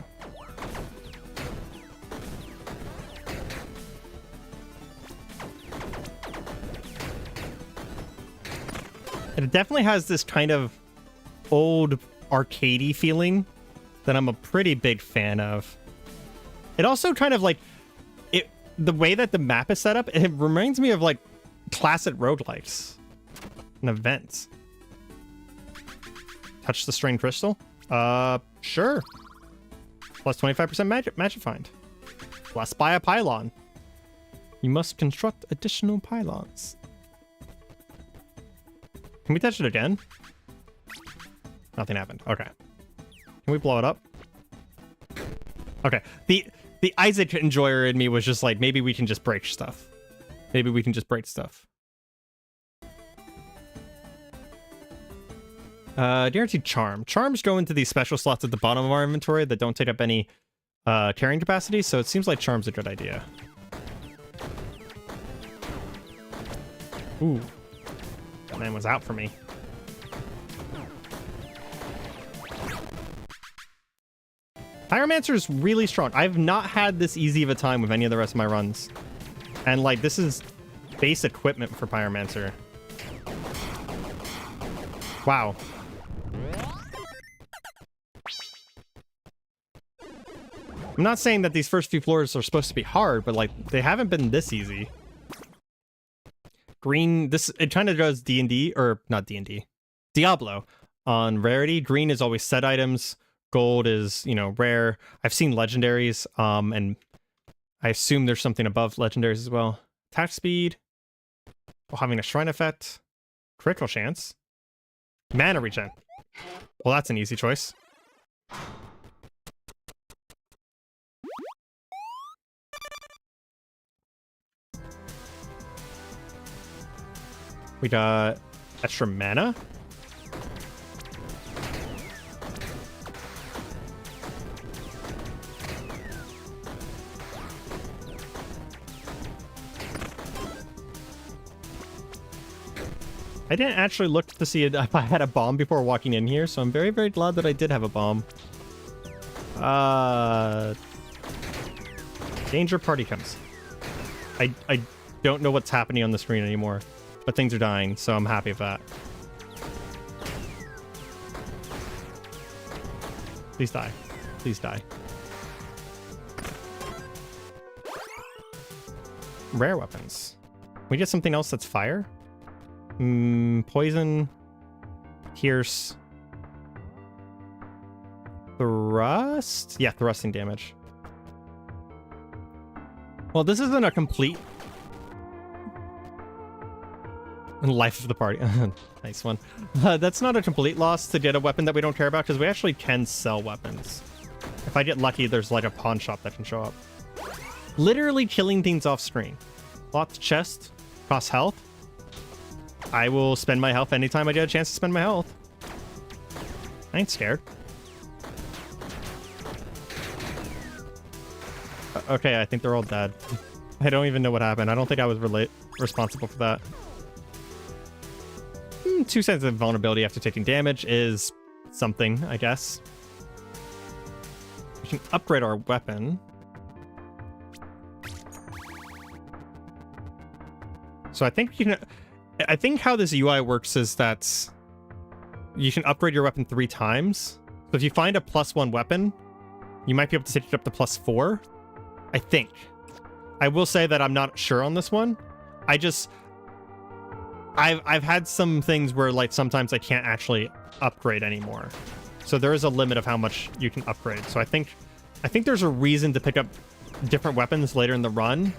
It definitely has this kind of old arcadey feeling that I'm a pretty big fan of. It also kind of like the way that the map is set up, it reminds me of like classic roguelikes and events. Touch the strained crystal? Sure. Plus 25% magic find. Blessed by a pylon. You must construct additional pylons. Can we touch it again? Nothing happened. Okay. Can we blow it up? Okay. The Isaac enjoyer in me was just like, maybe we can just break stuff. Maybe we can just break stuff. Guaranteed charm. Charms go into these special slots at the bottom of our inventory that don't take up any carrying capacity, so it seems like charm's a good idea. Ooh. That man was out for me. Pyromancer's really strong. I've not had this easy of a time with any of the rest of my runs. And like, this is base equipment for Pyromancer. Wow. I'm not saying that these first few floors are supposed to be hard, but like, they haven't been this easy. Green, it kind of does D&D, or not D&D, Diablo on rarity. Green is always set items. Gold is, you know, rare. I've seen legendaries, and I assume there's something above legendaries as well. Attack speed, while having a shrine effect, critical chance, mana regen. Well, that's an easy choice. We got extra mana. I didn't actually look to see if I had a bomb before walking in here, so I'm very, very glad that I did have a bomb. Danger party comes. I don't know what's happening on the screen anymore, but things are dying, so I'm happy with that. Please die. Please die. Rare weapons. We get something else that's fire? Poison, pierce, thrust? Yeah, thrusting damage. Well, this isn't a complete life of the party. Nice one. That's not a complete loss to get a weapon that we don't care about, because we actually can sell weapons. If I get lucky, there's like a pawn shop that can show up. Literally killing things off screen. Locked chest, costs health. I will spend my health anytime I get a chance to spend my health. I ain't scared. Okay, I think they're all dead. I don't even know what happened. I don't think I was responsible for that. 2 seconds of vulnerability after taking damage is something, I guess. We can upgrade our weapon. So I think I think how this UI works is that you can upgrade your weapon 3 times. So if you find a +1 weapon, you might be able to take it up to +4. I think. I will say that I'm not sure on this one. I've had some things where like sometimes I can't actually upgrade anymore. So there is a limit of how much you can upgrade. So I think there's a reason to pick up different weapons later in the run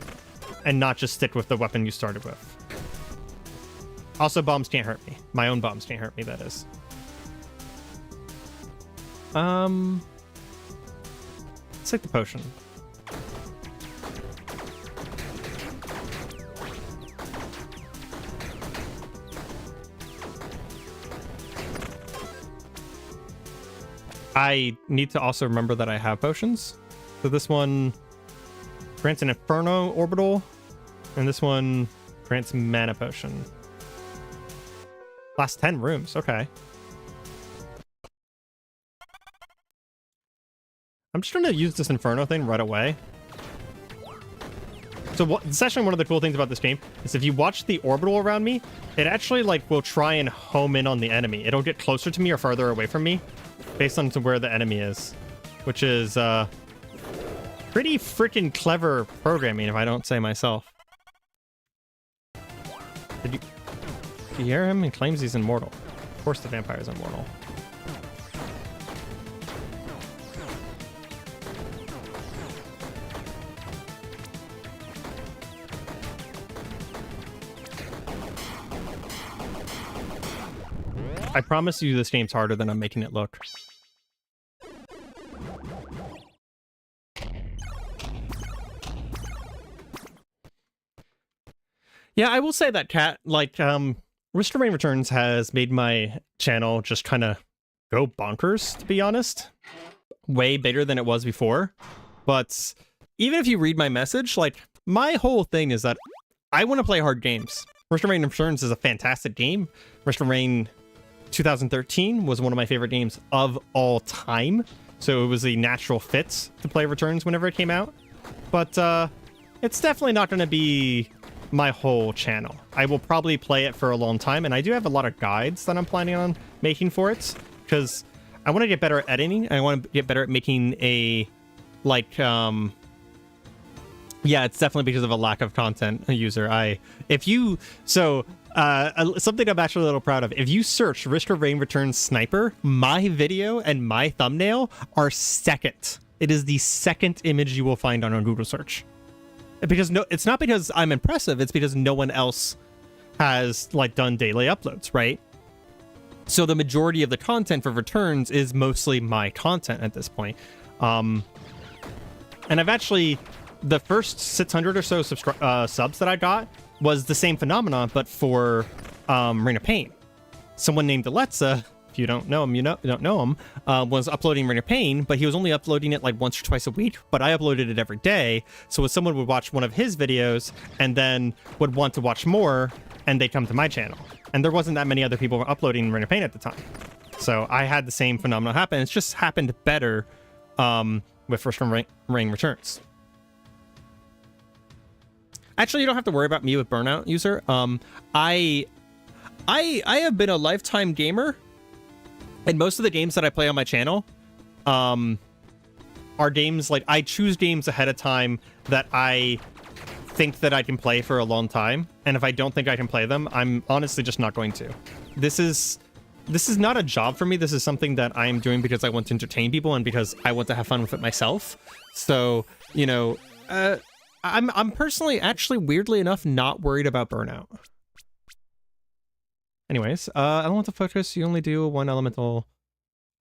and not just stick with the weapon you started with. Also, bombs can't hurt me. My own bombs can't hurt me, that is. Let's take the potion. I need to also remember that I have potions. So this one grants an Inferno Orbital, and this one grants Mana Potion. Last 10 rooms, okay. I'm just trying to use this Inferno thing right away. So it's actually one of the cool things about this game is if you watch the orbital around me, it actually like will try and home in on the enemy. It'll get closer to me or farther away from me based on to where the enemy is, which is pretty freaking clever programming if I don't say myself. Did you hear him? He claims he's immortal. Of course the vampire is immortal. I promise you this game's harder than I'm making it look. Yeah, I will say that, Cat, like, Mr. Rain Returns has made my channel just kind of go bonkers, to be honest. Way bigger than it was before. But even if you read my message, like, my whole thing is that I want to play hard games. Mr. Rain Returns is a fantastic game. Mr. Rain 2013 was one of my favorite games of all time. So it was a natural fit to play Returns whenever it came out. But it's definitely not going to be my whole channel. I will probably play it for a long time, and I do have a lot of guides that I'm planning on making for it, because I want to get better at editing, and I want to get better at making a, like, yeah, it's definitely because of a lack of content user. Something I'm actually a little proud of. If you search Risk of Rain Returns Sniper, my video and my thumbnail are second. It is the second image you will find on a Google search. Because it's not because I'm impressive, it's because no one else has like done daily uploads, right? So the majority of the content for Returns is mostly my content at this point. And I've actually, the first 600 or so subs that I got was the same phenomenon, but for Reign of Pain. Someone named Alexa, if you don't know him, you don't know him, was uploading Reign of Pain, but he was only uploading it like once or twice a week, but I uploaded it every day. So if someone would watch one of his videos and then would want to watch more, and they come to my channel. And there wasn't that many other people uploading Reign of Pain at the time. So I had the same phenomenon happen. It's just happened better with First from Rain Returns. Actually, you don't have to worry about me with Burnout, user. I have been a lifetime gamer, and most of the games that I play on my channel are games like I choose games ahead of time that I think that I can play for a long time, and if I don't think I can play them, I'm honestly just not going to. This is not a job for me. This is something that I am doing because I want to entertain people and because I want to have fun with it myself. So, you know, I'm personally actually weirdly enough not worried about Burnout. Anyways, elemental focus, you only do one elemental.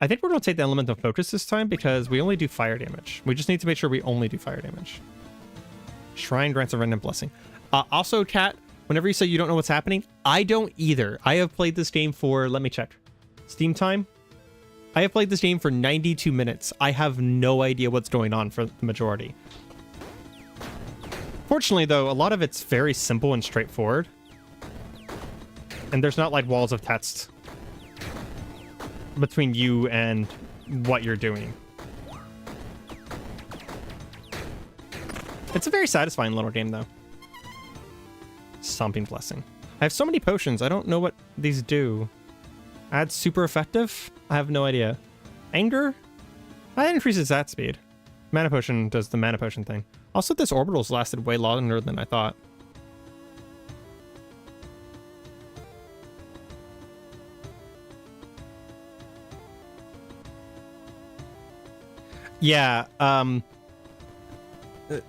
I think we're going to take the elemental focus this time because we only do fire damage. We just need to make sure we only do fire damage. Shrine grants a random blessing. Also, Cat, whenever you say you don't know what's happening, I don't either. I have played this game for, let me check, Steam time. I have played this game for 92 minutes. I have no idea what's going on for the majority. Fortunately, though, a lot of it's very simple and straightforward. And there's not like walls of text. between you and what you're doing. It's a very satisfying little game, though. Stomping Blessing. I have so many potions. I don't know what these do. Add super effective? I have no idea. Anger? That increases that speed. Mana Potion does the Mana Potion thing. Also, this orbital's lasted way longer than I thought. Yeah,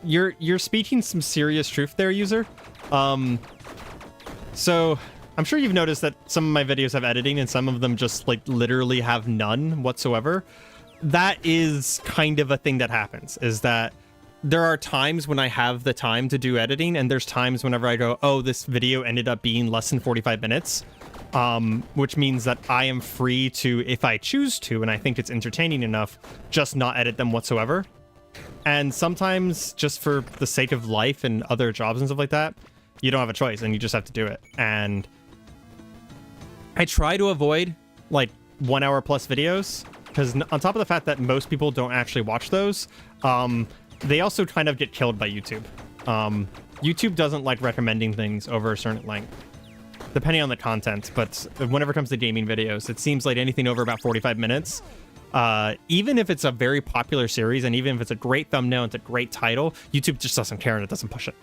you're speaking some serious truth there, user. So I'm sure you've noticed that some of my videos have editing and some of them just like literally have none whatsoever. That is kind of a thing that happens, is that there are times when I have the time to do editing, and there's times whenever I go, oh, this video ended up being less than 45 minutes, which means that I am free to, if I choose to, and I think it's entertaining enough, just not edit them whatsoever. And sometimes, just for the sake of life and other jobs and stuff like that, you don't have a choice, and you just have to do it. And I try to avoid, like, 1 hour plus videos, because on top of the fact that most people don't actually watch those, they also kind of get killed by YouTube. YouTube doesn't like recommending things over a certain length, depending on the content. But whenever it comes to gaming videos, it seems like anything over about 45 minutes, even if it's a very popular series, and even if it's a great thumbnail, it's a great title, YouTube just doesn't care and it doesn't push it.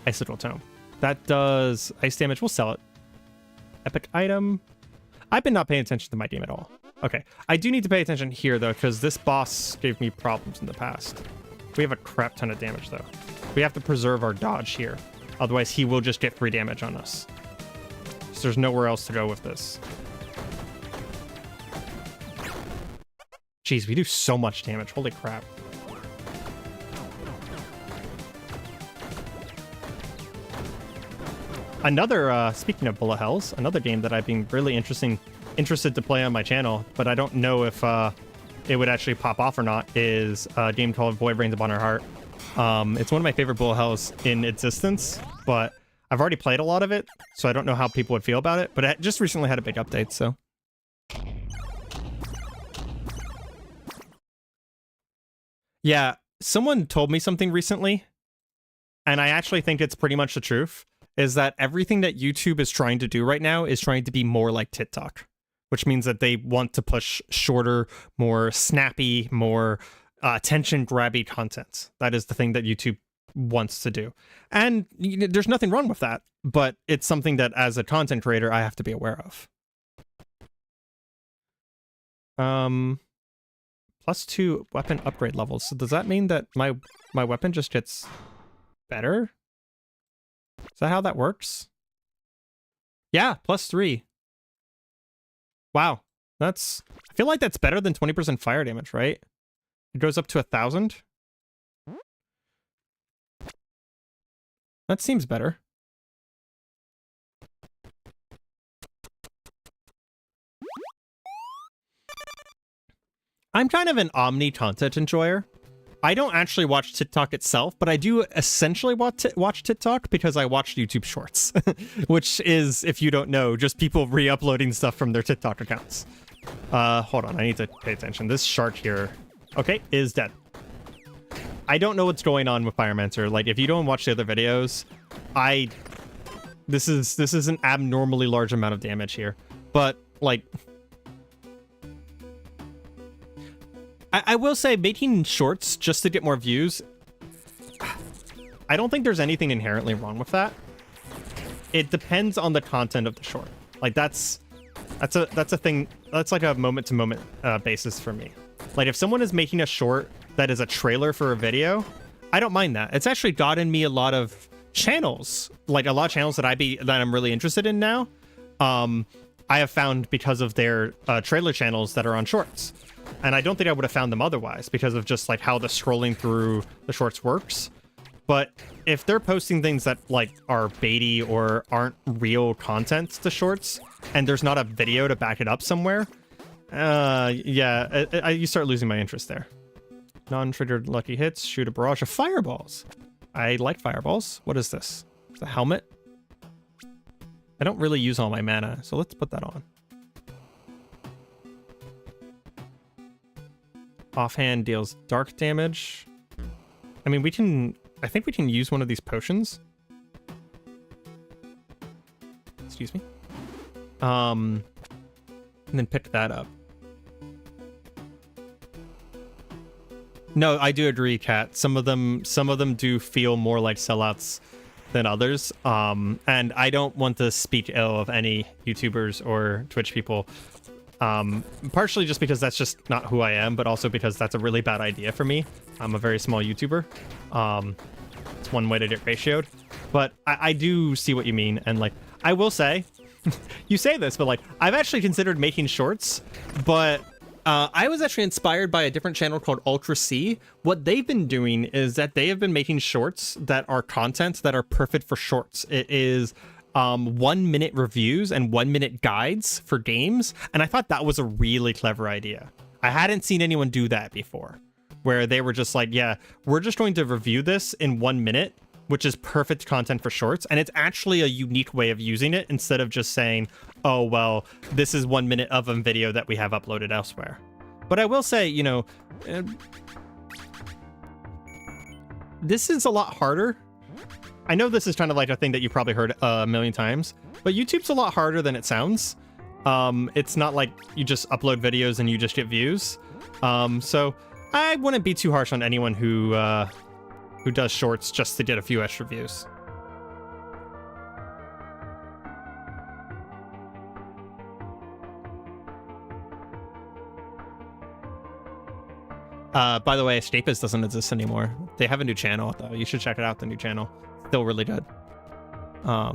Isidral Tome. That does ice damage. We'll sell it. Epic item. I've been not paying attention to my game at all. Okay. I do need to pay attention here, though, because this boss gave me problems in the past. We have a crap ton of damage, though. We have to preserve our dodge here. Otherwise, he will just get 3 damage on us. So there's nowhere else to go with this. Jeez, we do so much damage. Holy crap. Another, speaking of bullet hells, another game that I've been really interested to play on my channel, but I don't know if it would actually pop off or not, is a game called Void Rains Upon Our Heart. It's one of my favorite bullet hells in existence, but I've already played a lot of it, so I don't know how people would feel about it, but it just recently had a big update, so. Yeah, someone told me something recently, and I actually think it's pretty much the truth, is that everything that YouTube is trying to do right now is trying to be more like TikTok, which means that they want to push shorter, more snappy, more attention-grabby content. That is the thing that YouTube wants to do. And there's nothing wrong with that, but it's something that as a content creator, I have to be aware of. +2 weapon upgrade levels. So does that mean that my weapon just gets better? Is that how that works? Yeah, +3. Wow, I feel like that's better than 20% fire damage, right? It goes up to 1,000. That seems better. I'm kind of an omni-content enjoyer. I don't actually watch TikTok itself, but I do essentially watch TikTok because I watch YouTube Shorts, which is, if you don't know, just people re-uploading stuff from their TikTok accounts. Hold on, I need to pay attention. This shark here, okay, is dead. I don't know what's going on with Pyromancer. Like, if you don't watch the other videos, this is an abnormally large amount of damage here. But, like, I will say, making shorts just to get more views, I don't think there's anything inherently wrong with that. It depends on the content of the short. Like, that's a thing. That's like a moment-to-moment basis for me. Like, if someone is making a short that is a trailer for a video, I don't mind that. It's actually gotten me a lot of channels, like a lot of channels that I'm really interested in now. I have found because of their trailer channels that are on shorts. And I don't think I would have found them otherwise because of just like how the scrolling through the shorts works. But if they're posting things that like are baity or aren't real content to shorts, and there's not a video to back it up somewhere, yeah, you start losing my interest there. Non-triggered lucky hits, shoot a barrage of fireballs. I like fireballs. What is this? It's a helmet. I don't really use all my mana, so let's put that on. Offhand deals dark damage. I mean, I think we can use one of these potions. Excuse me. And then pick that up. No, I do agree, Kat. Some of them do feel more like sellouts than others. And I don't want to speak ill of any YouTubers or Twitch people. Partially just because that's just not who I am, but also because that's a really bad idea for me. I'm a very small YouTuber. It's one way to get ratioed. But I do see what you mean. And like, I will say, you say this, but like, I've actually considered making shorts, but I was actually inspired by a different channel called Ultra C. What they've been doing is that they have been making shorts that are content that are perfect for shorts. It is 1 minute reviews and 1 minute guides for games. And I thought that was a really clever idea. I hadn't seen anyone do that before, where they were just like, yeah, we're just going to review this in 1 minute, which is perfect content for shorts. And it's actually a unique way of using it instead of just saying, oh, well, this is 1 minute of a video that we have uploaded elsewhere. But I will say, you know, this is a lot harder. I know this is kind of like a thing that you probably heard a million times, but YouTube's a lot harder than it sounds. It's not like you just upload videos and you just get views. So I wouldn't be too harsh on anyone who does shorts just to get a few extra views. By the way, Escapist doesn't exist anymore. They have a new channel, though. You should check it out, the new channel. Still really good. Yeah,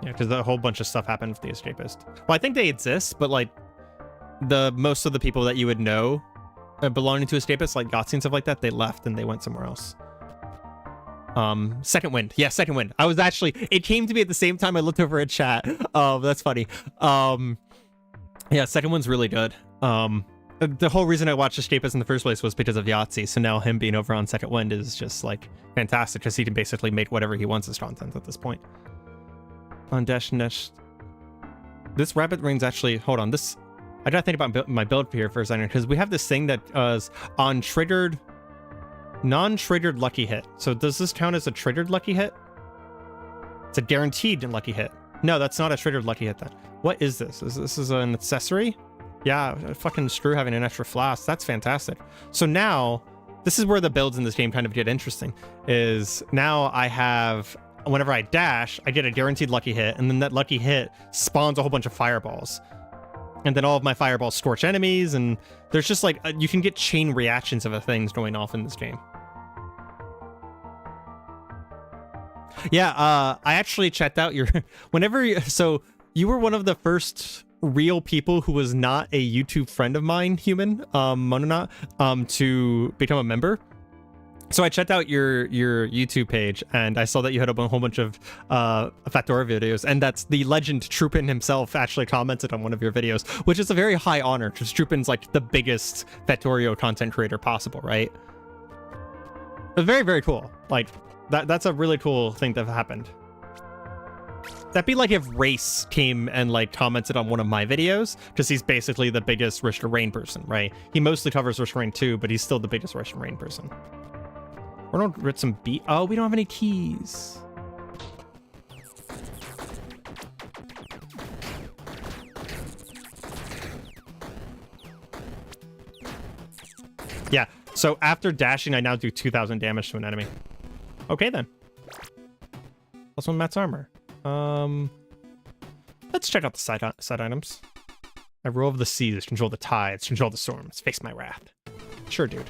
because a whole bunch of stuff happened with the Escapist. Well, I think they exist, but like most of the people that you would know belonging to Escapist, like Gotsy and stuff like that, they left and they went somewhere else. Second Wind. Yeah, Second Wind. I was actually, it came to me at the same time I looked over at chat. That's funny. Yeah, Second Wind's really good. The whole reason I watched Escapist in the first place was because of Yahtzee, so now him being over on Second Wind is just like fantastic because he can basically make whatever he wants as content at this point. On Dash Nesh, this Rabbit Ring's actually, hold on, this, I gotta think about my build here for a second, because we have this thing that is on triggered, non-triggered lucky hit. So does this count as a triggered lucky hit? It's a guaranteed lucky hit. No, that's not a triggered lucky hit then. What is this? This is an accessory? Yeah, fucking Screw having an extra flask. That's fantastic. So now, this is where the builds in this game kind of get interesting, is now I have, whenever I dash, I get a guaranteed lucky hit, and then that lucky hit spawns a whole bunch of fireballs. And then all of my fireballs scorch enemies, and there's just like, you can get chain reactions of things going off in this game. Yeah, I actually checked out your, so you were one of the first real people who was not a YouTube friend of mine, human, Mononaut, to become a member. So I checked out your YouTube page, and I saw that you had a whole bunch of Factora videos, and that's the legend Troopin himself actually commented on one of your videos, which is a very high honor, because Troopin's like the biggest Factorio content creator possible, right? But very, very cool. Like, that's a really cool thing that happened. That'd be like if Race came and like commented on one of my videos, because he's basically the biggest Risk of Rain person, right? He mostly covers Risk of Rain 2, but he's still the biggest Risk of Rain person. We're gonna get some beat. Oh, we don't have any keys. Yeah, so after dashing, I now do 2,000 damage to an enemy. Okay, then. Plus one Matt's armor. Let's check out the side items. I rule over the seas, control the tides, control the storms, face my wrath. Sure, dude.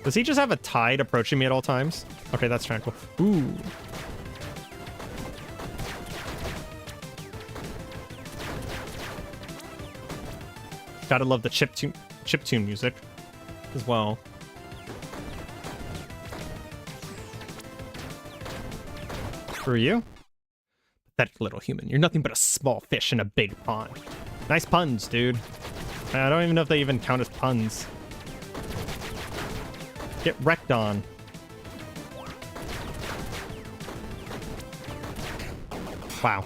Does he just have a tide approaching me at all times? Okay, that's kind of cool. Ooh. Gotta love the chiptune music as well. For you? Pathetic little human. You're nothing but a small fish in a big pond. Nice puns, dude. I don't even know if they even count as puns. Get wrecked on. Wow.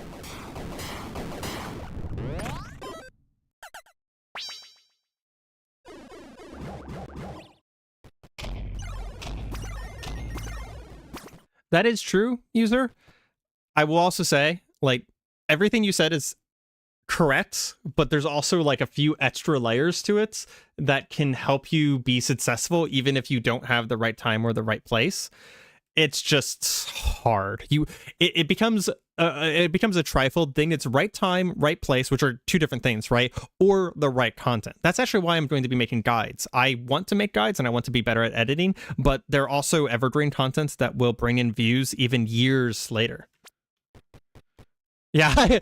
That is true, user. I will also say, like, everything you said is correct, but there's also like a few extra layers to it that can help you be successful even if you don't have the right time or the right place. It's just hard. It becomes a trifold thing. It's right time, right place, which are two different things, right? Or the right content. That's actually why I'm going to be making guides. I want to make guides and I want to be better at editing, but they're also evergreen contents that will bring in views even years later. Yeah,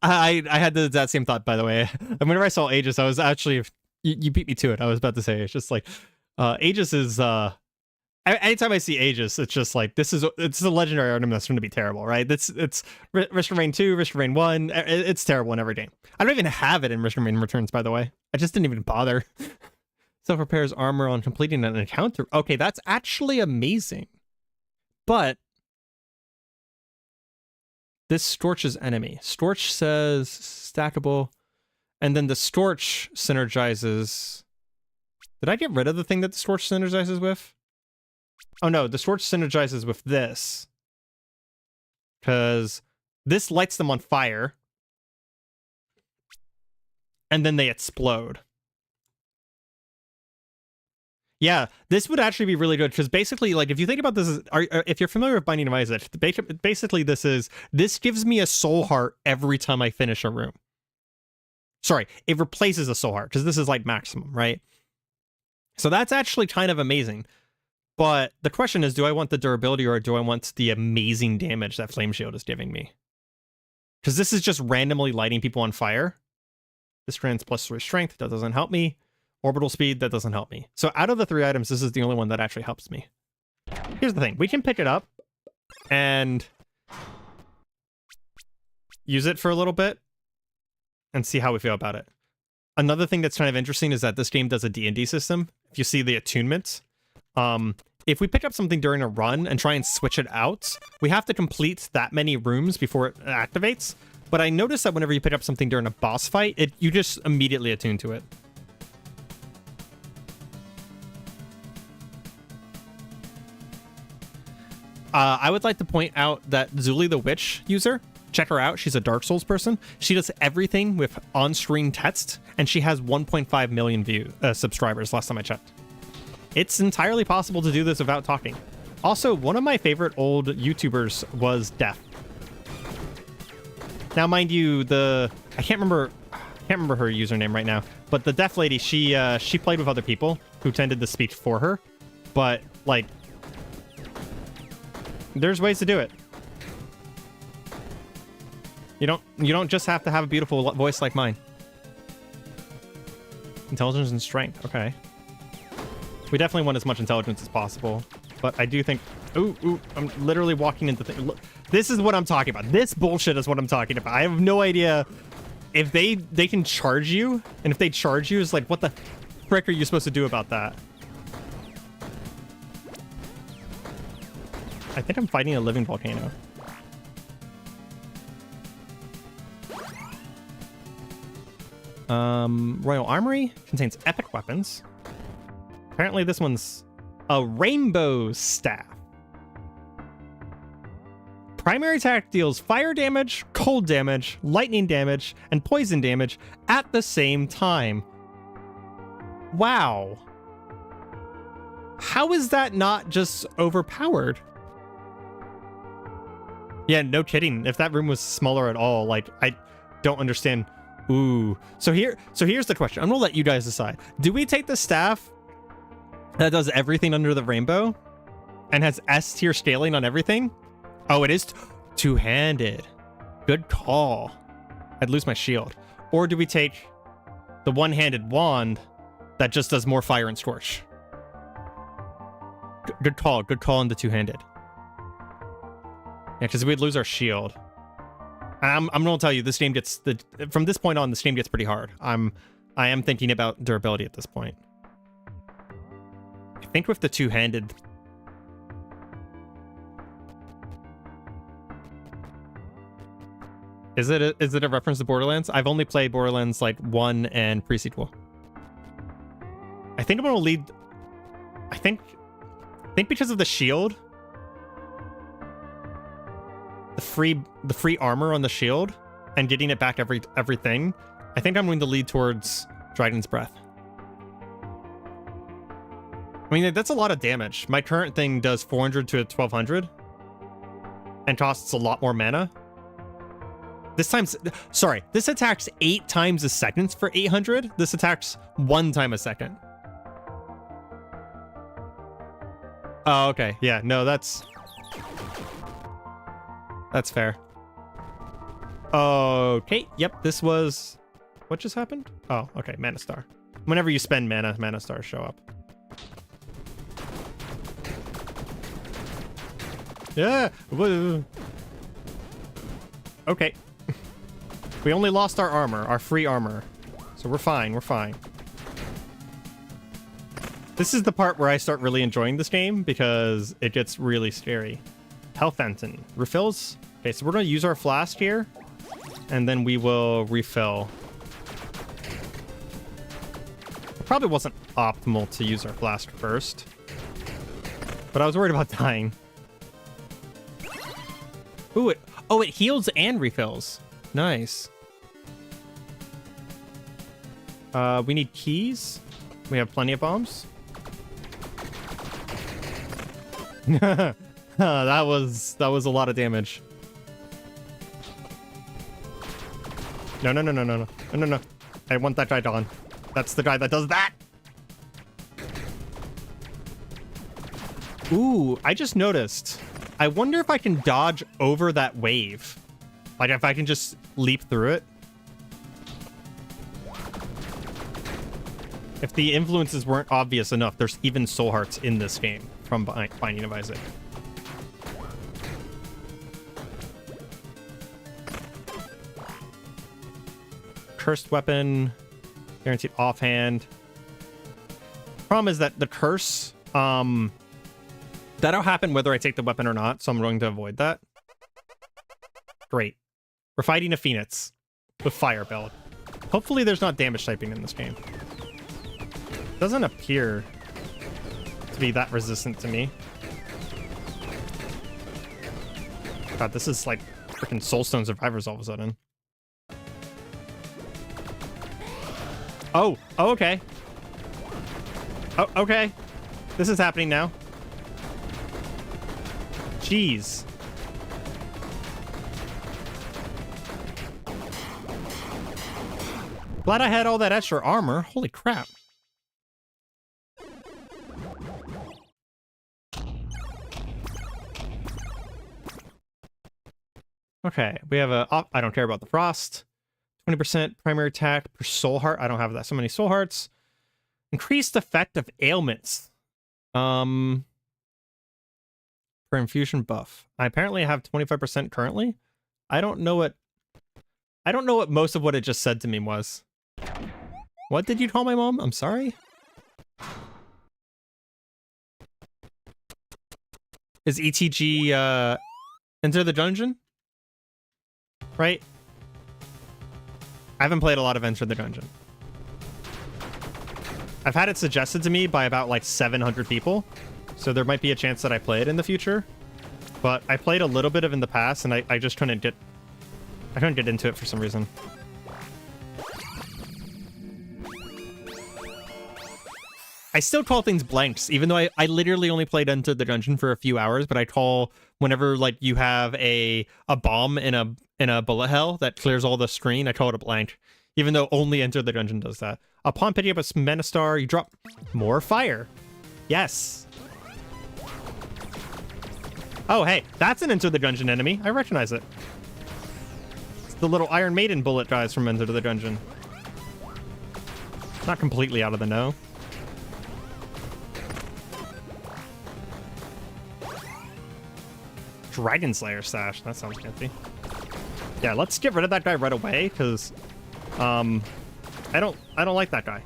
I had that same thought, by the way. And whenever I saw Aegis, I was actually, you beat me to it. I was about to say, it's just like, Aegis is, anytime I see Aegis, it's just like, it's a legendary item that's going to be terrible, right? It's Risk of Rain 2, Risk of Rain 1, it's terrible in every game. I don't even have it in Risk of Rain Returns, by the way. I just didn't even bother. Self-repairs armor on completing an encounter. Okay, that's actually amazing. But this Storch's enemy. Storch says stackable, and then the Storch synergizes. Did I get rid of the thing that the Storch synergizes with? Oh no, the Storch synergizes with this. Because this lights them on fire. And then they explode. Yeah, this would actually be really good because basically, like, if you think about this, if you're familiar with Binding of Isaac, basically this gives me a soul heart every time I finish a room. Sorry, it replaces a soul heart because this is like maximum, right? So that's actually kind of amazing. But the question is, do I want the durability or do I want the amazing damage that Flame Shield is giving me? Because this is just randomly lighting people on fire. This grants +3 strength. That doesn't help me. Orbital speed, that doesn't help me. So out of the 3 items, this is the only one that actually helps me. Here's the thing. We can pick it up and use it for a little bit and see how we feel about it. Another thing that's kind of interesting is that this game does a D&D system. If you see the attunements, if we pick up something during a run and try and switch it out, we have to complete that many rooms before it activates. But I noticed that whenever you pick up something during a boss fight, you just immediately attune to it. I would like to point out that Zuli the Witch user, check her out. She's a Dark Souls person. She does everything with on-screen text, and she has 1.5 million subscribers last time I checked. It's entirely possible to do this without talking. Also, one of my favorite old YouTubers was Death. Now, mind you, I can't remember her username right now, but the Deaf lady, she played with other people who tended to speak for her, but like, there's ways to do it. You don't just have to have a beautiful voice like mine. Intelligence and strength. Okay. We definitely want as much intelligence as possible, but I do think. Ooh! I'm literally walking into things. Look, this is what I'm talking about. This bullshit is what I'm talking about. I have no idea if they can charge you, and if they charge you, it's like, what the frick are you supposed to do about that? I think I'm fighting a living volcano. Royal Armory contains epic weapons. Apparently this one's a rainbow staff. Primary attack deals fire damage, cold damage, lightning damage, and poison damage at the same time. Wow. How is that not just overpowered? Yeah, no kidding. If that room was smaller at all, like, I don't understand. Ooh. So here's the question. I'm gonna let you guys decide. Do we take the staff that does everything under the rainbow and has S tier scaling on everything? Oh, it is two-handed. Good call. I'd lose my shield. Or do we take the one-handed wand that just does more fire and scorch? Good call. Good call on the two-handed. Yeah, because we'd lose our shield. I'm going to tell you, this game gets from this point on, this game gets pretty hard. I am thinking about durability at this point. I think with the two-handed. Is it a reference to Borderlands? I've only played Borderlands like 1 and pre-sequel. I think I'm going to lead. I think because of the shield, the free armor on the shield and getting it back everything, I think I'm going to lead towards Dragon's Breath. I mean, that's a lot of damage. My current thing does 400 to 1200 and costs a lot more mana. This attacks 8 times a second for 800. This attacks 1 time a second. Oh, okay. Yeah, no, that's fair. Okay, yep, this was... What just happened? Oh, okay, Mana Star. Whenever you spend mana, Mana Stars show up. Yeah! Okay. We only lost our armor, our free armor. So we're fine, we're fine. This is the part where I start really enjoying this game because it gets really scary. Health Fountain. Refills? Okay, so we're going to use our flask here. And then we will refill. It probably wasn't optimal to use our flask first. But I was worried about dying. Ooh, it heals and refills. Nice. We need keys. We have plenty of bombs. That was a lot of damage. No. I want that guy gone. That's the guy that does that. Ooh, I just noticed. I wonder if I can dodge over that wave. Like if I can just leap through it. If the influences weren't obvious enough, there's even soul hearts in this game from Binding of Isaac. Cursed weapon, guaranteed offhand. Problem is that the curse, that'll happen whether I take the weapon or not, so I'm going to avoid that. Great. We're fighting a Phoenix with fire build. Hopefully there's not damage typing in this game. Doesn't appear to be that resistant to me. God, this is like freaking Soulstone Survivors all of a sudden. Oh, okay. Oh, okay. This is happening now. Jeez. Glad I had all that extra armor. Holy crap. Okay, we have a... I don't care about the frost. 20% primary attack per soul heart. I don't have that so many soul hearts. Increased effect of ailments. Per infusion buff. I apparently have 25% currently. I don't know what most of what it just said to me was. What did you call my mom? I'm sorry. Is ETG Enter the Dungeon? Right? I haven't played a lot of Enter the Dungeon. I've had it suggested to me by about like 700 people, so there might be a chance that I play it in the future. But I played a little bit of it in the past, and I just couldn't get into it for some reason. I still call things blanks, even though I literally only played Enter the Dungeon for a few hours, but I call whenever like you have a bomb in a bullet hell that clears all the screen, I call it a blank. Even though only Enter the Dungeon does that. Upon picking up a Mana Star, you drop more fire. Yes. Oh, hey, that's an Enter the Dungeon enemy. I recognize it. It's the little Iron Maiden bullet guys from Enter the Dungeon. Not completely out of the know. Dragon Slayer Sash. That sounds fancy. Yeah, let's get rid of that guy right away, because I don't like that guy.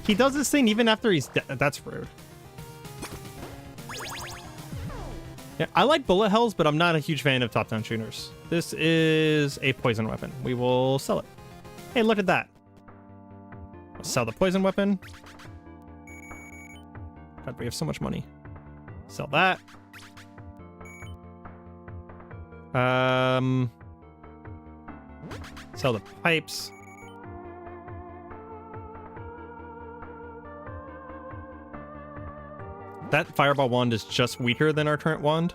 He does this thing even after he's dead. That's rude. Yeah, I like bullet hells, but I'm not a huge fan of top-down shooters. This is a poison weapon. We will sell it. Hey, look at that. Let's sell the poison weapon. God, we have so much money. Sell that. Sell the pipes. That fireball wand is just weaker than our current wand.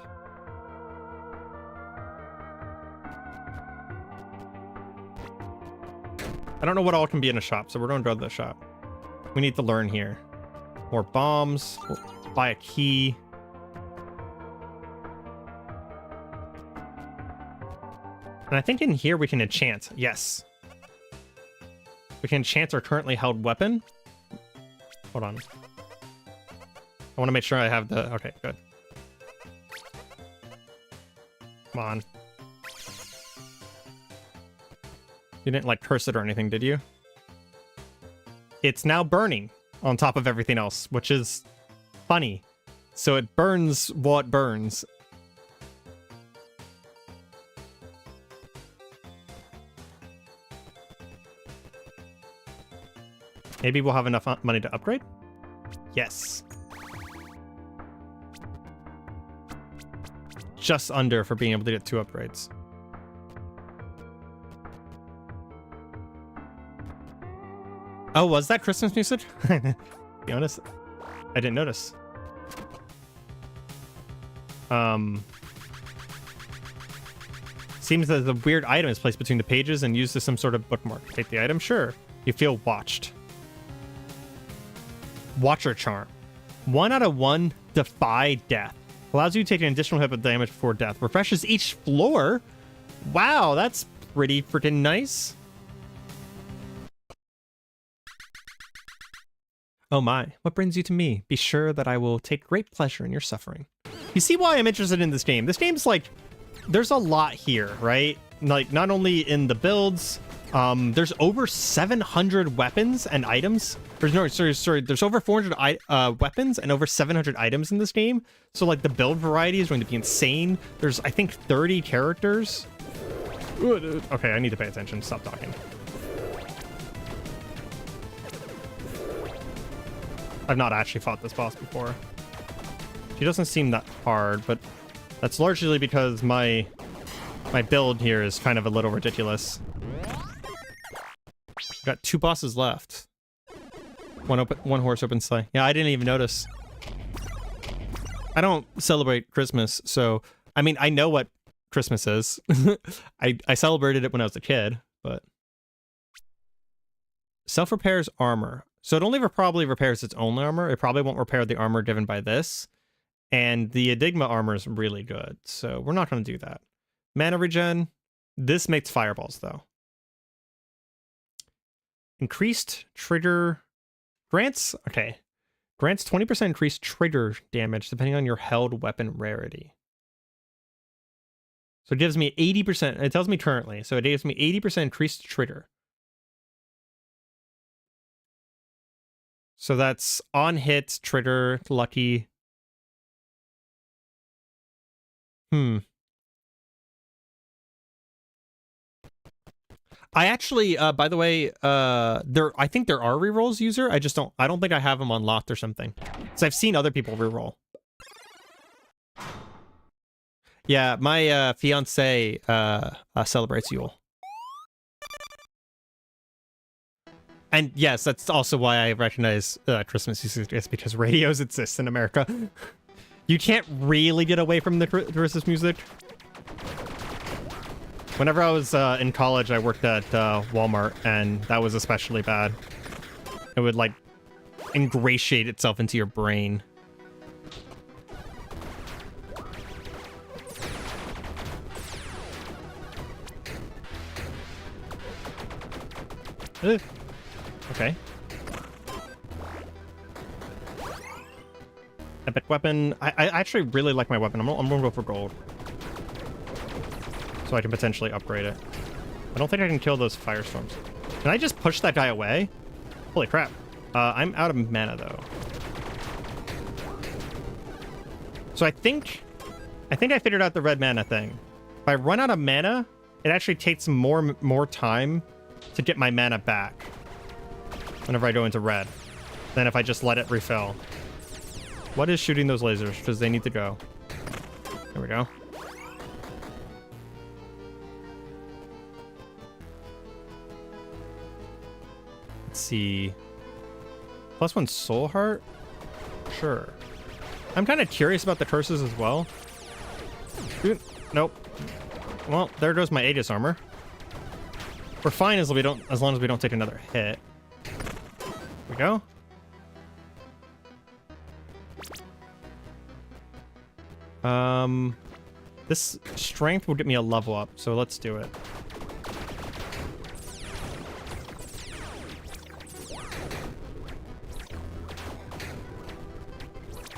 I don't know what all can be in a shop, so we're going to go to the shop. We need to learn here. More bombs. We'll buy a key. And I think in here we can enchant. Yes. We can enchant our currently held weapon. Hold on. I want to make sure I have the... Okay, good. Come on. You didn't, like, curse it or anything, did you? It's now burning on top of everything else, which is funny. So it burns what burns. Maybe we'll have enough money to upgrade? Yes. Just under for being able to get 2 upgrades. Oh, was that Christmas music? To be honest, I didn't notice. Seems that the weird item is placed between the pages and used as some sort of bookmark. Take the item, sure. You feel watched. Watcher charm. 1 out of 1, defy death. Allows you to take an additional hit of damage before death. Refreshes each floor. Wow, that's pretty freaking nice. Oh my, what brings you to me? Be sure that I will take great pleasure in your suffering. You see why I'm interested in this game. This game's like, there's a lot here, right? Like, not only in the builds, there's over 700 weapons and items. There's over 400 weapons and over 700 items in this game. So like the build variety is going to be insane. There's, I think, 30 characters. Okay, I need to pay attention. Stop talking. I've not actually fought this boss before. She doesn't seem that hard, but that's largely because my build here is kind of a little ridiculous. Got 2 bosses left. One horse open sleigh. Yeah, I didn't even notice. I don't celebrate Christmas, so I mean I know what Christmas is. I celebrated it when I was a kid, but self-repairs armor. So it only probably repairs its own armor. It probably won't repair the armor given by this. And the Adigma armor is really good, so we're not going to do that. Mana regen. This makes fireballs, though. Increased trigger... Grants... Okay. Grants 20% increased trigger damage depending on your held weapon rarity. So it gives me 80%. It tells me currently. So it gives me 80% increased trigger. So that's on hit, trigger, lucky. I actually, by the way, I think there are rerolls, user. I don't think I have them unlocked or something. So I've seen other people reroll. Yeah, my fiance celebrates Yule. And yes, that's also why I recognize Christmas music. It's because radios exist in America. You can't really get away from the Christmas music. Whenever I was in college, I worked at Walmart, and that was especially bad. It would, like, ingratiate itself into your brain. Ugh. Okay. Epic weapon. I actually really like my weapon. I'm gonna go for gold. So I can potentially upgrade it. I don't think I can kill those firestorms. Can I just push that guy away? Holy crap. I'm out of mana, though. So I think I figured out the red mana thing. If I run out of mana, it actually takes more time to get my mana back whenever I go into red than if I just let it refill. What is shooting those lasers? Because they need to go. There we go. Let's see. +1 soul heart? Sure. I'm kind of curious about the curses as well. Dude, nope. Well, there goes my Aegis armor. We're fine as long as we don't take another hit. Here we go. This strength will get me a level up, so let's do it.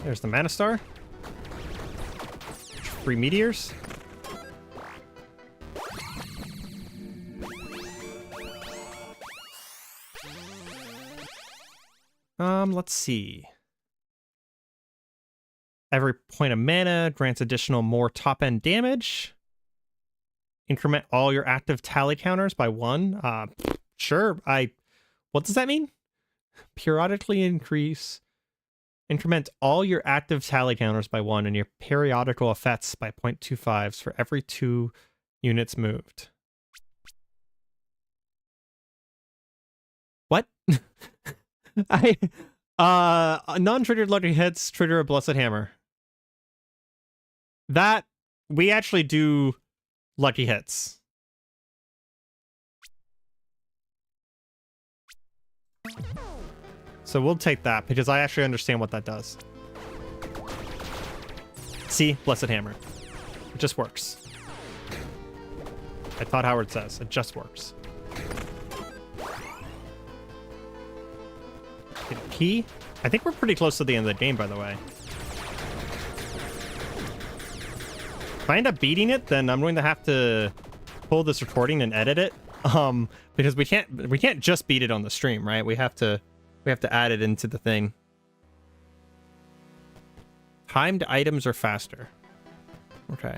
There's the Mana Star. 3 meteors. Let's see. Every point of mana grants additional more top-end damage. Increment all your active tally counters by 1. Sure. What does that mean? Periodically increment all your active tally counters by 1 and your periodical effects by 0.25s for every 2 units moved. What? Non-triggered lucky hits trigger a blessed hammer. That we actually do lucky hits. So we'll take that because I actually understand what that does. See, blessed hammer. It just works. I thought Howard says it just works. Get a key. I think we're pretty close to the end of the game, by the way. If I end up beating it, then I'm going to have to pull this recording and edit it. Because we can't just beat it on the stream, right? We have to add it into the thing. Timed items are faster. Okay.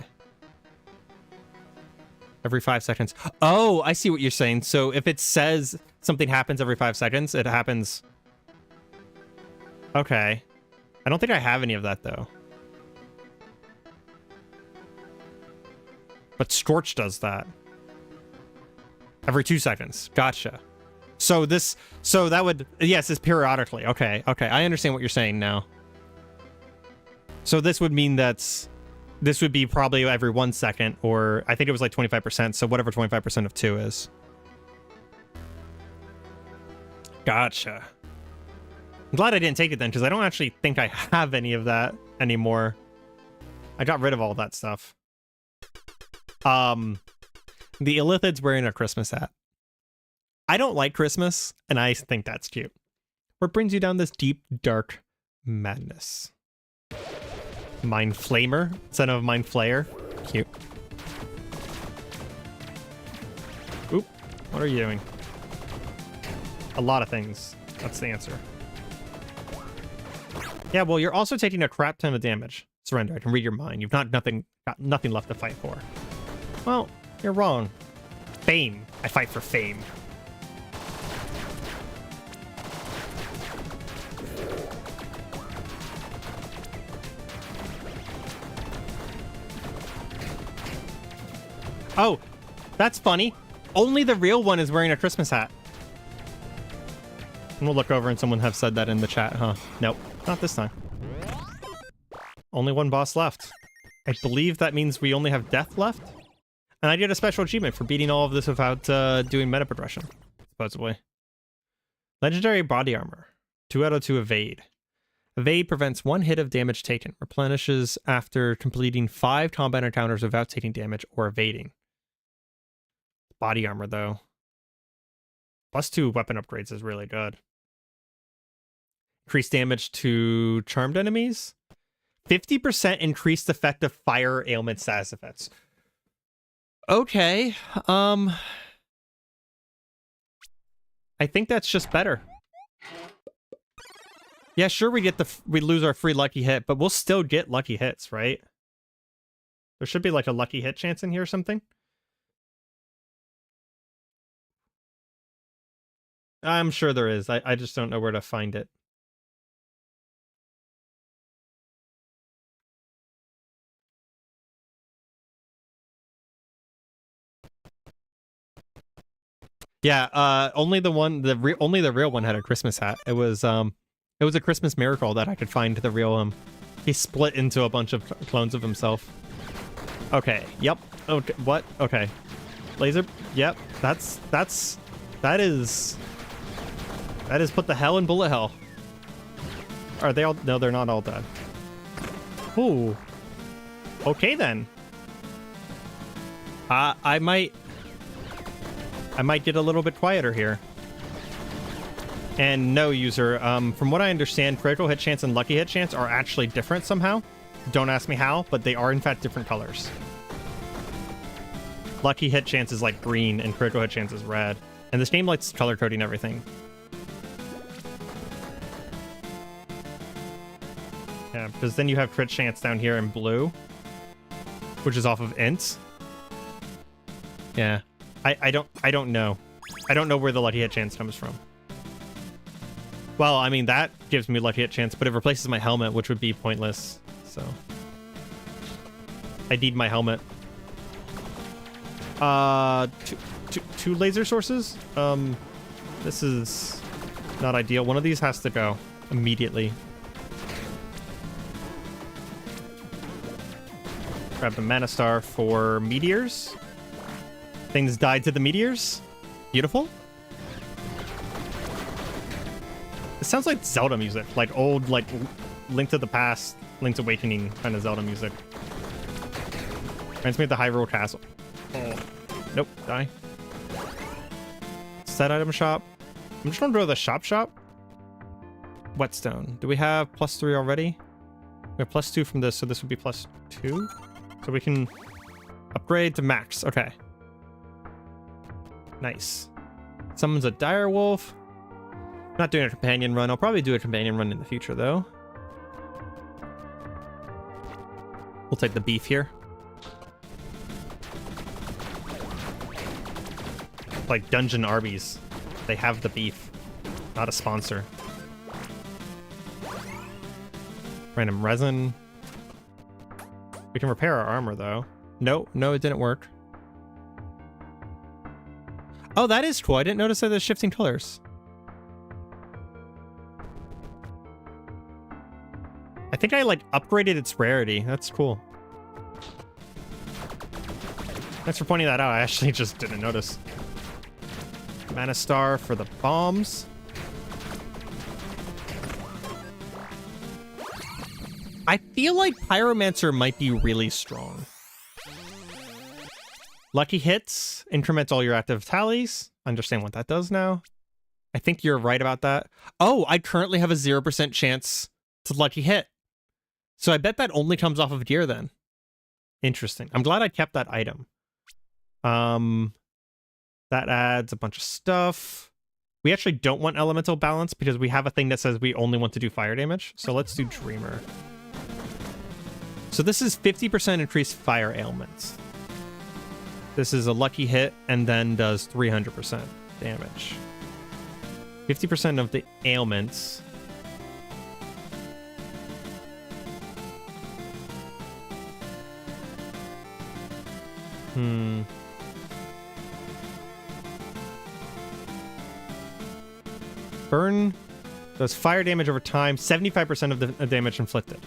Every 5 seconds. Oh, I see what you're saying. So if it says something happens every 5 seconds, it happens. Okay. I don't think I have any of that, though. But Scorch does that. Every 2 seconds. Gotcha. So that would, yes, it's periodically. Okay, I understand what you're saying now. So this would mean this would be probably every 1 second, or I think it was like 25%, so whatever 25% of 2 is. Gotcha. I'm glad I didn't take it then, because I don't actually think I have any of that anymore. I got rid of all that stuff. The Illithid's wearing a Christmas hat. I don't like Christmas, and I think that's cute. What brings you down this deep, dark madness? Mind Flamer instead of Mind Flayer. Cute. Oop. What are you doing? A lot of things. That's the answer. Yeah, well, you're also taking a crap ton of damage. Surrender. I can read your mind. You've got nothing left to fight for. Well, you're wrong. Fame. I fight for fame. Oh, that's funny. Only the real one is wearing a Christmas hat. And we'll look over and someone have said that in the chat, huh? Nope, not this time. Only one boss left. I believe that means we only have death left. And I get a special achievement for beating all of this without doing meta progression, supposedly. Legendary body armor. 2 out of 2 evade. Evade prevents 1 hit of damage taken. Replenishes after completing 5 combat encounters without taking damage or evading. Body armor, though. +2 weapon upgrades is really good. Increased damage to charmed enemies. 50% increased effect of fire ailment status effects. Okay. I think that's just better. Yeah, sure, we lose our free lucky hit, but we'll still get lucky hits, right? There should be like a lucky hit chance in here or something. I'm sure there is. I just don't know where to find it. Yeah, only the one, only the real one had a Christmas hat. It was a Christmas miracle that I could find the real him. He split into a bunch of clones of himself. Okay, yep. Okay, what? Okay. Laser, yep. That is put the hell in bullet hell. Are they all? No, they're not all dead. Ooh. Okay then. I might get a little bit quieter here. And no, user, from what I understand, critical hit chance and lucky hit chance are actually different somehow. Don't ask me how, but they are in fact different colors. Lucky hit chance is like green and critical hit chance is red. And this game likes color coding everything. Yeah, because then you have crit chance down here in blue, which is off of int. Yeah. I don't know. I don't know where the lucky hit chance comes from. Well, I mean, that gives me lucky hit chance, but it replaces my helmet, which would be pointless. So I need my helmet. Two laser sources. This is not ideal. One of these has to go immediately. Grab the mana star for meteors. Things died to the meteors. Beautiful. It sounds like Zelda music, like old, like Link to the Past, Link's Awakening kind of Zelda music. Reminds me of the Hyrule Castle. Oh. Nope, die. Set item shop. I'm just gonna go to the shop. Whetstone. Do we have +3 already? We have +2 from this, so this would be +2. So we can upgrade to max. Okay. Nice. Summons a dire wolf. Not doing a companion run. I'll probably do a companion run in the future, though. We'll take the beef here. Like Dungeon Arby's. They have the beef. Not a sponsor. Random resin. We can repair our armor, though. No, it didn't work. Oh, that is cool. I didn't notice that there's shifting colors. I think I, like, upgraded its rarity. That's cool. Thanks for pointing that out. I actually just didn't notice. Mana star for the bombs. I feel like Pyromancer might be really strong. Lucky hits increment all your active tallies. Understand what that does now. I think you're right about that. Oh, I currently have a 0% chance to lucky hit. So I bet that only comes off of gear then. Interesting. I'm glad I kept that item. That adds a bunch of stuff. We actually don't want elemental balance because we have a thing that says we only want to do fire damage. So let's do Dreamer. So this is 50% increased fire ailments. This is a lucky hit and then does 300% damage. 50% of the ailments. Burn does fire damage over time, 75% of the damage inflicted.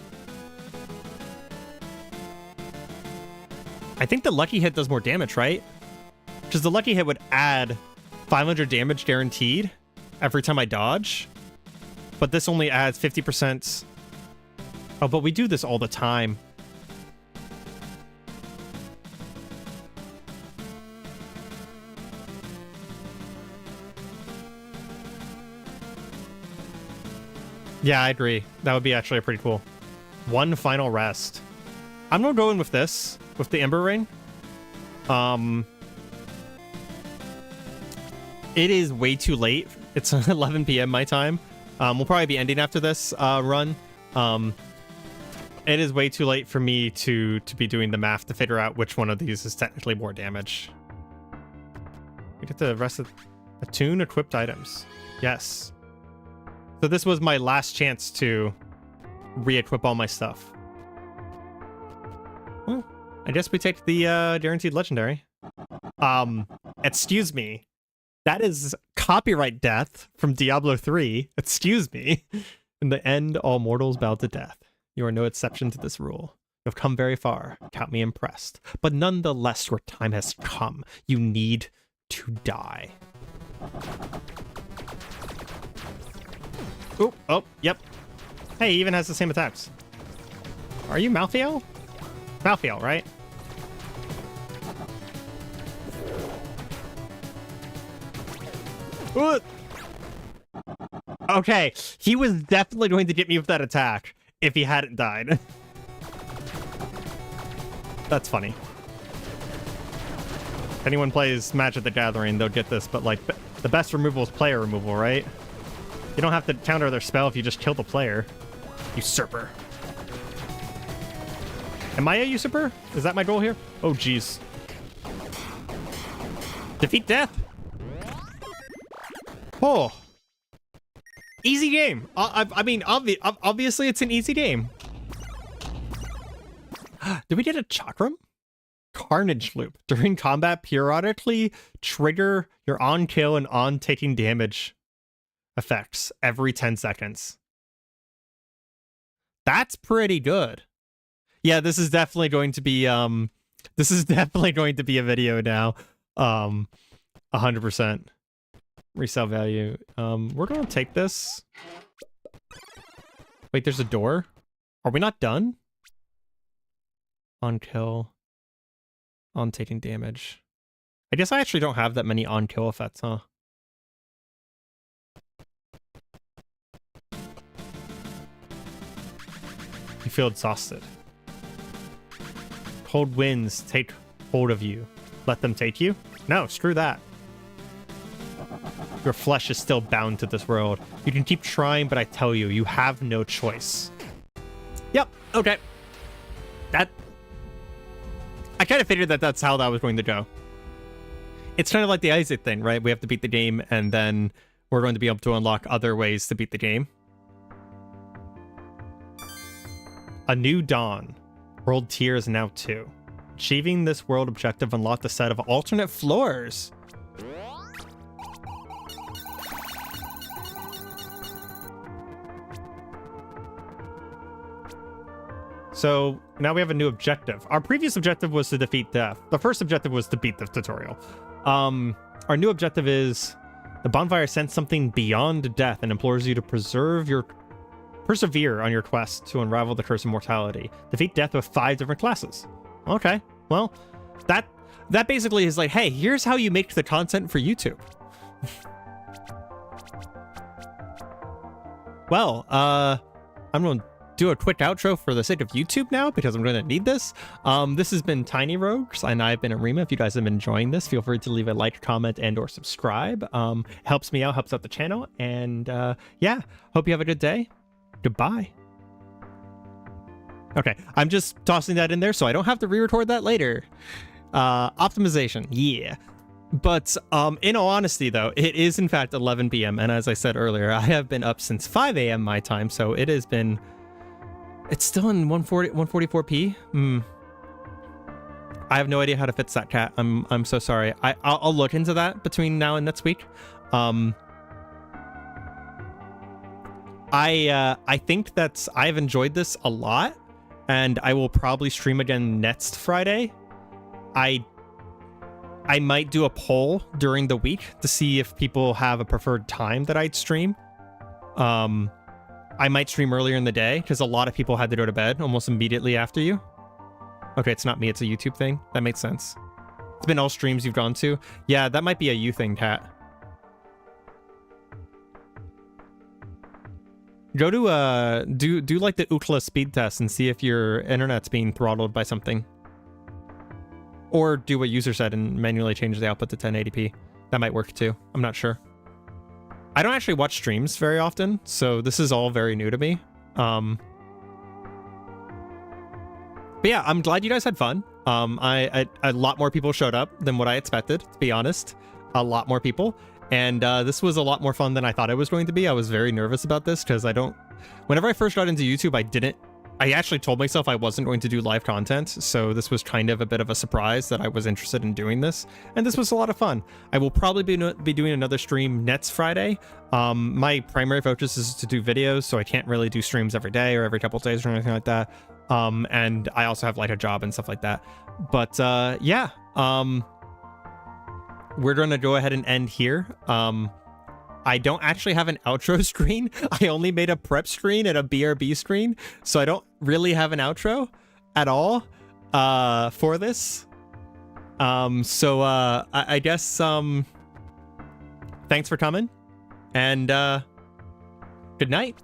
I think the lucky hit does more damage, right? Because the lucky hit would add 500 damage guaranteed every time I dodge. But this only adds 50%. Oh, but we do this all the time. Yeah, I agree. That would be actually pretty cool. One final rest. I'm gonna go in with this, with the Ember Rain. It is way too late. It's 11 p.m. my time. We'll probably be ending after this run. It is way too late for me to be doing the math to figure out which one of these is technically more damage. We get the rest of attune equipped items. Yes. So this was my last chance to re-equip all my stuff. Well, I guess we take the guaranteed legendary. Excuse me. That is copyright death from Diablo 3. Excuse me. In the end, all mortals bow to death. You are no exception to this rule. You have come very far. Count me impressed. But nonetheless, your time has come. You need to die. Oh, yep. Hey, he even has the same attacks. Are you Malthael? Malthael, right? Ooh. Okay, he was definitely going to get me with that attack if he hadn't died. That's funny. If anyone plays Magic the Gathering, they'll get this, but like the best removal is player removal, right? You don't have to counter their spell if you just kill the player. Usurper. Am I a usurper? Is that my goal here? Oh, jeez. Defeat death. Oh. Easy game. I mean, obviously it's an easy game. Did we get a chakram? Carnage loop. During combat, periodically trigger your on-kill and on-taking damage effects every 10 seconds. That's pretty good. Yeah, this is definitely going to be a video now. 100%. Resale value. We're gonna take this. Wait, there's a door? Are we not done? On kill. On taking damage. I guess I actually don't have that many on kill effects, huh? You feel exhausted. Cold winds take hold of you. Let them take you? No, screw that. Your flesh is still bound to this world. You can keep trying, but I tell you, you have no choice. Yep, okay. I kind of figured that that's how that was going to go. It's kind of like the Isaac thing, right? We have to beat the game, and then we're going to be able to unlock other ways to beat the game. A new dawn. World tier is now 2. Achieving this world objective unlocked a set of alternate floors. So now we have a new objective. Our previous objective was to defeat death. The first objective was to beat the tutorial. Our new objective is the bonfire sends something beyond death and implores you to persevere on your quest to unravel the curse of mortality. Defeat death with 5 different classes. Okay, well, that basically is like, hey, here's how you make the content for YouTube. Well, I'm going to do a quick outro for the sake of YouTube now because I'm going to need this. This has been Tiny Rogues, and I've been Areima. If you guys have been enjoying this, feel free to leave a like, comment, and or subscribe. Helps me out, helps out the channel, and yeah, hope you have a good day. Goodbye. Okay, I'm just tossing that in there so I don't have to re-record that later. Optimization, yeah. But in all honesty, though, it is in fact 11 p.m. And as I said earlier, I have been up since 5 a.m. my time, so it has been... It's still in 144p. I have no idea how to fix that, cat. I'm so sorry. I'll look into that between now and next week. I think that I've enjoyed this a lot, and I will probably stream again next Friday. I might do a poll during the week to see if people have a preferred time that I'd stream. I might stream earlier in the day because a lot of people had to go to bed almost immediately after you. Okay, it's not me, it's a YouTube thing. That makes sense. It's been all streams you've gone to. Yeah, that might be a you thing, Kat. Go to do like the Ookla speed test and see if your internet's being throttled by something. Or do what user said and manually change the output to 1080p. That might work too. I'm not sure. I don't actually watch streams very often, so this is all very new to me. But yeah, I'm glad you guys had fun. A lot more people showed up than what I expected, to be honest. A lot more people. And this was a lot more fun than I thought it was going to be. I was very nervous about this because whenever I first got into YouTube, I didn't I actually told myself I wasn't going to do live content, so this was kind of a bit of a surprise that I was interested in doing this, and this was a lot of fun. I will probably be doing another stream next Friday. My primary focus is to do videos, so I can't really do streams every day or every couple of days or anything like that. And I also have like a job and stuff like that. But yeah, we're gonna go ahead and end here. I don't actually have an outro screen. I only made a prep screen and a BRB screen, so I don't really have an outro at all for this. I guess thanks for coming, and good night.